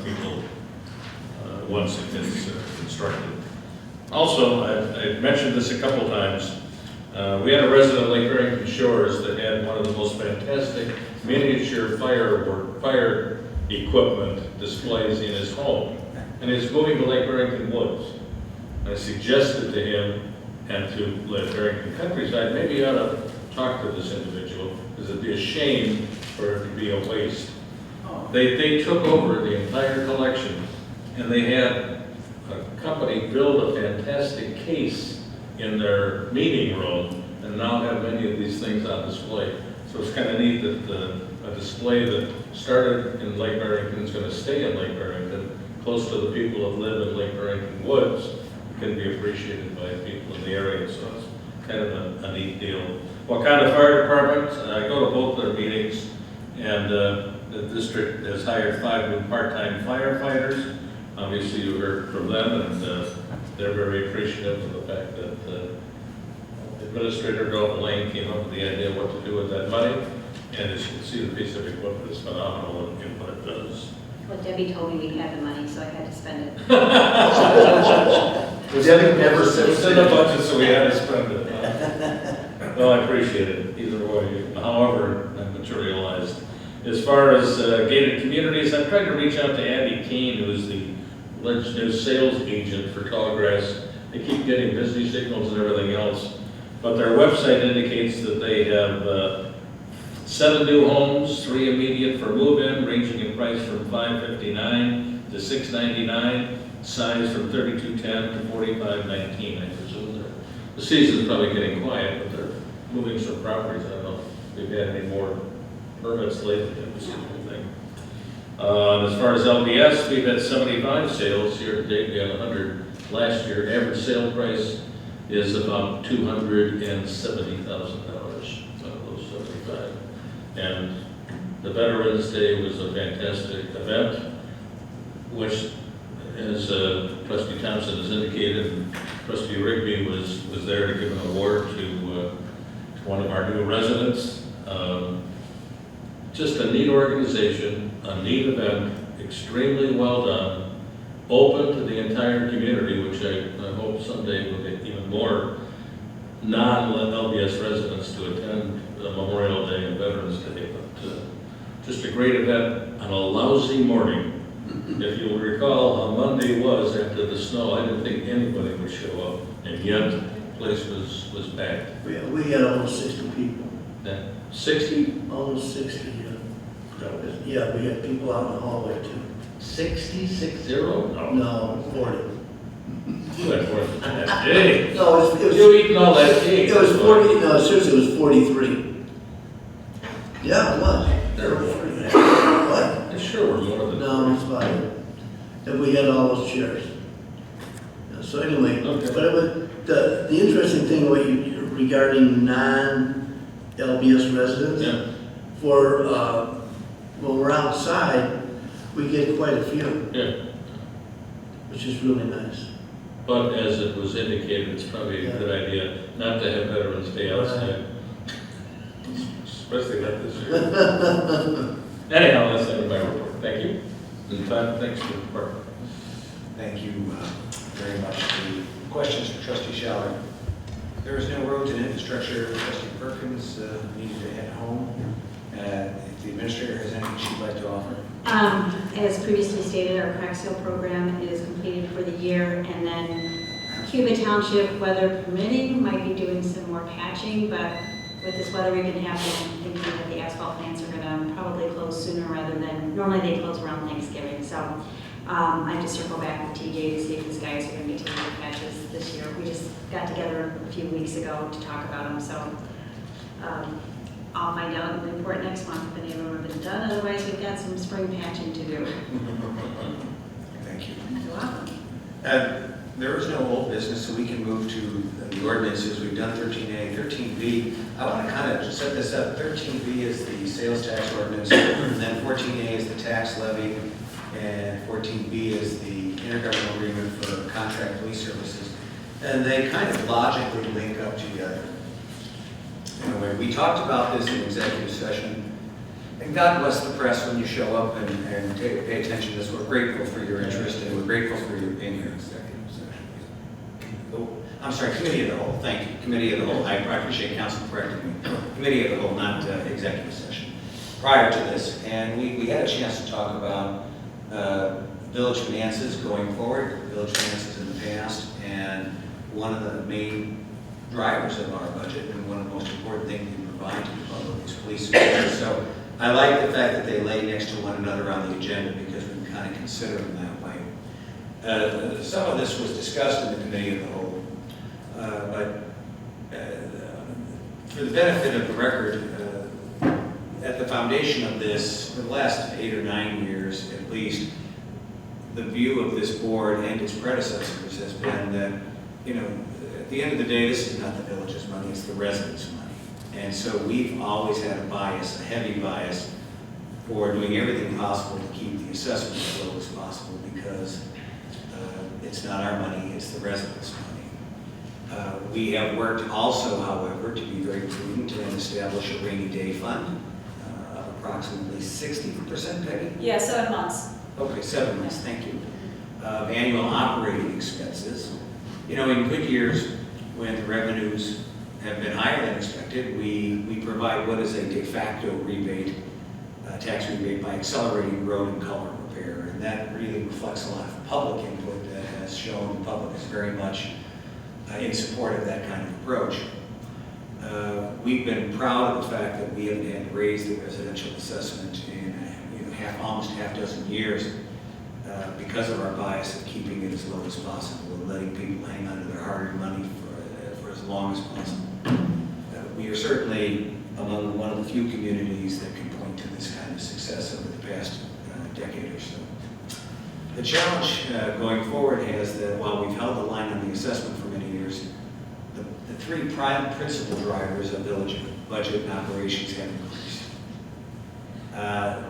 people once it is constructed. Also, I've mentioned this a couple times. We had a resident of Lake Barrington Shores that had one of the most fantastic miniature fire equipment displays in his home, and he's moving to Lake Barrington Woods. I suggested to him and to Lake Barrington Countryside, maybe you ought to talk to this individual, because it'd be a shame for it to be a waste. They took over the entire collection, and they had a company build a fantastic case in their meeting room, and now have many of these things on display. So it's kind of neat that a display that started in Lake Barrington is going to stay in Lake Barrington, close to the people that live in Lake Barrington Woods, can be appreciated by people in the area. So it's kind of a neat deal. Wakanda Fire Department, I go to both their meetings, and the district has hired 5 new part-time firefighters. Obviously, you heard from them, and they're very appreciative of the fact that Administrator Dalton Lane came up with the idea of what to do with that money. And as you can see, the piece of equipment is phenomenal in what it does. Well, Debbie told me we had the money, so I had to spend it. Debbie never said It's in the budget, so we had to spend it. Well, I appreciate it either way, however that materialized. As far as gated communities, I'm trying to reach out to Abby Kane, who is the new sales agent for Tallgrass. They keep getting busy signals and everything else, but their website indicates that they have 7 new homes, 3 immediate for move-in, ranging in price from $559 to $699, size from 3210 to 4519. I presume the season's probably getting quiet, but they're moving some properties. I don't know if they've had any more permits lately. That was the whole thing. As far as LBS, we've had 75 sales here to date. We had 100 last year. Average sale price is about $270,000 out of those 75. And the Veterans Day was a fantastic event, which, as Trustee Thompson has indicated, and Trustee Rigby was there to give an award to one of our new residents. Just a neat organization, a neat event, extremely well done, open to the entire community, which I hope someday will get even more non-LBS residents to attend Memorial Day and Veterans Day. But just a great event on a lousy morning. If you'll recall how Monday was after the snow, I didn't think anybody would show up, and yet place was packed? We had almost 60 people. Yeah. 60? Almost 60, yeah. Yeah, we had people out in the hallway too. 60? No, 40. You had 40. Hey, No, it was. you eating all that cake. It was 40, no, seriously, it was 43. Yeah, it was. There were more. What? There sure were more than. No, it's fine. And we had all those chairs. Yeah, so anyway, Okay. but it was, the interesting thing what you regarding non-LBS residents, Yeah. for, when we're outside, we get quite a few, Yeah. which is really nice. But as it was indicated, it's probably a good idea not to have Veterans Day outside. Especially not this year. Anyhow, that's the end of my report. Thank you. And Todd, thanks for the report. Thank you very much. The questions for Trustee Schaller. There is no roads and infrastructure. Trustee Perkins needed to head home. If the administrator has anything she'd like to offer. As previously stated, our crack seal program is completed for the year, and then Cuba Township, weather permitting, might be doing some more patching, but with this weather we've been having, I'm thinking that the asphalt plants are going to probably close sooner rather than, normally they close around Thanksgiving, so I have to circle back with TJ to see if these guys are going to be taking the patches this year. We just got together a few weeks ago to talk about them, so I'll find out and report next month if any of them have been done. Otherwise, we've got some spring patching to do. Thank you. You're welcome. There is no old business, so we can move to the ordinances. We've done 13A, 13B. I want to kind of set this up. 13B is the sales tax ordinance, and then 14A is the tax levy, and 14B is the intergovernmental agreement for contract police services. And they kind of logically link up together. Anyway, we talked about this in executive session, and God bless the press when you show up and pay attention to this. We're grateful for your interest, and we're grateful for your opinion. Executive session. Oh, I'm sorry, Committee of the Whole. Thank you, Committee of the Whole. I appreciate Council correcting me. Committee of the Whole, not executive session. Prior to this, and we had a chance to talk about village finances going forward, village finances in the past, and one of the main drivers of our budget and one of the most important things we provide to the public is police services. So I like the fact that they lay next to one another on the agenda because we can kind of consider them that way. Some of this was discussed in the Committee of the Whole, but for the benefit of the record, at the foundation of this, for the last 8 or 9 years at least, the view of this board and its predecessors has been that, at the end of the day, this is not the village's money, it's the residents' money. And so we've always had a bias, a heavy bias, for doing everything possible to keep the assessment as low as possible because it's not our money, it's the residents' money. We have worked also, however, to be very prudent and establish a rainy day fund of approximately 60%, Peggy? Yeah, 7 months. Okay, 7 months, thank you. Of annual operating expenses. In good years, when the revenues have been higher than expected, we provide what is a de facto rebate, tax rebate by accelerating road and culvert repair. And that really reflects a lot of public input that has shown the public is very much in support of that kind of approach. We've been proud of the fact that we haven't had to raise the residential assessment in almost half dozen years because of our bias of keeping it as low as possible and letting people hang on to their hard-earned money for as long as possible. We are certainly among one of the few communities that can point to this kind of success over the past decade or so. The challenge going forward is that while we've held the line on the assessment for many years, the three prime principal drivers of village budget and operations have increased.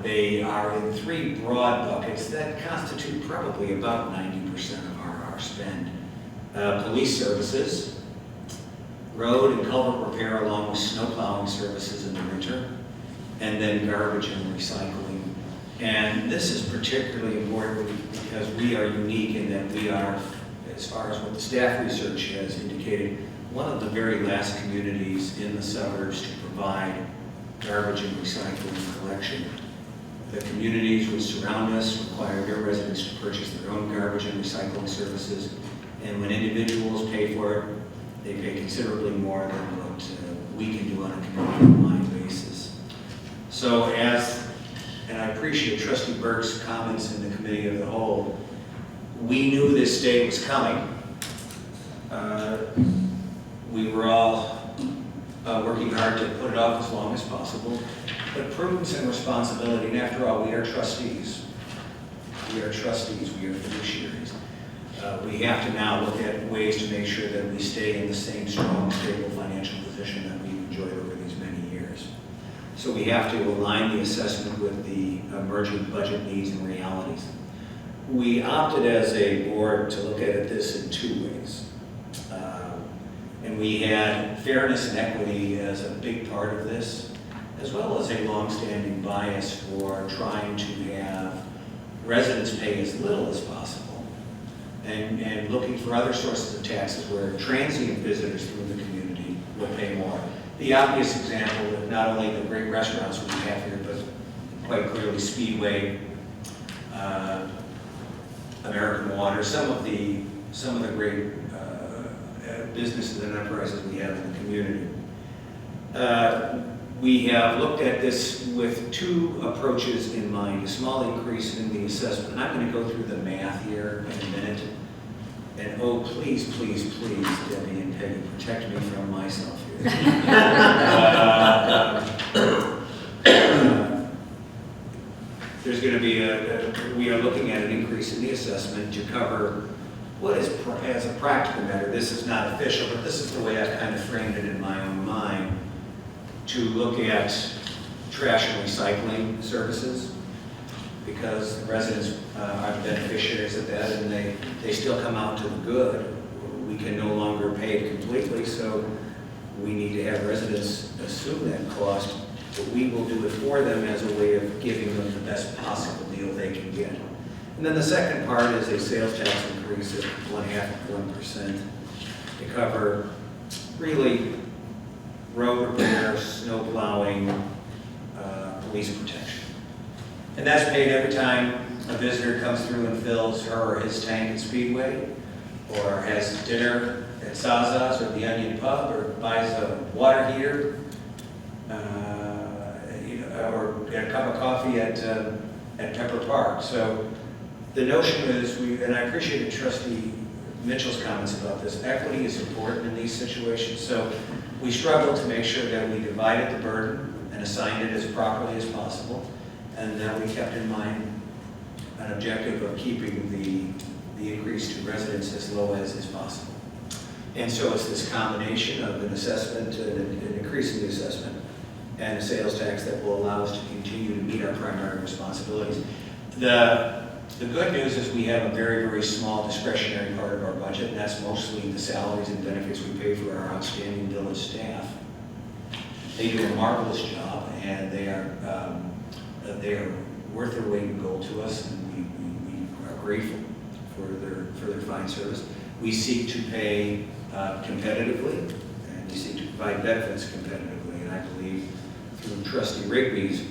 They are in three broad buckets that constitute probably about 90% of our spend. Police services, road and culvert repair along with snow plowing services in the winter, and then garbage and recycling. And this is particularly important because we are unique in that we are, as far as what the staff research has indicated, one of the very last communities in the suburbs to provide garbage and recycling collection. The communities which surround us require their residents to purchase their own garbage and recycling services. And when individuals pay for it, They pay considerably more than what we can do on a community-wide basis. So and I appreciate Trustee Burke's comments in the committee of the whole, we knew this day was coming. We were all working hard to put it off as long as possible, but prudence and responsibility, and after all, we are trustees. We are trustees, we are fiduciaries. We have to now look at ways to make sure that we stay in the same strong, stable financial position that we've enjoyed over these many years. So we have to align the assessment with the emerging budget needs and realities. We opted as a board to look at this in two ways. And we had fairness and equity as a big part of this, as well as a long-standing bias for trying to have residents pay as little as possible, and looking for other sources of taxes where transient visitors through the community will pay more. The obvious example of not only the great restaurants we have here, but quite clearly Speedway, American Water, some of the great businesses and enterprises we have in the community. We have looked at this with two approaches in mind, a small increase in the assessment. And I'm going to go through the math here in a minute. And oh, please, please, please, Debbie and Peggy, protect me from myself here. There's going to be we are looking at an increase in the assessment to cover what is, as a practical matter, this is not official, but this is the way I've kind of framed it in my own mind, to look at trash and recycling services, because residents are the beneficiaries of that, and they still come out to the good. We can no longer pay it completely, so we need to have residents assume that cost, but we will do it for them as a way of giving them the best possible deal they can get. And then the second part is a sales tax increase of 0.5% to cover really road repair, snow plowing, police protection. And that's paid every time a visitor comes through and fills her or his tank at Speedway, or has dinner at Zaza's or the Onion Pub, or buys a water heater, or get a cup of coffee at Pepper Park. So the notion is, and I appreciated Trustee Mitchell's comments about this, equity is important in these situations. So we struggled to make sure that we divided the burden and assigned it as properly as possible, and that we kept in mind an objective of keeping the increase to residents as low as is possible. And so it's this combination of an assessment, an increase in the assessment, and a sales tax that will allow us to continue to meet our primary responsibilities. The good news is we have a very, very small discretionary part of our budget, and that's mostly the salaries and benefits we pay for our outstanding village staff. They do a marvelous job, and they are worth their weight in gold to us, and we are grateful for their fine service. We seek to pay competitively, and we seek to provide benefits competitively, and I believe through Trustee Rigby's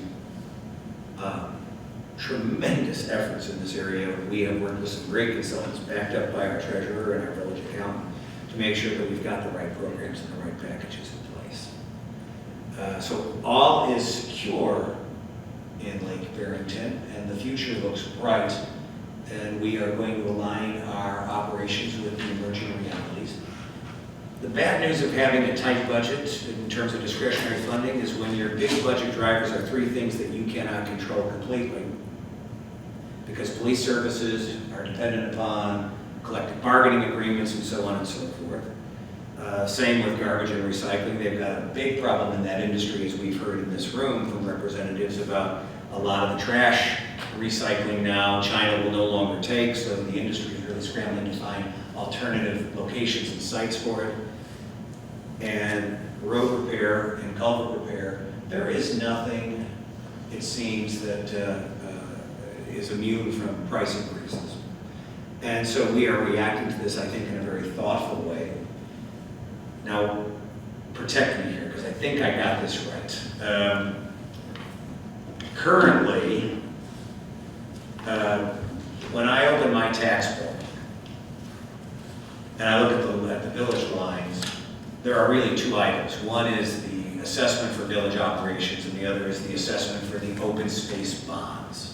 tremendous efforts in this area, we have worked with some great consultants backed up by our treasurer and our village accountant to make sure that we've got the right programs and the right packages in place. So all is secure in Lake Barrington, and the future looks bright, and we are going to align our operations with the emerging realities. The bad news of having a tight budget in terms of discretionary funding is when your big budget drivers are three things that you cannot control completely. Because police services are dependent upon collective bargaining agreements and so on and so forth. Same with garbage and recycling. They've got a big problem in that industry, as we've heard in this room from representatives about a lot of the trash recycling now China will no longer take, so the industry is really scrambling to find alternative locations and sites for it. And road repair and culvert repair, there is nothing, it seems, that is immune from price increases. And so we are reacting to this, I think, in a very thoughtful way. Now, protect me here, because I think I got this right. Currently, when I open my tax bill, and I look at the village lines, there are really two items. One is the assessment for village operations, and the other is the assessment for the open space bonds.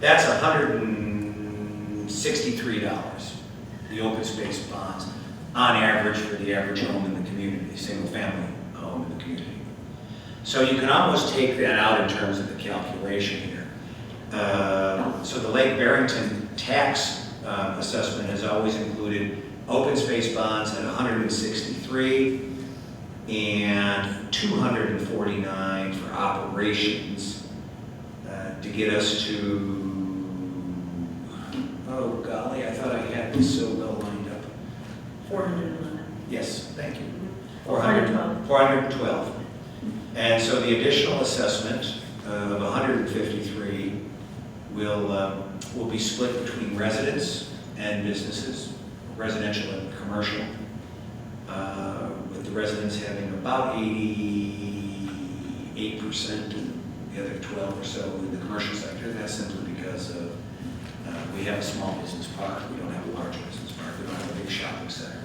That's $163, the open space bonds, on average for the average home in the community, single-family home in the community. So you can almost take that out in terms of the calculation here. So the Lake Barrington tax assessment has always included open space bonds at 163 and 249 for operations to get us to, oh golly, I thought I had this so well lined up. 411. Yes, thank you. 412. 412. And so the additional assessment of 153 will be split between residents and businesses, residential and commercial, with the residents having about 88% and the other 12 or so in the commercial sector. That's simply because of we have a small business park. We don't have a large business park. We don't have a big shopping center.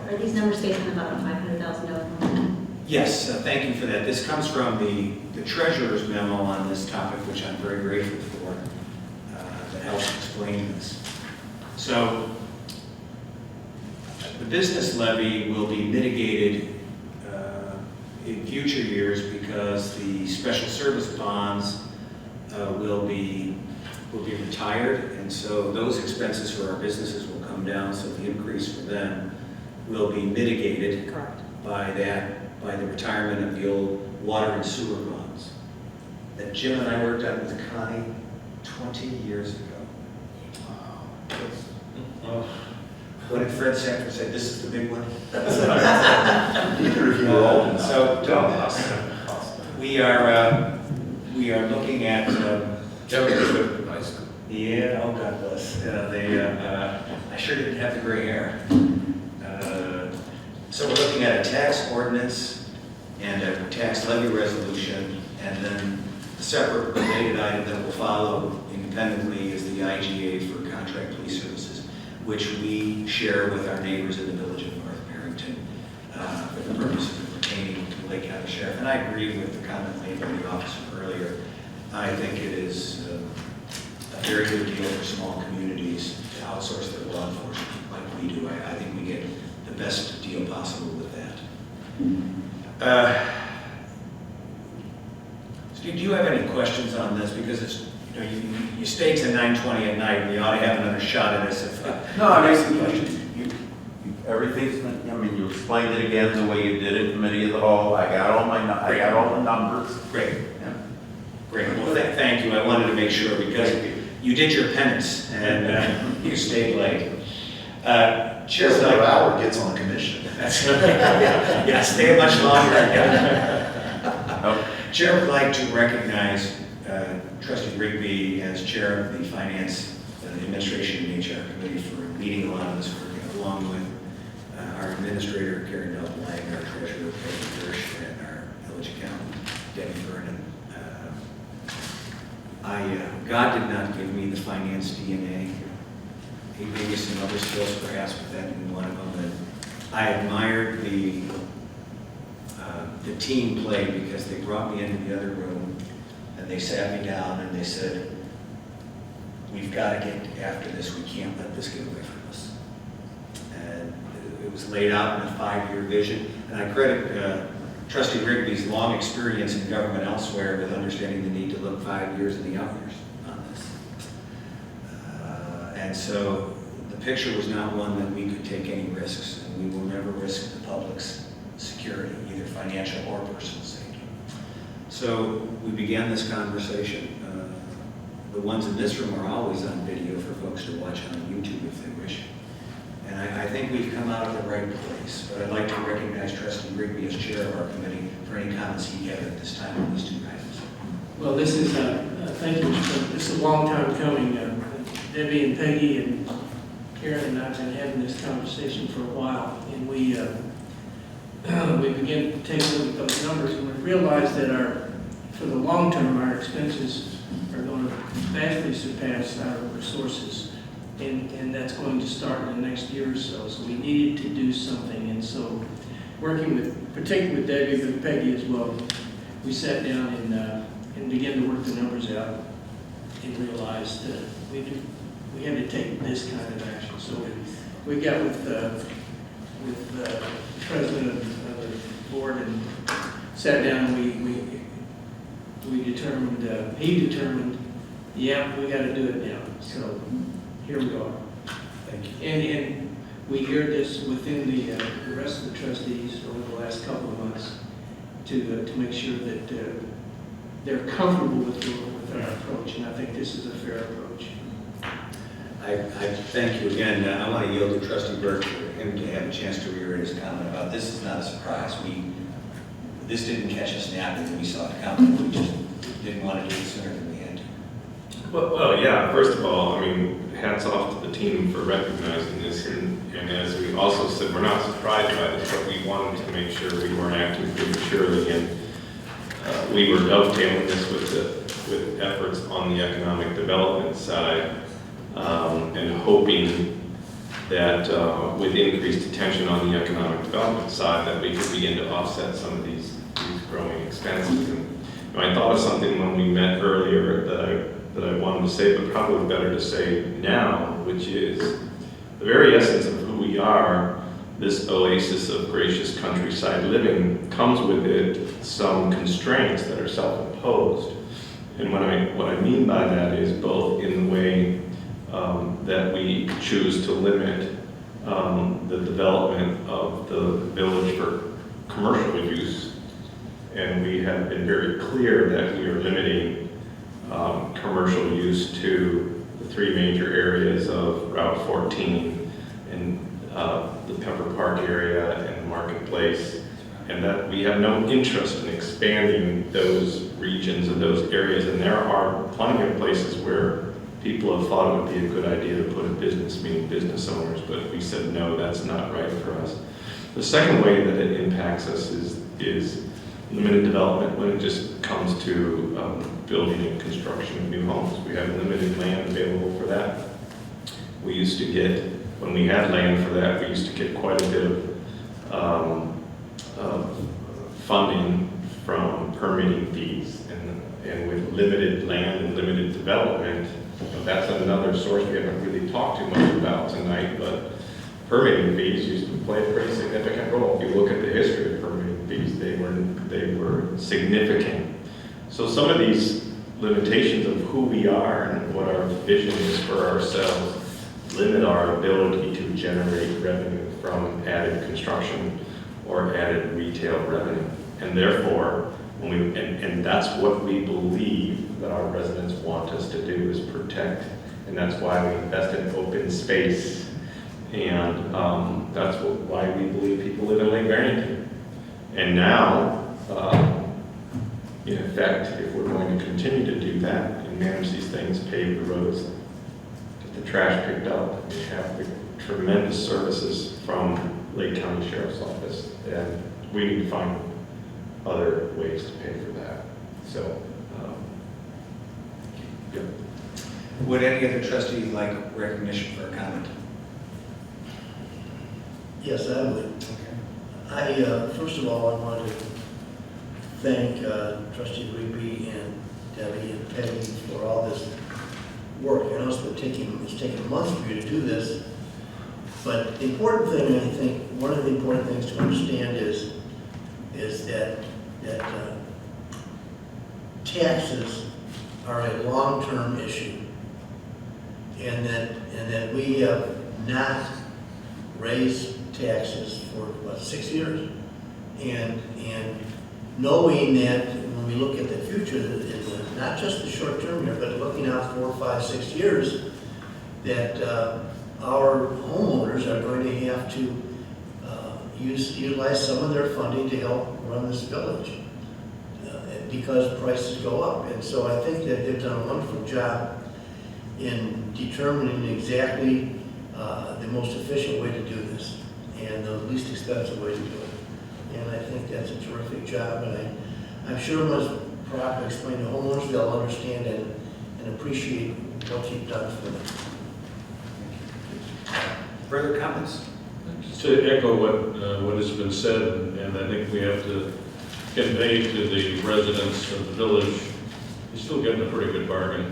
Are these numbers based on about a $500,000 home? Yes, thank you for that. This comes from the treasurer's memo on this topic, which I'm very grateful for, that helps explain this. So the business levy will be mitigated in future years because the special service bonds will be retired, and so those expenses for our businesses will come down, so the increase for them will be mitigated by the retirement of the old water and sewer bonds that Jim and I worked on with Connie 20 years ago. Wow. What did Fred Sanford say? This is the big one? Either of you are old enough. So we are looking at High school. yeah, oh God bless. I sure didn't have the gray hair. So we're looking at a tax ordinance and a tax levy resolution, and then a separate related item that will follow independently is the IGA for contract police services, which we share with our neighbors in the village of North Barrington for the purpose of pertaining to Lake County Sheriff. And I agree with the comment made by the officer earlier. I think it is a very good deal for small communities to outsource their law enforcement like we do. I think we get the best deal possible with that. Steve, do you have any questions on this? Because it's, you stay to 9:20 at night, and we ought to have another shot at this. No, I mean, everything's, I mean, you explained it again the way you did in committee of the whole. I got all the numbers. Great. Yeah. Great. Well, thank you. I wanted to make sure because you did your penance and you stayed late. Chair, another hour gets on the commission. Yeah, stay much longer. Chair would like to recognize Trustee Rigby as chair of the Finance Administration and HR Committee for leading a lot of this work, along with our administrator, Karen Delblanc, our treasurer, Peggy Hirsch, and our village accountant, Debbie Vernon. God did not give me the finance DNA. He gave me some other skills, perhaps, but that didn't one of them. And I admired the team play because they brought me into the other room and they sat me down and they said, we've got to get after this. We can't let this get away from us. And it was laid out in a 5-year vision. And I credit Trustee Rigby's long experience in government elsewhere with understanding the need to look 5 years in the out years on this. And so the picture was not one that we could take any risks, and we will never risk the public's security, either financial or personal safety. So we began this conversation. The ones in this room are always on video for folks to watch on YouTube if they wish. And I think we've come out of the right place, but I'd like to recognize Trustee Rigby as chair of our committee for any comments he had at this time on these two items. Well, this is, thank you, Mr. President. This is a long time coming. Debbie and Peggy and Karen and I have been having this conversation for a while, and we began to take a look at those numbers, and we realized that for the long term, our expenses are going to vastly surpass our resources. and that's going to start in the next year or so. So we needed to do something, and so working with, particularly with Debbie, but Peggy as well, we sat down and began to work the numbers out and realized that we had to take this kind of action. So we got with the president of the board and sat down and we determined, he determined, yeah, we got to do it now. So here we are. Thank you. And we heard this within the rest of the trustees over the last couple of months to make sure that they're comfortable with our approach, and I think this is a fair approach. I thank you again. I want to yield to Trustee Burke for him to have a chance to reiterate his comment about this is not a surprise. This didn't catch us napping when we saw it coming. We just didn't want to do it sooner than we had to. Well, yeah, first of all, I mean, hats off to the team for recognizing this, and as we also said, we're not surprised by this, but we wanted to make sure we weren't acting prematurely, and we were dovetailing this with efforts on the economic development side, and hoping that with increased attention on the economic development side, that we could begin to offset some of these growing expenses. And I thought of something when we met earlier that I wanted to say, but probably better to say now, which is the very essence of who we are. This oasis of gracious countryside living comes with it some constraints that are self-imposed. And what I mean by that is both in the way that we choose to limit the development of the village for commercial use, and we have been very clear that we are limiting commercial use to the three major areas of Route 14 and the Pepper Park area and the Marketplace, and that we have no interest in expanding those regions and those areas. And there are plenty of places where people have thought it would be a good idea to put a business, meaning business owners, but we said, no, that's not right for us. The second way that it impacts us is limited development when it just comes to building and construction of new homes. We have limited land available for that. We used to get, when we had land for that, we used to get quite a bit of funding from permitting fees. And with limited land and limited development, that's another source we haven't really talked too much about tonight, but permitting fees used to play a pretty significant role. If you look at the history of permitting fees, they were significant. So some of these limitations of who we are and what our vision is for ourselves limit our ability to generate revenue from added construction or added retail revenue. And therefore, and that's what we believe that our residents want us to do, is protect. And that's why we invest in open space. And that's why we believe people live in Lake Barrington. And now, in effect, if we're going to continue to do that and manage these things, pave the roads, get the trash picked up, we have the tremendous services from Lake County Sheriff's Office, and we need to find other ways to pay for that. So, yeah. Would any other trustee like recognition for a comment? Yes, I would. Okay. First of all, I want to thank Trustee Rigby and Debbie and Peggy for all this work. I know it's taken months for you to do this, but the important thing, I think, one of the important things to understand is that taxes are a long-term issue, and that we have not raised taxes for, 6 years? And knowing that when we look at the future, not just the short term here, but looking out 4, 5, 6 years, that our homeowners are going to have to utilize some of their funding to help run this village because prices go up. And so I think that they've done a wonderful job in determining exactly the most efficient way to do this and the least expensive way to do it. And I think that's a terrific job, and I'm sure once properly explained to homeowners, they'll understand and appreciate what you've done for them. Further comments? To echo what has been said, and I think we have to convey to the residents of the village, you're still getting a pretty good bargain.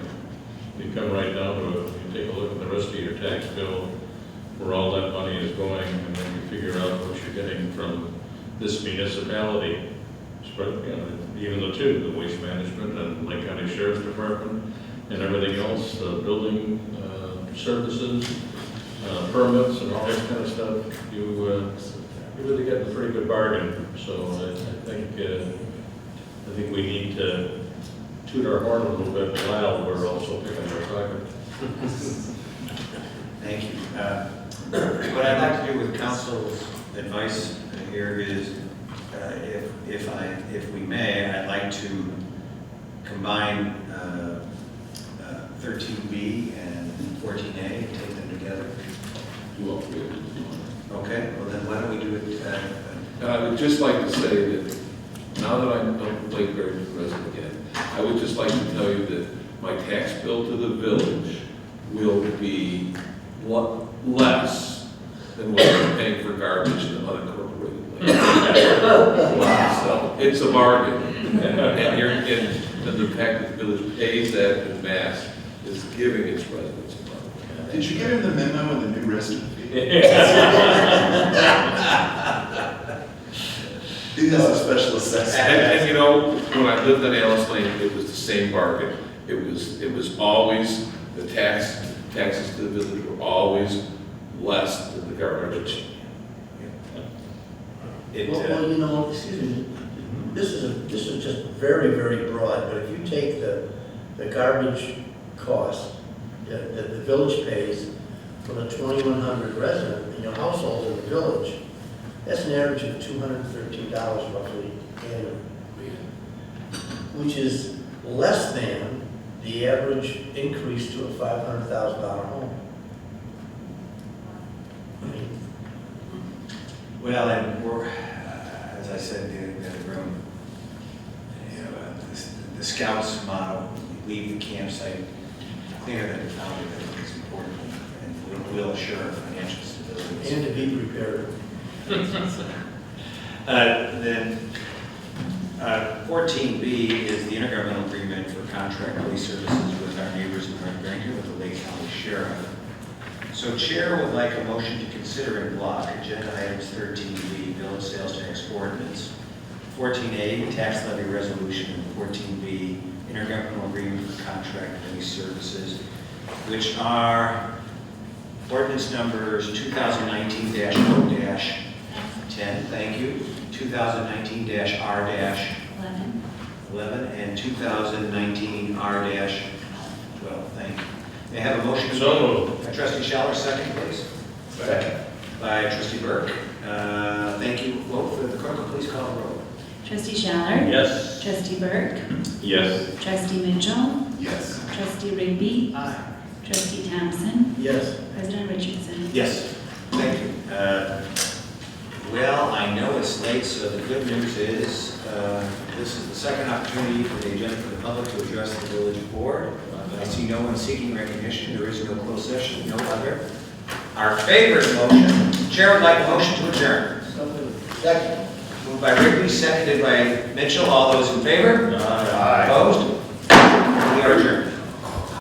You come right down to it, you take a look at the rest of your tax bill, where all that money is going, and then you figure out what you're getting from this municipality. Spread, you know, even the two, the waste management and Lake County Sheriff's Department and everything else, building services, permits and all that kind of stuff, you really get a pretty good bargain. So I think we need to toot our horn a little bit while we're also picking our pocket. Thank you. What I'd like to do with council's advice here is, if we may, I'd like to combine 13B and 14A and take them together. Okay, well then why don't we do it? I would just like to say that now that I'm Lake Barrington resident again, I would just like to tell you that my tax bill to the village will be less than what I'm paying for garbage in the unincorporated land. So it's a bargain. And the fact that the village pays that in mass is giving its residents a bargain. Did you give him the memo and the new resident fee? He has a special assessment. And you know, when I lived on Alice Lane, it was the same bargain. It was always, the taxes to the village were always less than the garbage. Well, you know, excuse me, this is just very, very broad, but if you take the garbage cost that the village pays for the 2,100 resident in your household in the village, that's an average of $213 roughly annually, which is less than the average increase to a $500,000 home. I mean, Well, and we're, as I said in the other room, you know, the scouts model, leave the campsite cleaner than you found it, I think is important, and will assure financial stability. and to be prepared. Then 14B is the intergovernmental agreement for contract police services with our neighbors in North Barrington with the Lake County Sheriff. So Chair would like a motion to consider in block agenda items 13B, village sales tax ordinance, 14A, tax levy resolution, and 14B, intergovernmental agreement for contract police services, which are ordinance numbers 2019-0-10, thank you, 2019-R-11, and 2019-R-12, thank you. May I have a motion? So moved. Trustee Schaller, second, please. Second. By Trustee Burke. Thank you. Vote for the clerk, please call the roll. Trustee Schaller? Yes. Trustee Burke? Yes. Trustee Mitchell? Yes. Trustee Rigby? Aye. Trustee Thompson? Yes. President Richardson? Yes. Thank you. Well, I know it's late, so the good news is this is the second opportunity for the agenda for the public to address the village board. I see no one seeking recognition. There is no closed session, no other. Our favorite motion, Chair would like a motion to adjourn. Second. Moved by Rigby, seconded by Mitchell. All those in favor? Aye. Opposed?